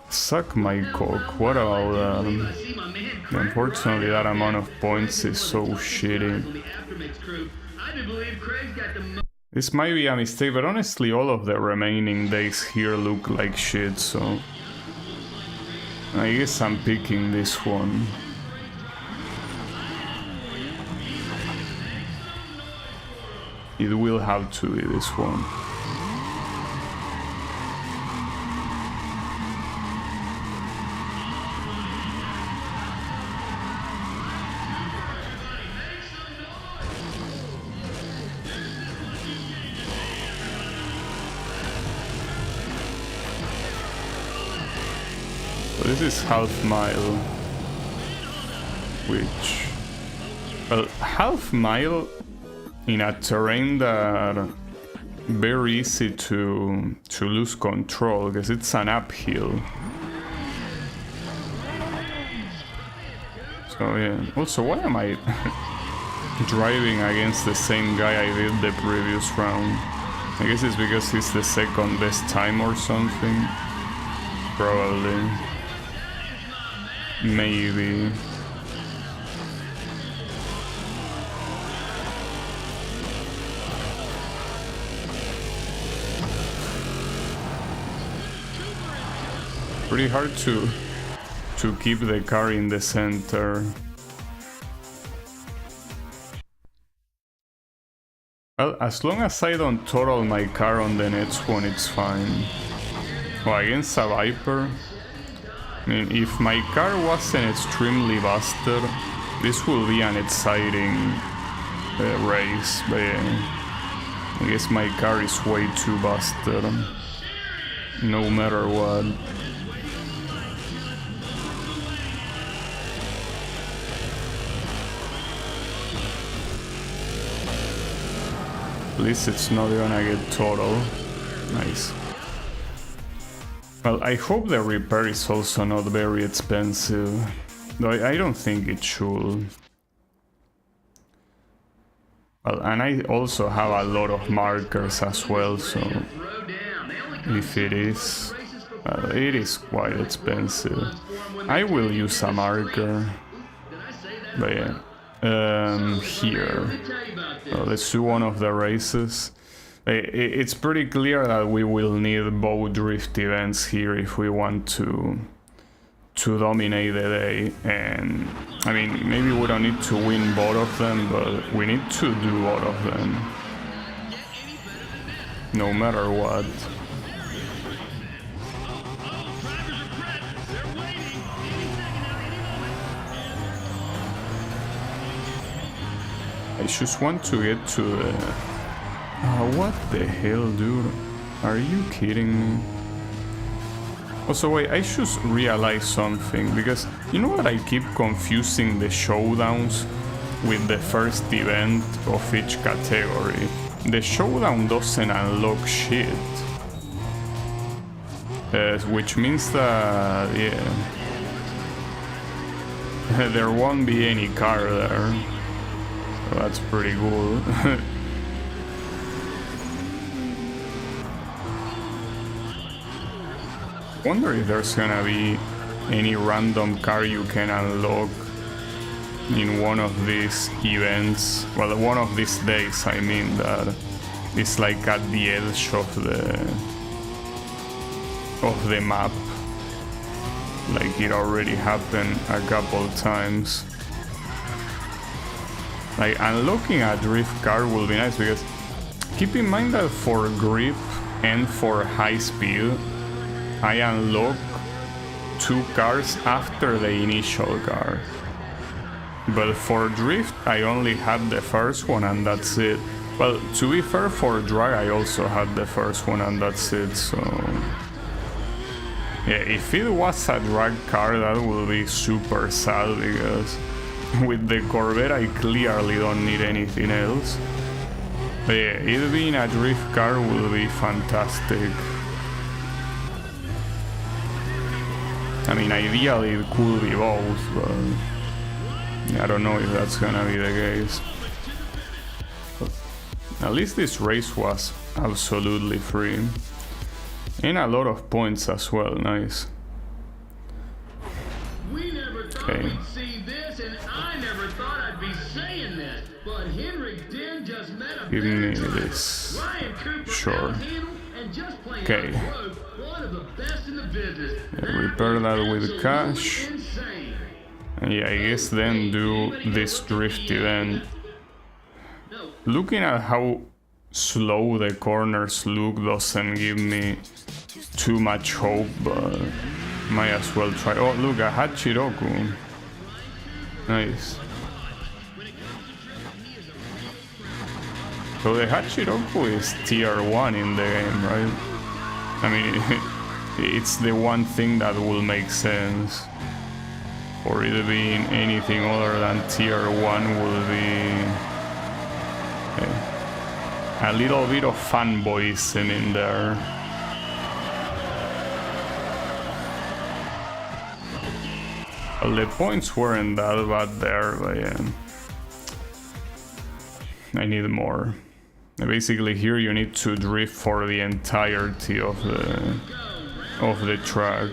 Suck my cock. What about unfortunately, that amount of points is so shitty. This might be a mistake, but honestly, all of the remaining days here look like shit, so I guess I'm picking this one. It will have to be this one. So this is half mile, which, well, half mile in a terrain that very easy to lose control because it's an uphill. So yeah. Also, why am I driving against the same guy I did the previous round? I guess it's because he's the second best time or something. Probably. Maybe. Pretty hard to keep the car in the center. Well, as long as I don't total my car on the next one, it's fine. Well, against a Viper, I mean, if my car wasn't extremely busted, this will be an exciting race, but yeah, I guess my car is way too busted, no matter what. At least it's not gonna get total. Nice. Well, I hope the repair is also not very expensive, though I don't think it should. Well, and I also have a lot of markers as well, so if it is, well, it is quite expensive. I will use a marker, but yeah. Here. Let's do one of the races. It's pretty clear that we will need both drift events here if we want to dominate the day. And I mean, maybe we don't need to win both of them, but we need to do both of them, no matter what. I just want to get to the... what the hell, dude? Are you kidding me? Also, wait, I just realized something, because you know what, I keep confusing the showdowns with the first event of each category. The showdown doesn't unlock shit. Which means that, yeah, there won't be any car there. So that's pretty cool. Wonder if there's gonna be any random car you can unlock in one of these events. Well, one of these days, I mean, that is like at the edge of the map. Like it already happened a couple times. Like unlocking a drift car will be nice, because keep in mind that for grip and for high speed, I unlock 2 cars after the initial car. But for drift, I only had the first one and that's it. Well, to be fair, for drag, I also had the first one and that's it, so... Yeah, if it was a drag car, that would be super sad, because with the Corvette, I clearly don't need anything else. But yeah, it being a drift car will be fantastic. I mean, ideally it could be both, but I don't know if that's gonna be the case. But at least this race was absolutely free. And a lot of points as well, nice. We never thought Okay. we'd see this, and I never thought I'd be saying this, but Henrik Den just met a Give me big driver. this. Ryan Cooper Sure. outhandled and just plain Okay. outrode one of the best in the business. Yeah, repair that with absolutely cash. insane. And yeah, I guess then do this drift event. No, Looking at how slow the corners look doesn't give me too much hope, but might as well try. Oh, look, a Hachiroku. Nice. So the Hachiroku is tier 1 in the game, right? I mean, it's the one thing that will make sense. For it being anything other than tier 1 will be a little bit of fanboyism in there. Well, the points weren't that bad there, but yeah. I need more. Basically here you need to drift for the entirety of the track.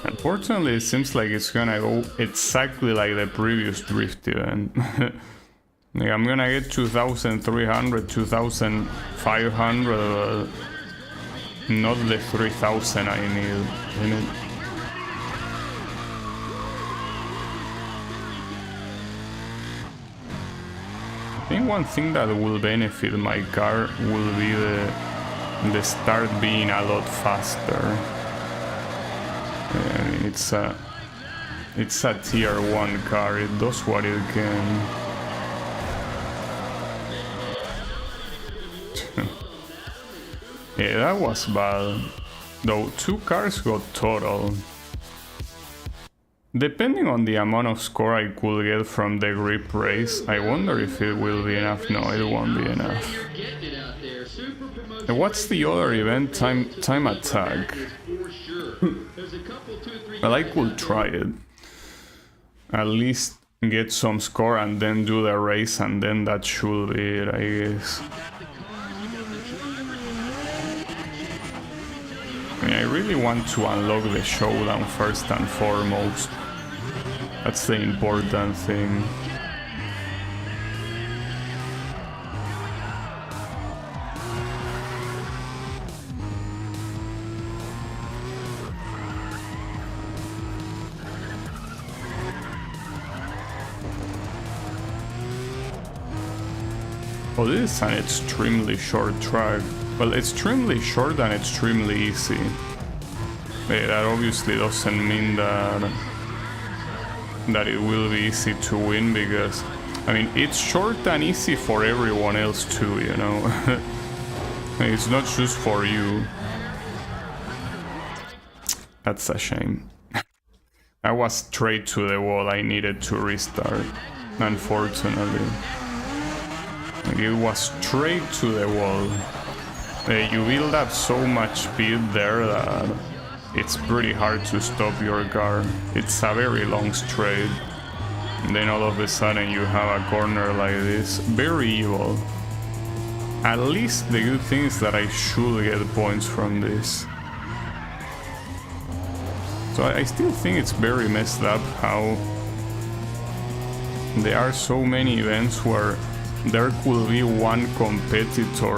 Unfortunately, it seems like it's gonna go exactly like the previous drift event. Like I'm gonna get 2,300, 2,500, not the 3,000 I need, in it. I think one thing that will benefit my car will be the start being a lot faster. I mean, it's a tier 1 car, it does what it can. Yeah, that was bad. Though 2 cars got total. Depending on the amount of score I could get from the grip race, I wonder if it will be enough. No, it won't be enough. you're getting it out there. Super promotion. And what's the other event? Time attack. For sure. There's a couple, 2 or 3 Well, I could try it. At least get some score and then do the race, and then that should be it, I guess. I mean, I really want to unlock the showdown first and foremost. That's the important thing. Oh, this is an extremely short track. Well, extremely short and extremely easy. But that obviously doesn't mean that it will be easy to win, because I mean, it's short and easy for everyone else too, you know. It's not just for you. That's a shame. I was straight to the wall. I needed to restart, unfortunately. Like, it was straight to the wall. You build up so much speed there that it's pretty hard to stop your car. It's a very long straight. And then all of a sudden you have a corner like this. Very evil. At least the good thing is that I should get points from this. So I still think it's very messed up how there are so many events where there could be one competitor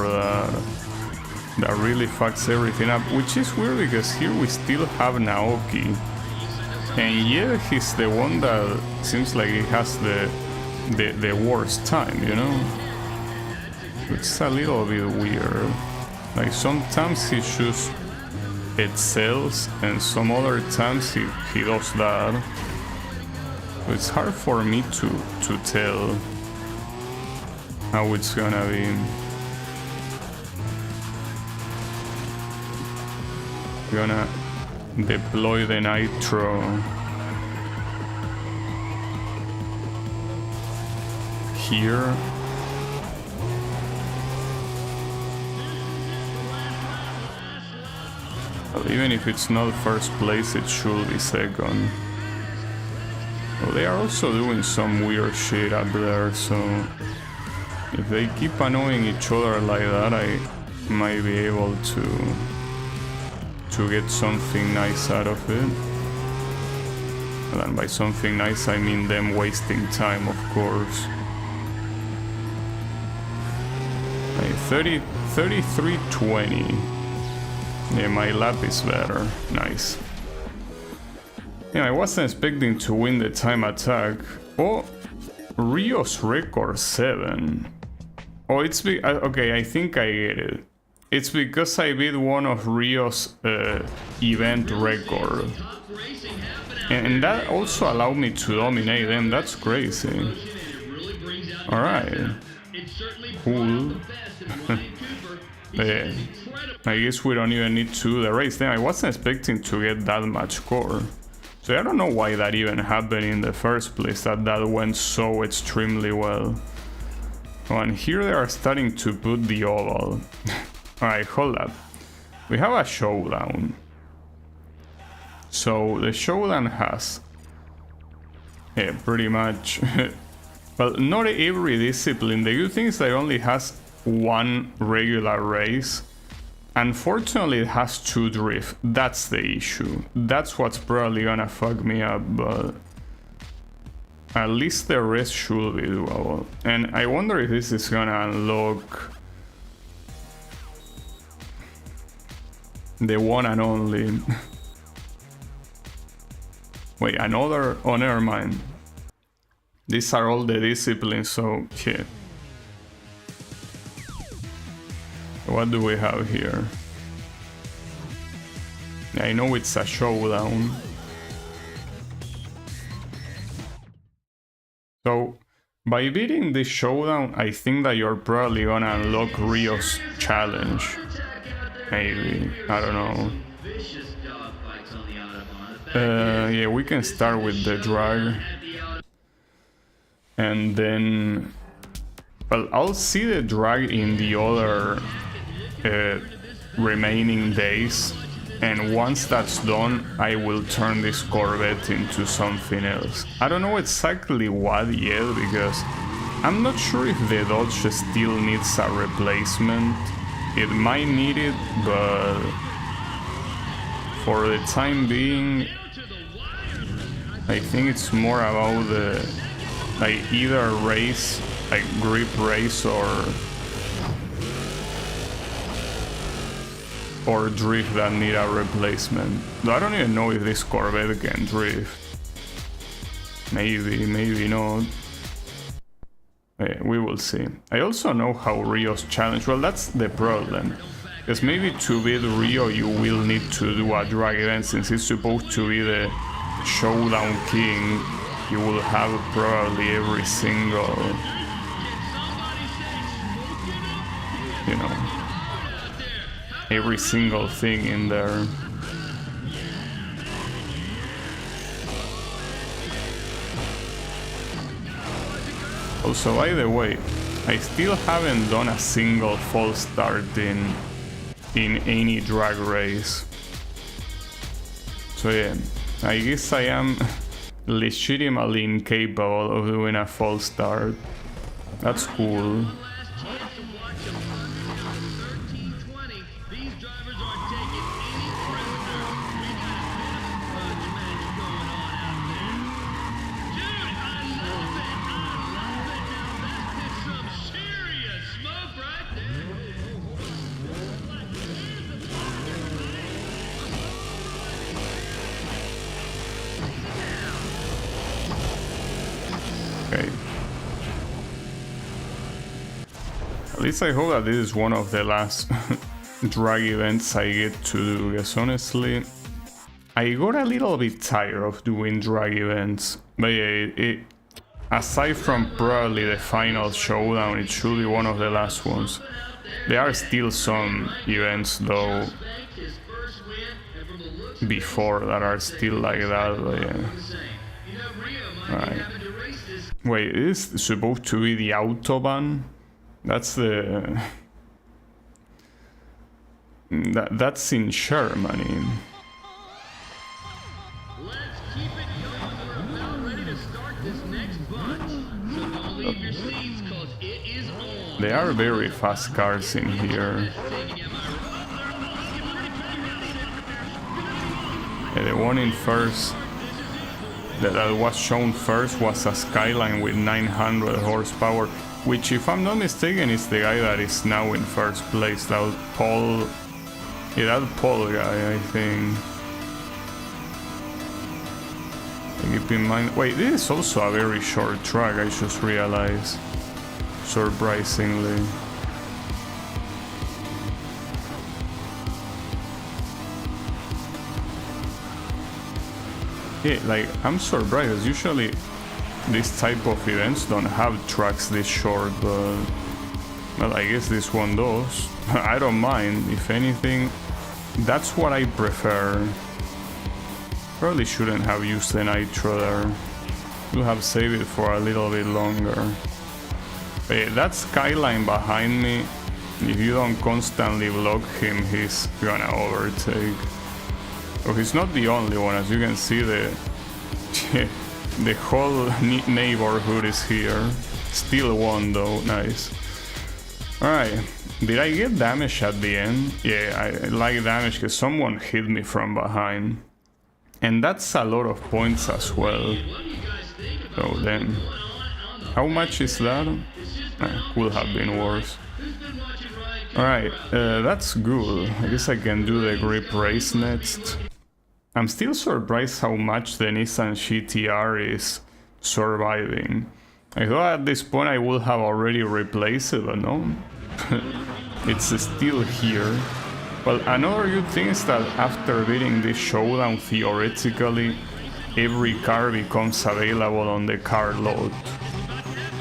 that really fucks everything up, which is weird because here we still have Naoki, and yeah, he's the one that seems like he has the worst time, you know? It's a little bit weird. Like sometimes he just excels and some other times he does that. So it's hard for me to tell how it's gonna be. Gonna deploy the nitro here. Well, even if it's not first place, it should be second. Well, they are also doing some weird shit up there, so if they keep annoying each other like that, I might be able to get something nice out of it. And by something nice, I mean them wasting time, of course. 33-20. Yeah, my lap is better. Nice. Yeah, I wasn't expecting to win the time attack. Oh, Rio's record 7. Oh, it's okay, I think I get it. It's because I beat one of Rio's event record. And that also allowed me to dominate them. That's crazy. Alright. Cool. Yeah. I guess we don't even need to do the race. Then I wasn't expecting to get that much core. So I don't know why that even happened in the first place, that went so extremely well. Oh, and here they are starting to put the oval. Alright, hold up. We have a showdown. So the showdown has... yeah, pretty much... well, not every discipline. The good thing is that it only has one regular race. Unfortunately, it has 2 drift. That's the issue. That's what's probably gonna fuck me up, but at least the rest should be doable. And I wonder if this is gonna unlock the one and only. Wait, another? Oh, never mind. These are all the disciplines, so yeah. What do we have here? I know it's a showdown. So, by beating this showdown, I think that you're probably gonna unlock Rio's challenge. Maybe, I don't know. Yeah, we can start with the drag. And then... well, I'll see the drag in the other remaining days, and once that's done, I will turn this Corvette into something else. I don't know exactly what yet, because I'm not sure if the Dodge still needs a replacement. It might need it, but for the time being, I think it's more about the like either race, like grip race or drift that need a replacement. I don't even know if this Corvette can drift. Maybe not. Yeah, we will see. I also know how Rio's challenge, well, that's the problem. Because maybe to beat Rio you will need to do a drag event, since he's supposed to be the showdown king. You will have probably every single, you know, every single thing in there. Also, by the way, I still haven't done a single false start in any drag race. So yeah, I guess I am legitimately incapable of doing a false start. That's cool. Okay. At least I hope that this is one of the last drag events I get to do, because honestly, I got a little bit tired of doing drag events. But yeah, aside from probably the final showdown, it should be one of the last ones. There are still some events though before that are still like that, but yeah. Alright. Wait, is this supposed to be the Autobahn? That's the... That's in Germany. There are very fast cars in here. Yeah, the one in first that was shown first was a Skyline with 900 horsepower, which, if I'm not mistaken, is the guy that is now in first place. That was Paul. Yeah, that Paul guy, I think. Keep in mind. Wait, this is also a very short track, I just realized. Surprisingly. Yeah, like, I'm surprised. Usually this type of events don't have tracks this short, but well, I guess this one does. I don't mind. If anything, that's what I prefer. Probably shouldn't have used the nitro there. We'll have saved it for a little bit longer. But yeah, that Skyline behind me, if you don't constantly block him, he's gonna overtake. Oh, he's not the only one. As you can see, the whole neighborhood is here. Still one though, nice. Alright, did I get damage at the end? Yeah, I like damage because someone hit me from behind. And that's a lot of points as well. Oh damn. How much is that? Could have been worse. Alright, that's good. I guess I can do the grip race next. I'm still surprised how much the Nissan GTR is surviving. I thought at this point I would have already replaced it, but no. It's still here. Well, another good thing is that after beating this showdown, theoretically, every car becomes available on the car lot.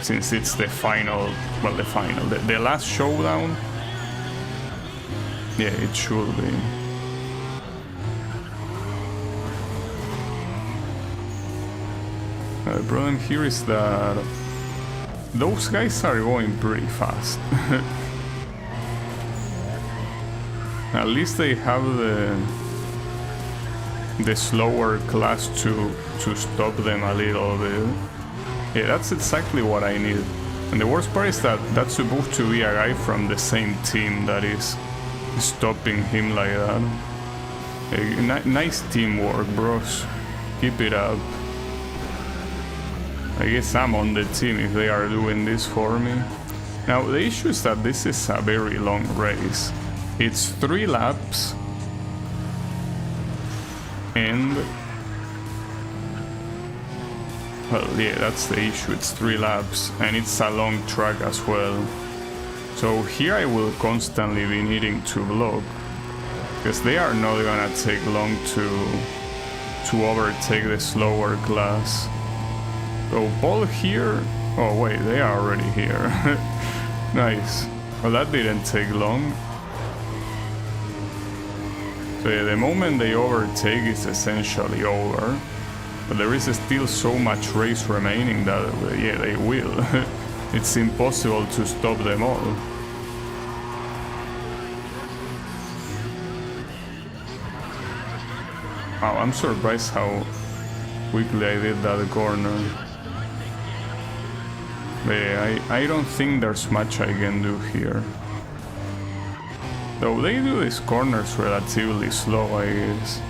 Since it's the final, well, the last showdown. Yeah, it should be. The problem here is that those guys are going pretty fast. At least they have the slower class to stop them a little bit. Yeah, that's exactly what I need. And the worst part is that that's supposed to be a guy from the same team that is stopping him like that. Nice teamwork, bros. Keep it up. I guess I'm on the team if they are doing this for me. Now, the issue is that this is a very long race. It's 3 laps. And... well, yeah, that's the issue. It's 3 laps. And it's a long track as well. So here I will constantly be needing to block. Because they are not gonna take long to overtake the slower class. So Paul here... oh wait, they are already here. Nice. Well, that didn't take long. So yeah, the moment they overtake is essentially over. But there is still so much race remaining that, yeah, they will. it's impossible to stop them all. Wow, I'm surprised how quickly I did that corner. But yeah, I don't think there's much I can do here. Though they do these corners relatively slow, I guess.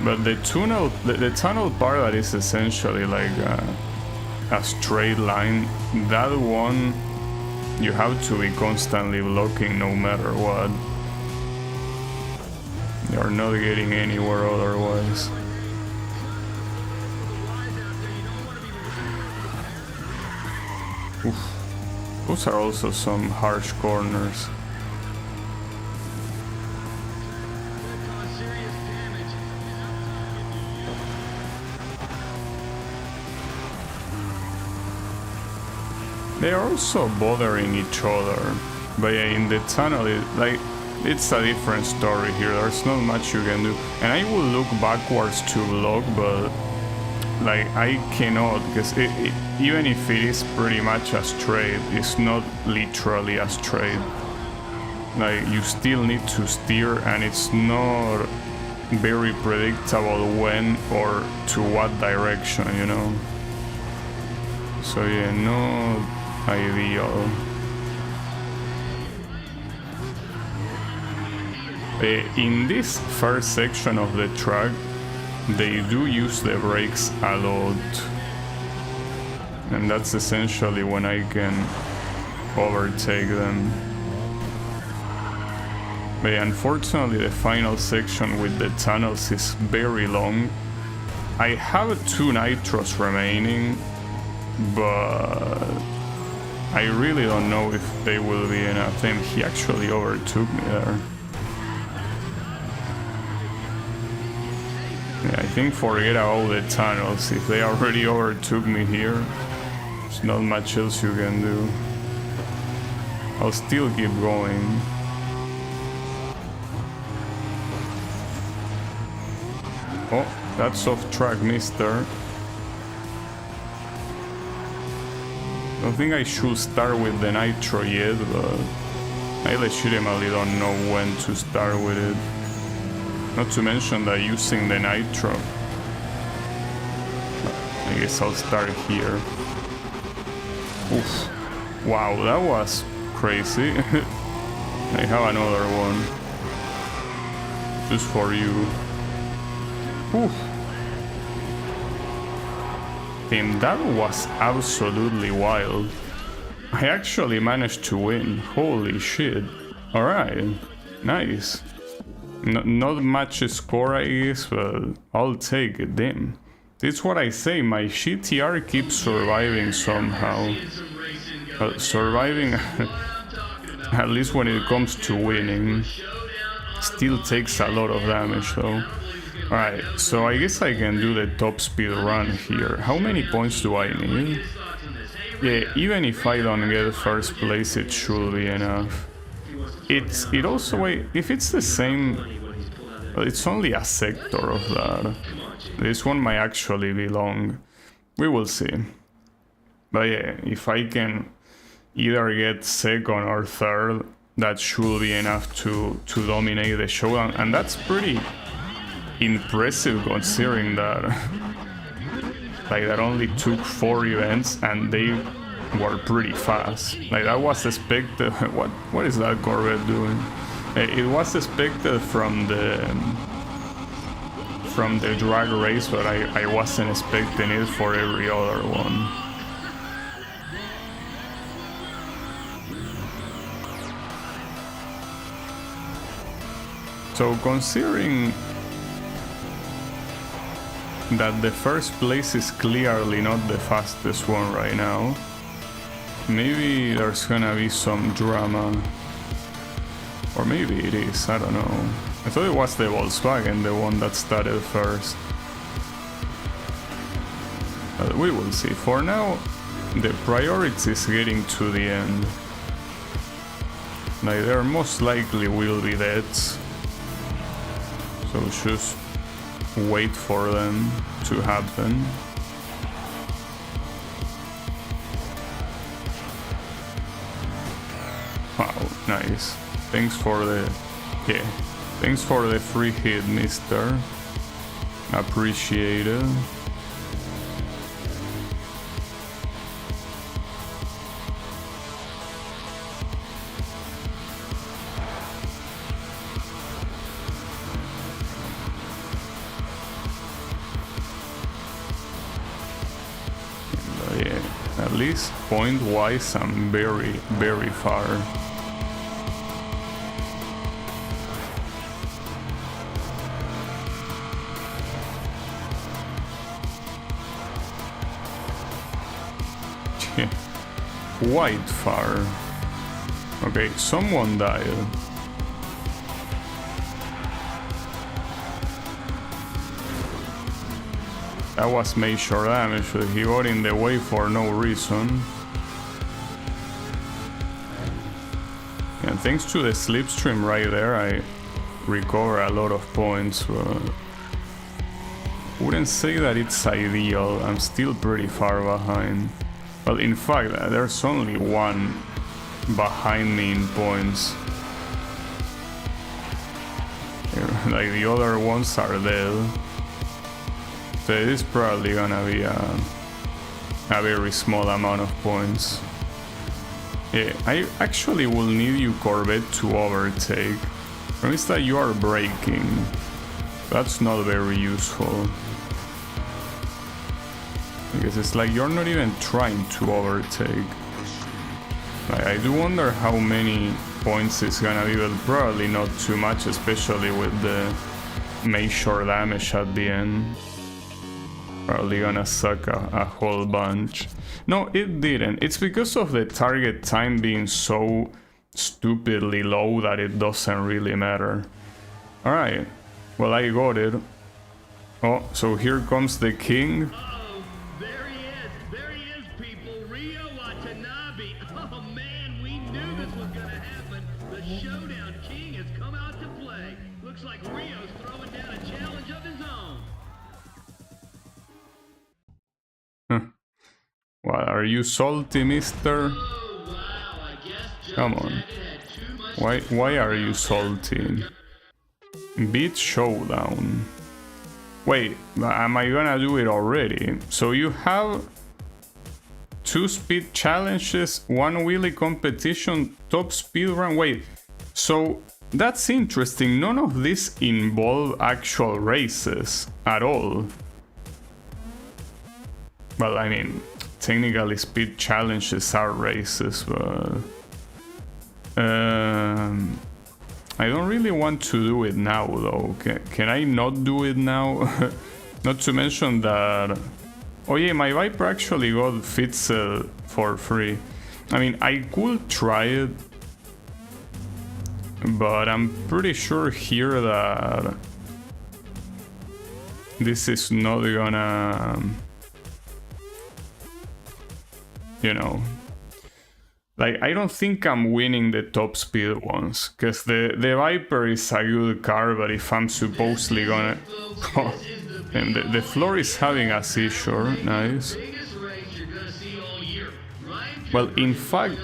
But the tunnel part that is essentially like a straight line, that one you have to be constantly blocking no matter what. You're not getting anywhere otherwise. Oof. Those are also some harsh corners. They are also bothering each other, but yeah, in the tunnel, it's a different story here. There's not much you can do, and I will look backwards to block, but like I cannot, because even if it is pretty much a straight, it's not literally a straight. Like you still need to steer, and it's not very predictable when or to what direction, you know. So yeah, no ideal. In this first section of the track, they do use the brakes a lot, and that's essentially when I can overtake them. But unfortunately, the final section with the tunnels is very long. I have 2 nitros remaining, but I really don't know if they will be enough. Damn, he actually overtook me there. Yeah, I think forget all the tunnels. If they already overtook me here, there's not much else you can do. I'll still keep going. Oh, that's off track, mister. I don't think I should start with the nitro yet, but I legitimately don't know when to start with it. Not to mention that using the nitro, I guess I'll start here. Oof. Wow, that was crazy. I have another one. Just for you. Oof. Damn, that was absolutely wild. I actually managed to win. Holy shit. Alright. Nice. Not much score, I guess, but I'll take it. Damn. That's what I say, my GTR keeps surviving somehow. Surviving, at least when it comes to winning. Still takes a lot of damage though. Alright, so I guess I can do the top speed run here. How many points do I need? Yeah, even if I don't get first place, it should be enough. It also, wait, if it's the same, it's only a sector of that. This one might actually be long. We will see. But yeah, if I can either get second or third, that should be enough to dominate the show, and that's pretty impressive considering that like that only took 4 events and they were pretty fast. Like that was expected. What is that Corvette doing? It was expected from the drag race, but I wasn't expecting it for every other one. So considering that the first place is clearly not the fastest one right now, maybe there's gonna be some drama. Or maybe it is, I don't know. I thought it was the Volkswagen, the one that started first. But we will see. For now, the priority is getting to the end. Like, there most likely will be deaths. So just wait for them to happen. Wow, nice. Thanks for the... yeah. Thanks for the free hit, mister. Appreciate it. Yeah, at least point-wise I'm very, very far. Yeah, quite far. Okay, someone died. That was major damage, so he got in the way for no reason. And thanks to the slipstream right there, I recover a lot of points, but wouldn't say that it's ideal. I'm still pretty far behind. Well, in fact, there's only one behind me in points. Like the other ones are dead. So it is probably gonna be a very small amount of points. Yeah, I actually will need you, Corvette, to overtake. Promise that you are braking. That's not very useful. Because it's like you're not even trying to overtake. Like, I do wonder how many points it's gonna be, but probably not too much, especially with the major damage at the end. Probably gonna suck a whole bunch. No, it didn't. It's because of the target time being so stupidly low that it doesn't really matter. Alright, well, I got it. Oh, so here comes the king. Oh, there he is. There he is, people. Rio Watanabe. Oh, man, we knew this was gonna happen. The Showdown King has come out to play. Looks like Rio's throwing down a challenge of his own. Well, are you salty, mister? Oh, wow, I guess Joe Come on. Taggart had too much Why are you salty? Beat Showdown. Wait, am I gonna do it already? So you have 2 speed challenges, 1 wheelie competition, top speed run. Wait, so that's interesting. None of these involve actual races at all. Well, I mean, technically speed challenges are races, but I don't really want to do it now though. Can I not do it now? Not to mention that... oh yeah, my Viper actually got Fitzel for free. I mean, I could try it, but I'm pretty sure here that this is not gonna... you know, like, I don't think I'm winning the top speed ones, because the Viper is a good car, but if I'm supposedly gonna... oh, and the floor is having a seizure, nice. Well, in fact,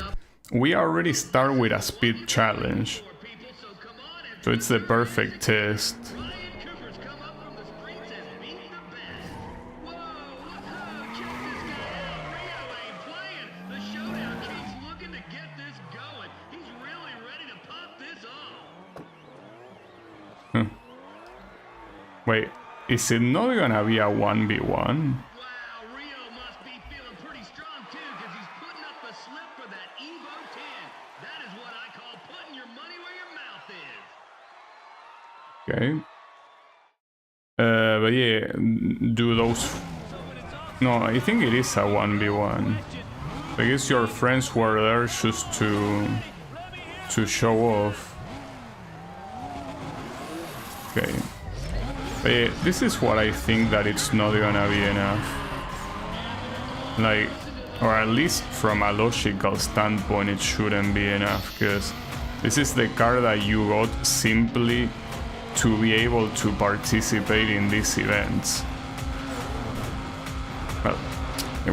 we already start with a speed challenge, so it's the perfect test. Wait, is it not gonna be a 1v1? Wow, Rio must be feeling pretty strong too, because he's putting up the slip for that Evo 10. That is what I call putting your money where your mouth is. Okay. But yeah, do those... no, I think it is a 1v1. I guess your friends were there just to show off. Okay. But yeah, this is what I think that it's not gonna be enough. Like, or at least from a logical standpoint, it shouldn't be enough, because this is the car that you got simply to be able to participate in these events. Well,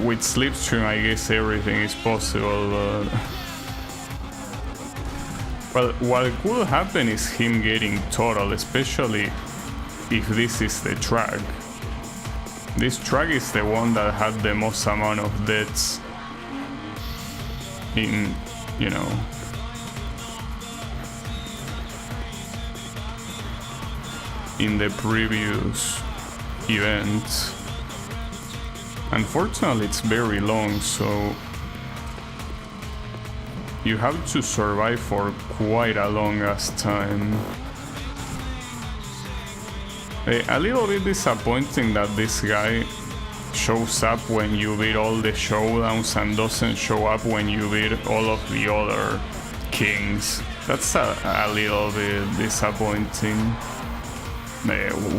with Slipstream, I guess everything is possible, but... Well, what could happen is him getting total, especially if this is the track. This track is the one that had the most amount of deaths in, you know, in the previous event. Unfortunately, it's very long, so you have to survive for quite a long ass time. A little bit disappointing that this guy shows up when you beat all the showdowns and doesn't show up when you beat all of the other kings. That's a little bit disappointing.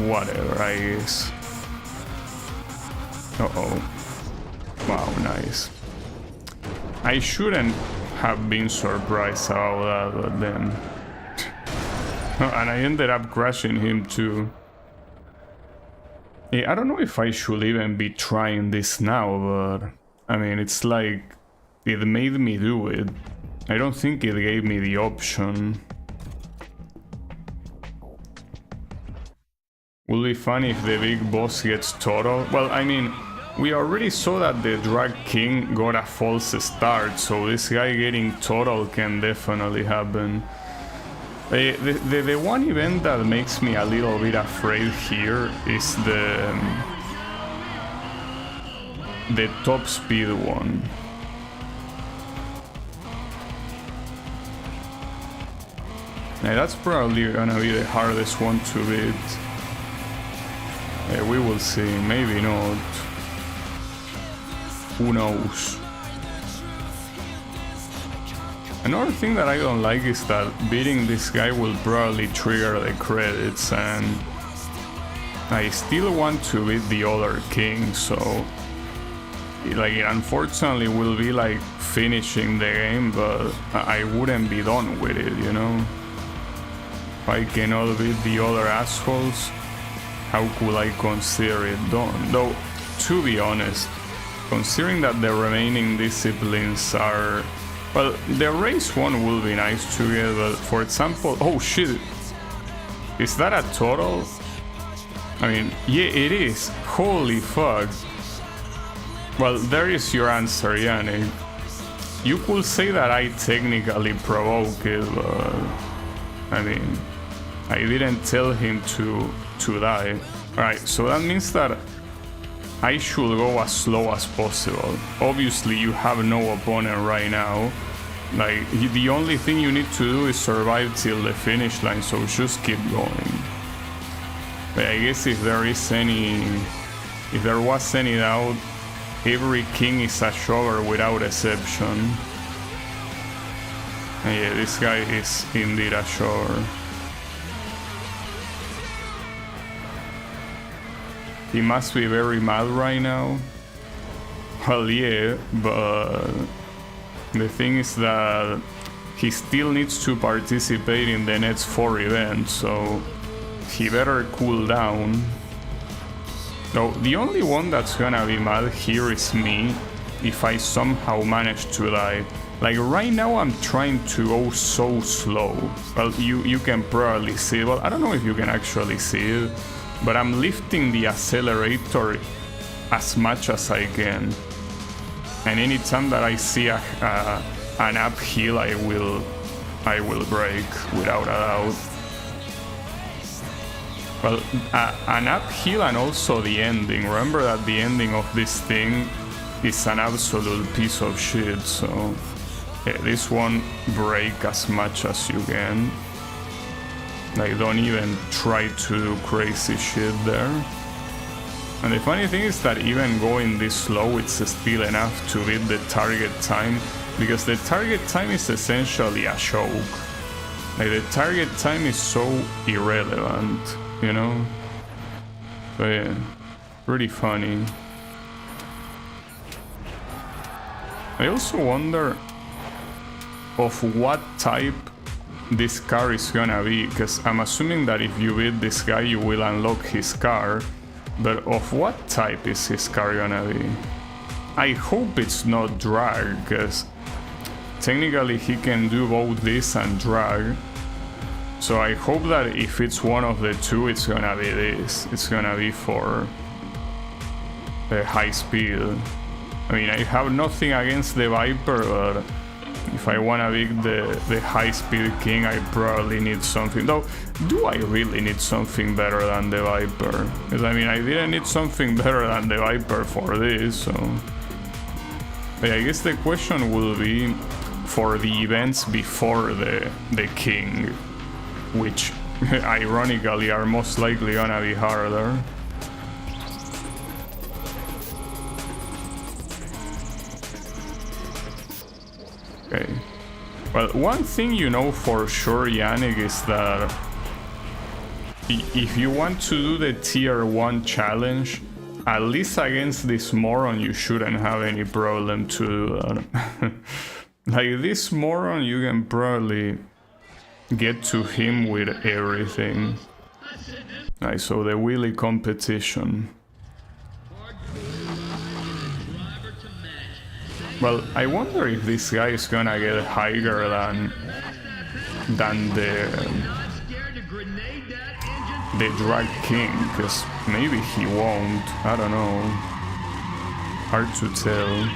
Whatever, I guess. Uh-oh. Wow, nice. I shouldn't have been surprised about that, but then... and I ended up crashing him too. I don't know if I should even be trying this now, but... I mean, it's like... it made me do it. I don't think it gave me the option. Will be funny if the big boss gets total. Well, I mean, we already saw that the Drag King got a false start, so this guy getting total can definitely happen. The one event that makes me a little bit afraid here is the top speed one. Yeah, that's probably gonna be the hardest one to beat. We will see, maybe not. Who knows? Another thing that I don't like is that beating this guy will probably trigger the credits, and I still want to beat the other king, so like it unfortunately will be like finishing the game, but I wouldn't be done with it, you know? If I cannot beat the other assholes, how could I consider it done? Though, to be honest, considering that the remaining disciplines are... well, the race one will be nice to get, but for example... oh shit! Is that a total? I mean, yeah, it is. Holy fuck. Well, there is your answer, Yannick. You could say that I technically provoked it, but... I mean... I didn't tell him to die. Alright, so that means that I should go as slow as possible. Obviously, you have no opponent right now. Like, the only thing you need to do is survive till the finish line, so just keep going. But I guess if there was any doubt, every king is a shover without exception. And yeah, this guy is indeed a shover. He must be very mad right now. Well, yeah, but the thing is that he still needs to participate in the next 4 events, so he better cool down. So the only one that's gonna be mad here is me, if I somehow manage to die. Like right now I'm trying to go so slow. Well, you can probably see it. Well, I don't know if you can actually see it, but I'm lifting the accelerator as much as I can. And anytime that I see an uphill, I will brake without a doubt. Well, an uphill and also the ending. Remember that the ending of this thing is an absolute piece of shit, so yeah, this one, brake as much as you can. Like, don't even try to do crazy shit there. And the funny thing is that even going this slow, it's still enough to beat the target time, because the target time is essentially a joke. Like, the target time is so irrelevant, you know? So yeah, pretty funny. I also wonder of what type this car is gonna be, because I'm assuming that if you beat this guy you will unlock his car, but of what type is his car gonna be? I hope it's not drag, because technically he can do both this and drag. So I hope that if it's one of the two, it's gonna be this. It's gonna be for high speed. I mean, I have nothing against the Viper, but if I wanna be the high speed king, I probably need something. Though, do I really need something better than the Viper? Because I mean, I didn't need something better than the Viper for this, so... But I guess the question will be for the events before the king, which ironically are most likely gonna be harder. Okay. Well, one thing you know for sure, Yannick, is that if you want to do the tier 1 challenge, at least against this moron, you shouldn't have any problem to do that. Like, this moron, you can probably get to him with everything. Nice, so the wheelie competition. Well, I wonder if this guy is gonna get higher than the drag king, because maybe he won't. I don't know. Hard to tell.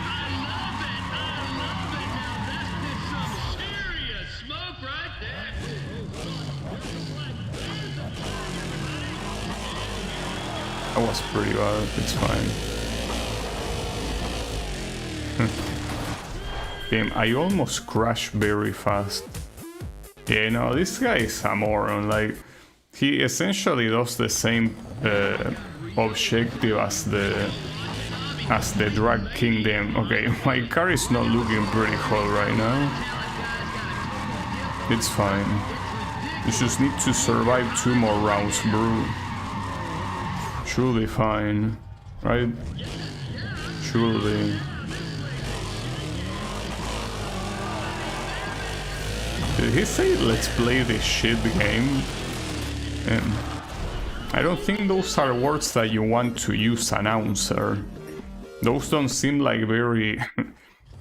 That was pretty bad. It's fine. Damn, I almost crashed very fast. Yeah, no, this guy is a moron. Like, he essentially does the same objective as the drag kingdom. Okay, my car is not looking pretty hot right now. It's fine. You just need to survive 2 more rounds, bro. Should be fine, right? Should be. Did he say let's play this shit game? I don't think those are words that you want to use, announcer. Those don't seem like very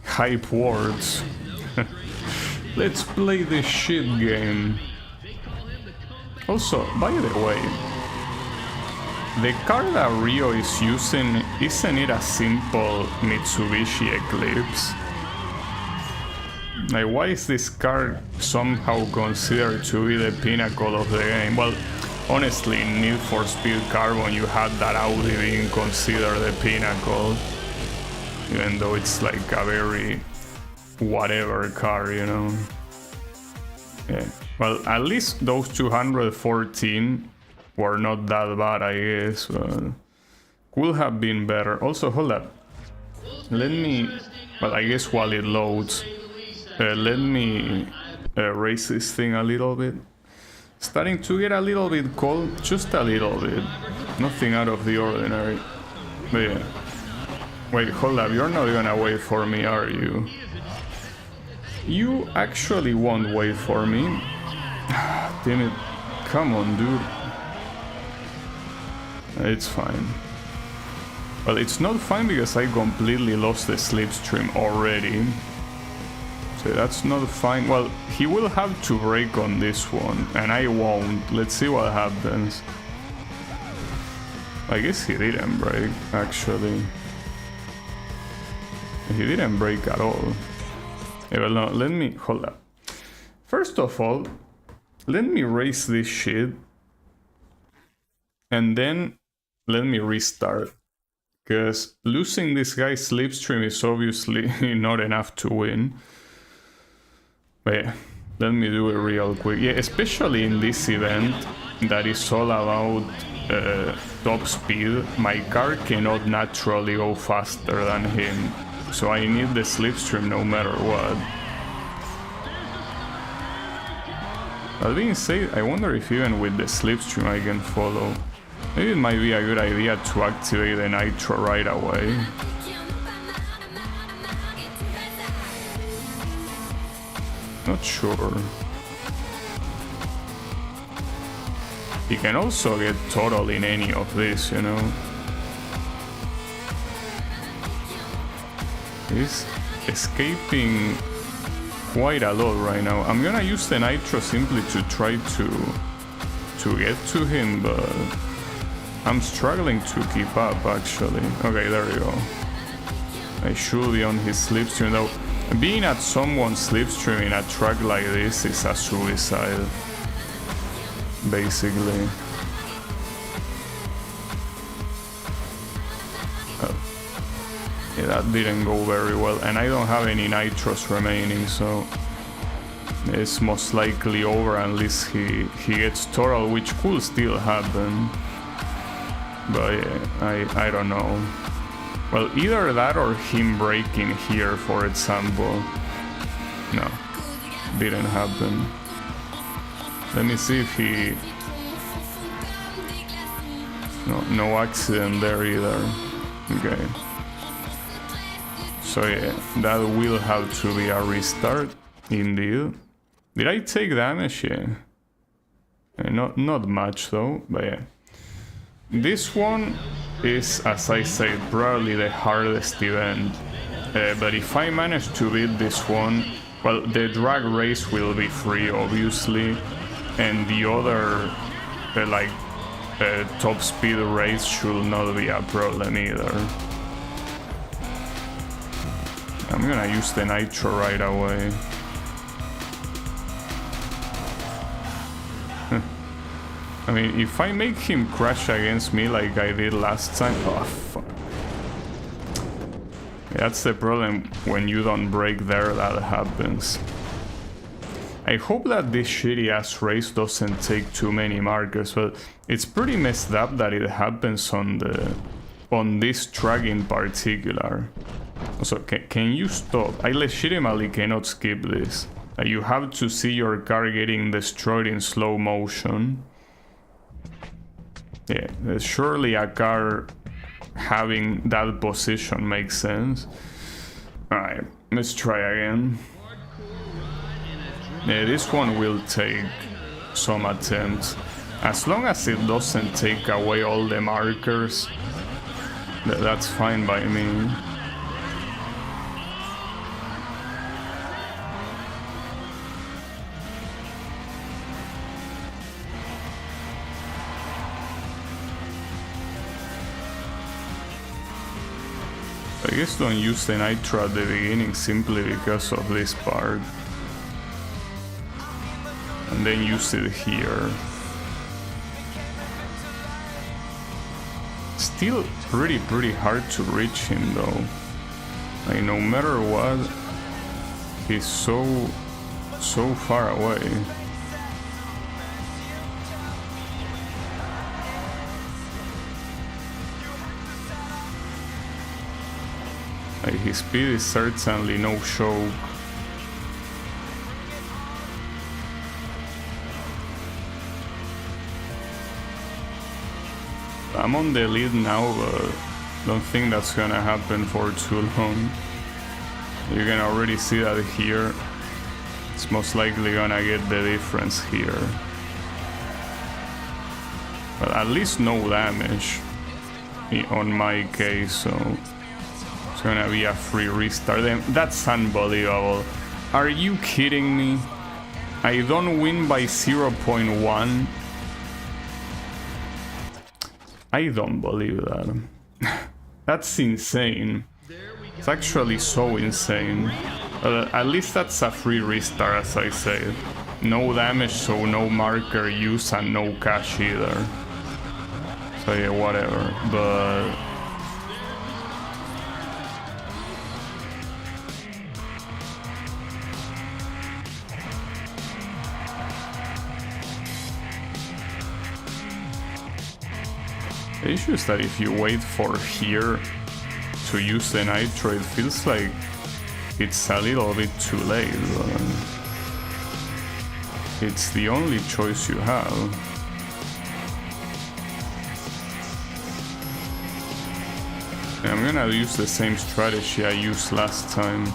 hype words. Let's play this shit game. Also, by the way, the car that Rio is using, isn't it a simple Mitsubishi Eclipse? Like, why is this car somehow considered to be the pinnacle of the game? Well, honestly, in Need for Speed Carbon, you had that Audi being considered the pinnacle, even though it's like a very whatever car, you know? Yeah. Well, at least those 214 were not that bad, I guess, but could have been better. Also, hold up. Let me... Well, I guess while it loads, let me raise this thing a little bit. Starting to get a little bit cold, just a little bit. Nothing out of the ordinary. But yeah. Wait, hold up, you're not gonna wait for me, are you? You actually won't wait for me. Damn it. Come on, dude. It's fine. Well, it's not fine because I completely lost the slipstream already. So that's not fine. Well, he will have to brake on this one, and I won't. Let's see what happens. I guess he didn't brake, actually. He didn't brake at all. Yeah, well, no, let me... Hold up. First of all, let me raise this shit. And then let me restart. Because losing this guy's slipstream is obviously not enough to win. But yeah, let me do it real quick. Yeah, especially in this event that is all about top speed, my car cannot naturally go faster than him. So I need the slipstream no matter what. That being said, I wonder if even with the slipstream I can follow. Maybe it might be a good idea to activate the nitro right away. Not sure. He can also get total in any of this, you know. He's escaping quite a lot right now. I'm gonna use the nitro simply to try to get to him, but I'm struggling to keep up actually. Okay, there you go. I should be on his slipstream though. Being at someone's slipstream in a track like this is a suicide, basically. Yeah, that didn't go very well, and I don't have any nitros remaining, so it's most likely over unless he gets total, which could still happen. But yeah, I don't know. Well, either that or him breaking here, for example. No, didn't happen. Let me see if he... No accident there either. Okay. So yeah, that will have to be a restart, indeed. Did I take damage? Yeah. Not much though, but yeah. This one is, as I said, probably the hardest event. But if I manage to beat this one, well, the drag race will be free, obviously, and the other, top speed race should not be a problem either. I'm gonna use the nitro right away. I mean, if I make him crash against me like I did last time... Oh, fuck. That's the problem when you don't break there, that happens. I hope that this shitty-ass race doesn't take too many markers, but it's pretty messed up that it happens on this track in particular. Also, can you stop? I legitimately cannot skip this. You have to see your car getting destroyed in slow motion. Yeah, surely a car having that position makes sense. Alright, let's try again. Yeah, this one will take some attempts. As long as it doesn't take away all the markers, that's fine by me. I guess don't use the nitro at the beginning simply because of this part. And then use it here. Still pretty hard to reach him though. Like no matter what, he's so far away. Like his speed is certainly no joke. I'm on the lead now, but don't think that's gonna happen for too long. You can already see that here. It's most likely gonna get the difference here. But at least no damage on my case, so it's gonna be a free restart. That's unbelievable. Are you kidding me? I don't win by 0.1. I don't believe that. That's insane. It's actually so insane. At least that's a free restart, as I said. No damage, so no marker use and no cash either. So yeah, whatever. But the issue is that if you wait for here to use the nitro, it feels like it's a little bit too late. It's the only choice you have. And I'm gonna use the same strategy I used last time.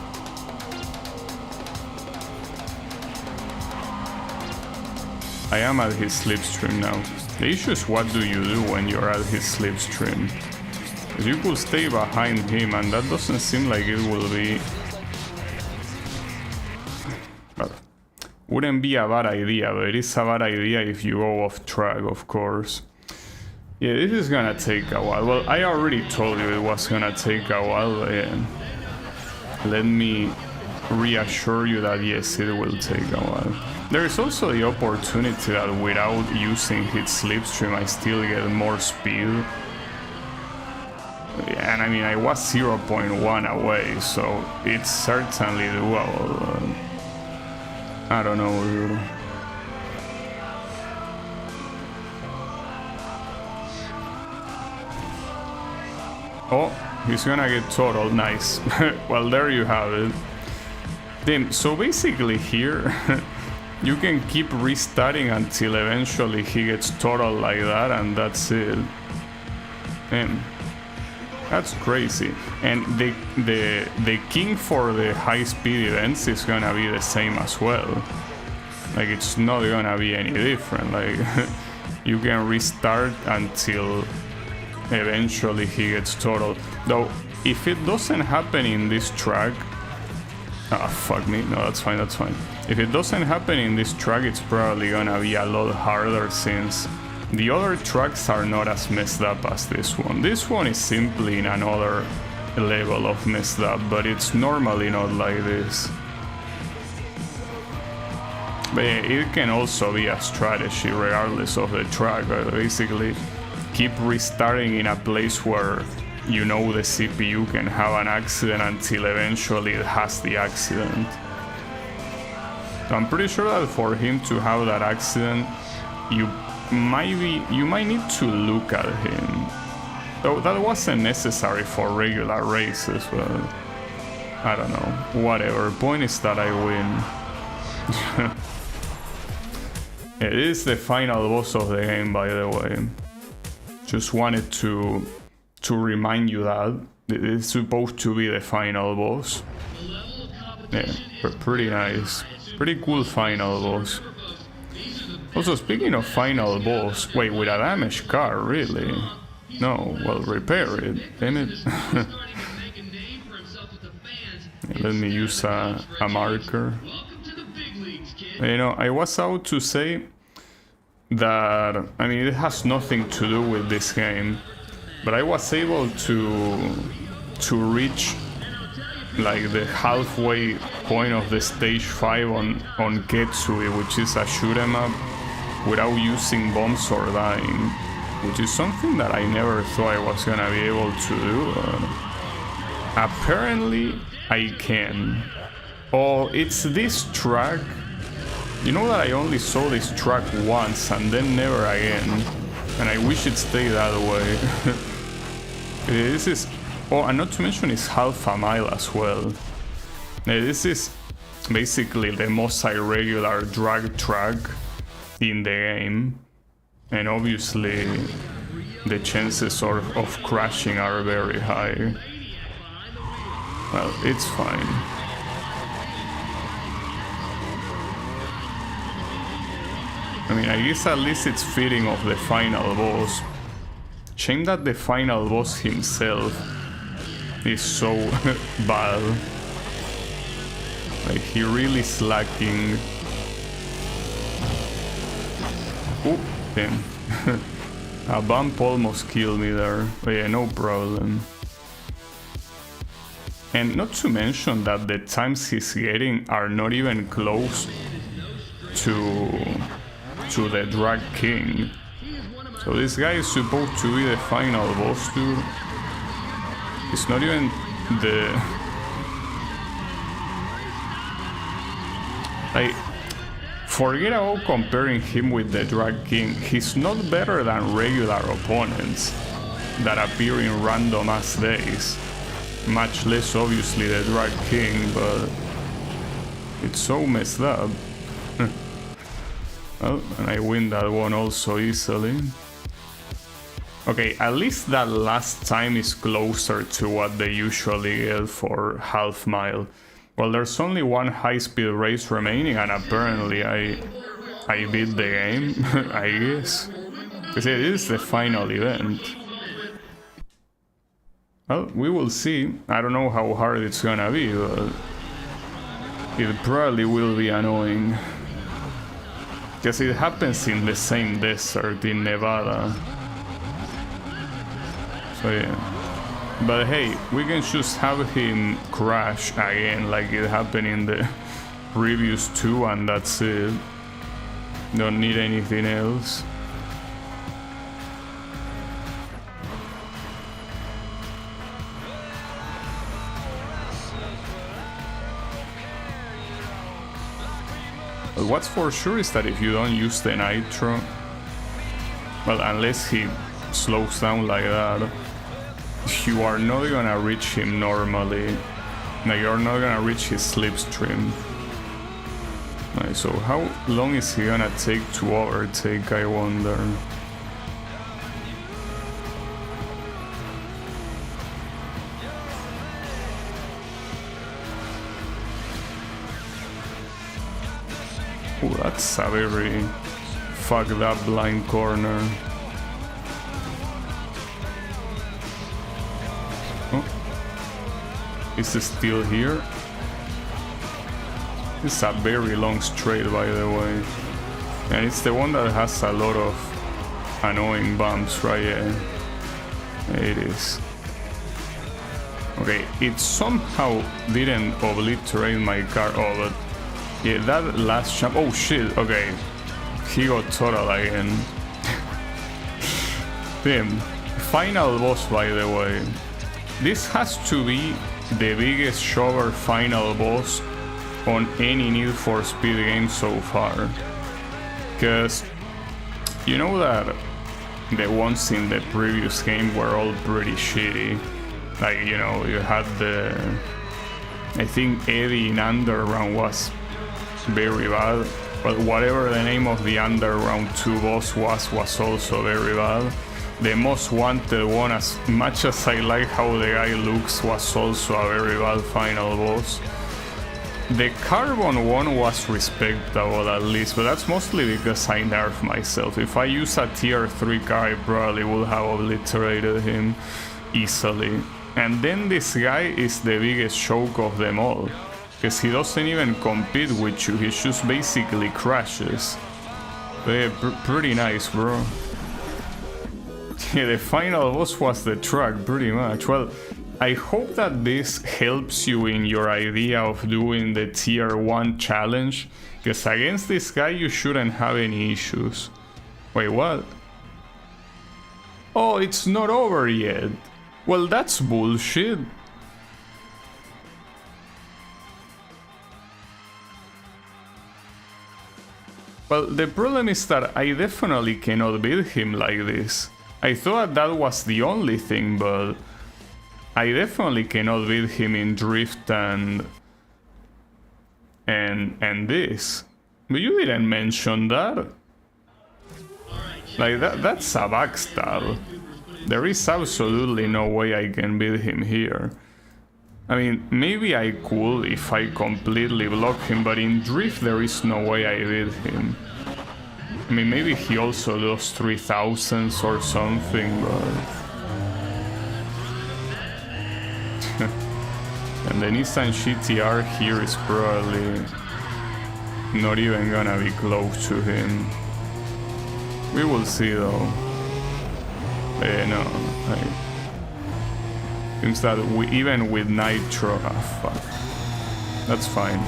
I am at his slipstream now. The issue is, what do you do when you're at his slipstream? Because you could stay behind him, and that doesn't seem like it will be... Well, wouldn't be a bad idea, but it is a bad idea if you go off track, of course. Yeah, this is gonna take a while. Well, I already told you it was gonna take a while, but yeah. Let me reassure you that yes, it will take a while. There is also the opportunity that without using his slipstream, I still get more speed. And I mean, I was 0.1 away, so it's certainly doable. I don't know, dude. Oh, he's gonna get totaled. Nice. Well, there you have it. Damn, so basically here, you can keep restarting until eventually he gets totaled like that, and that's it. Damn. That's crazy. And the king for the high-speed events is gonna be the same as well. Like, it's not gonna be any different. Like, you can restart until eventually he gets totaled. Though, if it doesn't happen in this track... Ah, fuck me. No, that's fine, that's fine. If it doesn't happen in this track, it's probably gonna be a lot harder since the other tracks are not as messed up as this one. This one is simply in another level of messed up, but it's normally not like this. But yeah, it can also be a strategy regardless of the track. Basically, keep restarting in a place where you know the CPU can have an accident until eventually it has the accident. So I'm pretty sure that for him to have that accident, you might need to look at him. Though that wasn't necessary for regular races, but I don't know. Whatever. Point is that I win. It is the final boss of the game, by the way. Just wanted to remind you that it is supposed to be the final boss. Yeah, pretty nice. Pretty cool final boss. Also, speaking of final boss, wait, with a damaged car, really? No, well, repair it, damn it. Let me use a marker. You know, I was out to say that, I mean, it has nothing to do with this game, but I was able to reach like the halfway point of the stage 5 on Ketsui, which is a shoot 'em up, without using bombs or dying, which is something that I never thought I was gonna be able to do. Apparently I can. Oh, it's this track. You know that I only saw this track once and then never again, and I wish it stayed that way. This is... Oh, and not to mention it's half a mile as well. This is basically the most irregular drag track in the game, and obviously the chances of crashing are very high. Well, it's fine. I mean, I guess at least it's fitting of the final boss. Shame that the final boss himself is so bad. Like, he really slacking. Oh, damn. A bump almost killed me there. But yeah, no problem. And not to mention that the times he's getting are not even close to the Drag King. So this guy is supposed to be the final boss, dude. It's not even the... Like, forget about comparing him with the Drag King. He's not better than regular opponents that appear in random ass days. Much less obviously the Drag King, but it's so messed up. Oh, and I win that one also easily. Okay, at least that last time is closer to what they usually get for half mile. Well, there's only one high-speed race remaining, and apparently I beat the game, I guess. Because it is the final event. Well, we will see. I don't know how hard it's gonna be, but... it probably will be annoying. Because it happens in the same desert in Nevada. So yeah. But hey, we can just have him crash again like it happened in the previous two, and that's it. Don't need anything else. But what's for sure is that if you don't use the nitro, well, unless he slows down like that, you are not gonna reach him normally. Like, you're not gonna reach his slipstream. Right, so how long is he gonna take to overtake, I wonder? Oh, that's a very fucked up blind corner. Oh. Is it still here? It's a very long straight, by the way. And it's the one that has a lot of annoying bumps, right? Yeah, it is. Okay, it somehow didn't obliterate my car. Oh, but yeah, that last jump. Oh shit, okay. He got total again. Damn. Final boss, by the way. This has to be the biggest shover final boss on any Need for Speed game so far. Because you know that the ones in the previous game were all pretty shitty. Like, you know, you had the... I think Eddie in Underground was very bad, but whatever the name of the Underground 2 boss was also very bad. The Most Wanted one, as much as I like how the guy looks, was also a very bad final boss. The Carbon one was respectable at least, but that's mostly because I nerfed myself. If I use a tier 3 car, I probably would have obliterated him easily. And then this guy is the biggest choke of them all, because he doesn't even compete with you, he just basically crashes. But yeah, pretty nice, bro. Yeah, the final boss was the truck, pretty much. Well, I hope that this helps you in your idea of doing the tier 1 challenge, because against this guy you shouldn't have any issues. Wait, what? Oh, it's not over yet. Well, that's bullshit. Well, the problem is that I definitely cannot beat him like this. I thought that was the only thing, but I definitely cannot beat him in drift and this. But you didn't mention that. Like, that's a backstab. There is absolutely no way I can beat him here. I mean, maybe I could if I completely block him, but in drift there is no way I beat him. I mean, maybe he also does 3000s or something, but... And the Nissan GTR here is probably not even gonna be close to him. We will see though. No, seems that even with Nitro... Ah, fuck. That's fine.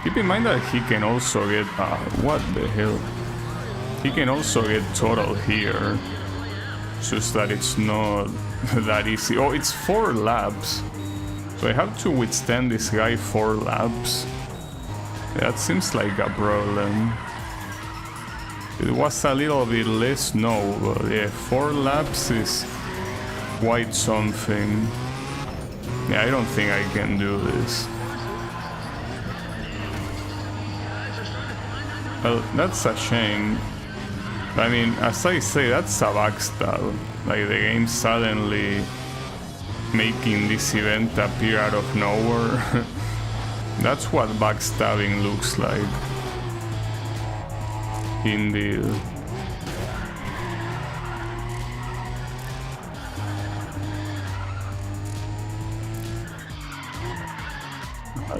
Keep in mind that he can also get... what the hell? He can also get total here. It's just that it's not that easy. Oh, it's 4 laps. So I have to withstand this guy 4 laps. That seems like a problem. It was a little bit less, no, but yeah, 4 laps is quite something. Yeah, I don't think I can do this. Well, that's a shame. I mean, as I say, that's a backstab. Like, the game suddenly making this event appear out of nowhere. That's what backstabbing looks like. Indeed.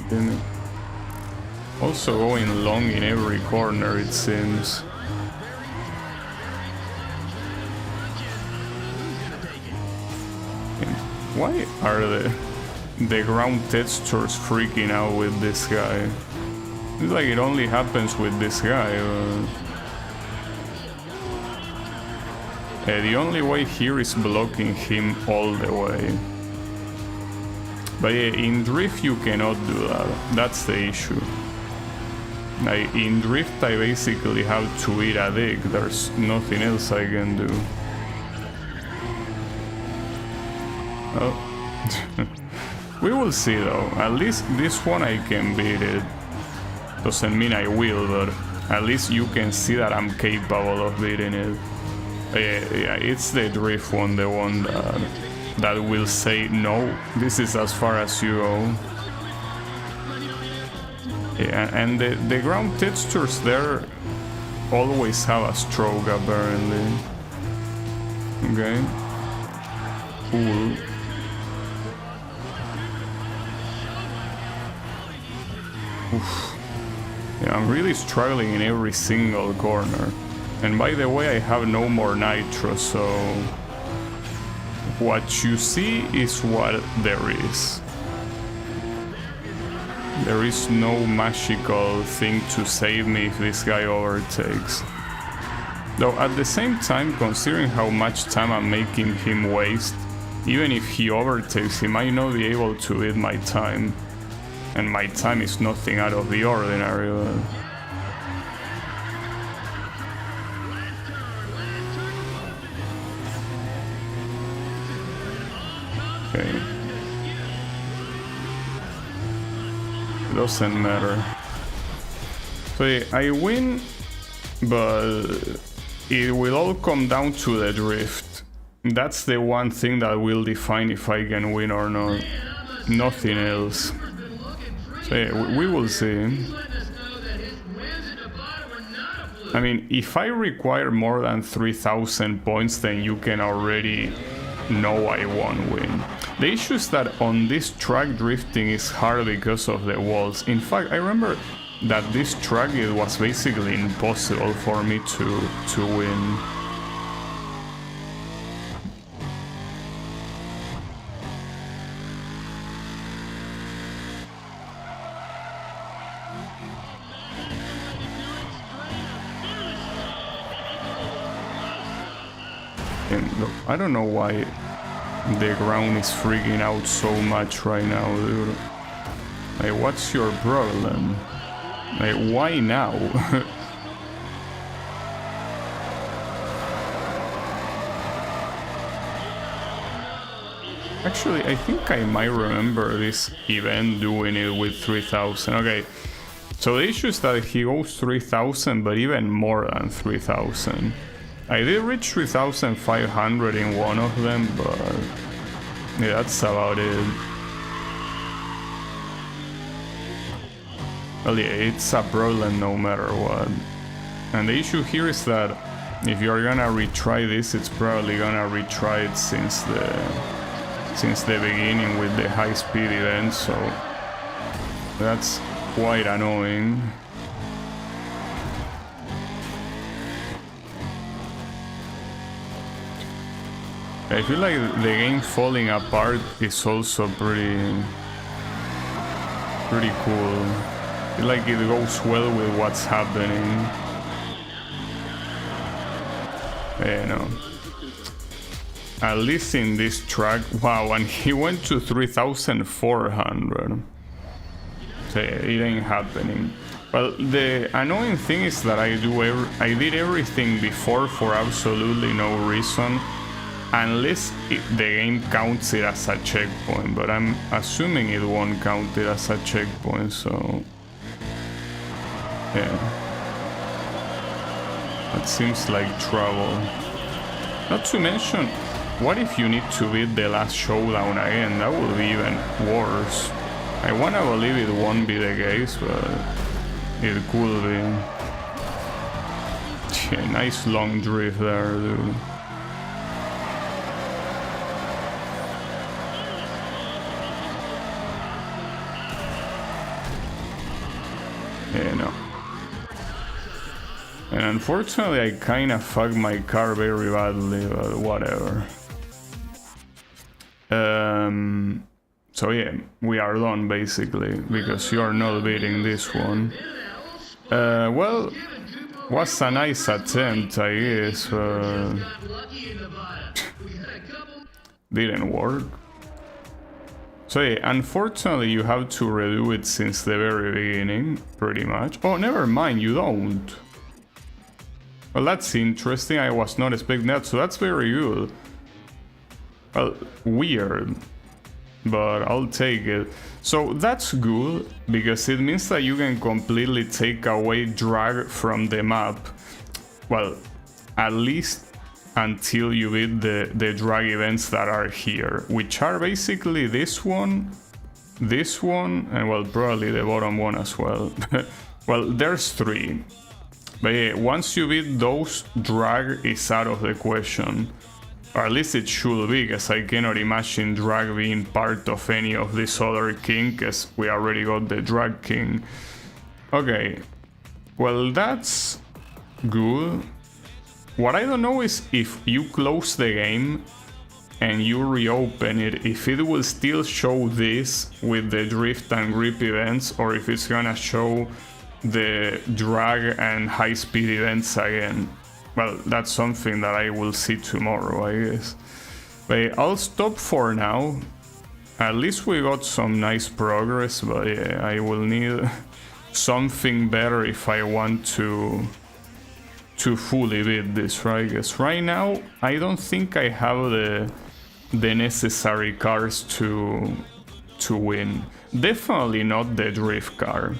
Damn it. Also going long in every corner, it seems. And why are the ground textures freaking out with this guy? It's like it only happens with this guy. The only way here is blocking him all the way. But yeah, in Drift you cannot do that. That's the issue. In Drift I basically have to eat a dick. There's nothing else I can do. Oh. We will see though. At least this one I can beat it. Doesn't mean I will, but at least you can see that I'm capable of beating it. Yeah, it's the Drift one, the one that will say no, this is as far as you go. Yeah, and the ground textures there always have a stroke apparently. Okay. Cool. Oof. Yeah, I'm really struggling in every single corner. And by the way, I have no more nitro, so what you see is what there is. There is no magical thing to save me if this guy overtakes. Though at the same time, considering how much time I'm making him waste, even if he overtakes, he might not be able to beat my time. And my time is nothing out of the ordinary. Okay. It doesn't matter. So yeah, I win, but it will all come down to the drift. That's the one thing that will define if I can win or not. Nothing else. So yeah, we will see. I mean, if I require more than 3,000 points, then you can already know I won't win. The issue is that on this track, drifting is hard because of the walls. In fact, I remember that this track, it was basically impossible for me to win. And look, I don't know why the ground is freaking out so much right now, dude. Like, what's your problem? Like, why now? Actually, I think I might remember this event doing it with 3,000. Okay, so the issue is that he goes 3,000, but even more than 3,000. I did reach 3,500 in one of them, but yeah, that's about it. Well, yeah, it's a problem no matter what. And the issue here is that if you're gonna retry this, it's probably gonna retry it since the beginning with the high-speed event, so that's quite annoying. I feel like the game falling apart is also pretty cool. I feel like it goes well with what's happening. You know. At least in this track, wow, and he went to 3,400. So yeah, it ain't happening. Well, the annoying thing is that I did everything before for absolutely no reason. Unless the game counts it as a checkpoint, but I'm assuming it won't count it as a checkpoint, so yeah, that seems like trouble. Not to mention, what if you need to beat the last showdown again? That would be even worse. I wanna believe it won't be the case, but it could be. Yeah, nice long drift there, dude. Yeah, no. And unfortunately I kinda fucked my car very badly, but whatever. So yeah, we are done basically, because you're not beating this one. Well, was a nice attempt, I guess, didn't work. So yeah, unfortunately you have to redo it since the very beginning, pretty much. Oh, never mind, you don't. Well, that's interesting, I was not expecting that, so that's very good. Well, weird, but I'll take it. So that's good, because it means that you can completely take away drag from the map. Well, at least until you beat the drag events that are here, which are basically this one, and well, probably the bottom one as well. Well, there's 3. But yeah, once you beat those, drag is out of the question. Or at least it should be, because I cannot imagine drag being part of any of this other king, because we already got the drag king. Okay, well that's good. What I don't know is if you close the game and you reopen it, if it will still show this with the drift and grip events, or if it's gonna show the drag and high speed events again. Well, that's something that I will see tomorrow, I guess. But I'll stop for now. At least we got some nice progress, but yeah, I will need something better if I want to fully beat this, right? Because right now I don't think I have the necessary cars to win. Definitely not the drift car.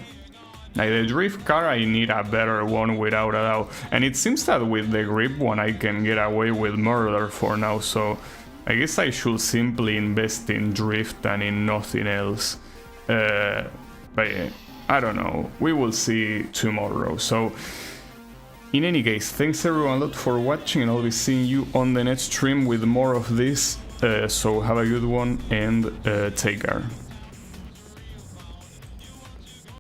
Like the drift car, I need a better one without a doubt. And it seems that with the grip one I can get away with murder for now, so I guess I should simply invest in drift and in nothing else. But yeah, I don't know, we will see tomorrow. So in any case, thanks everyone a lot for watching, and I'll be seeing you on the next stream with more of this. So have a good one and take care.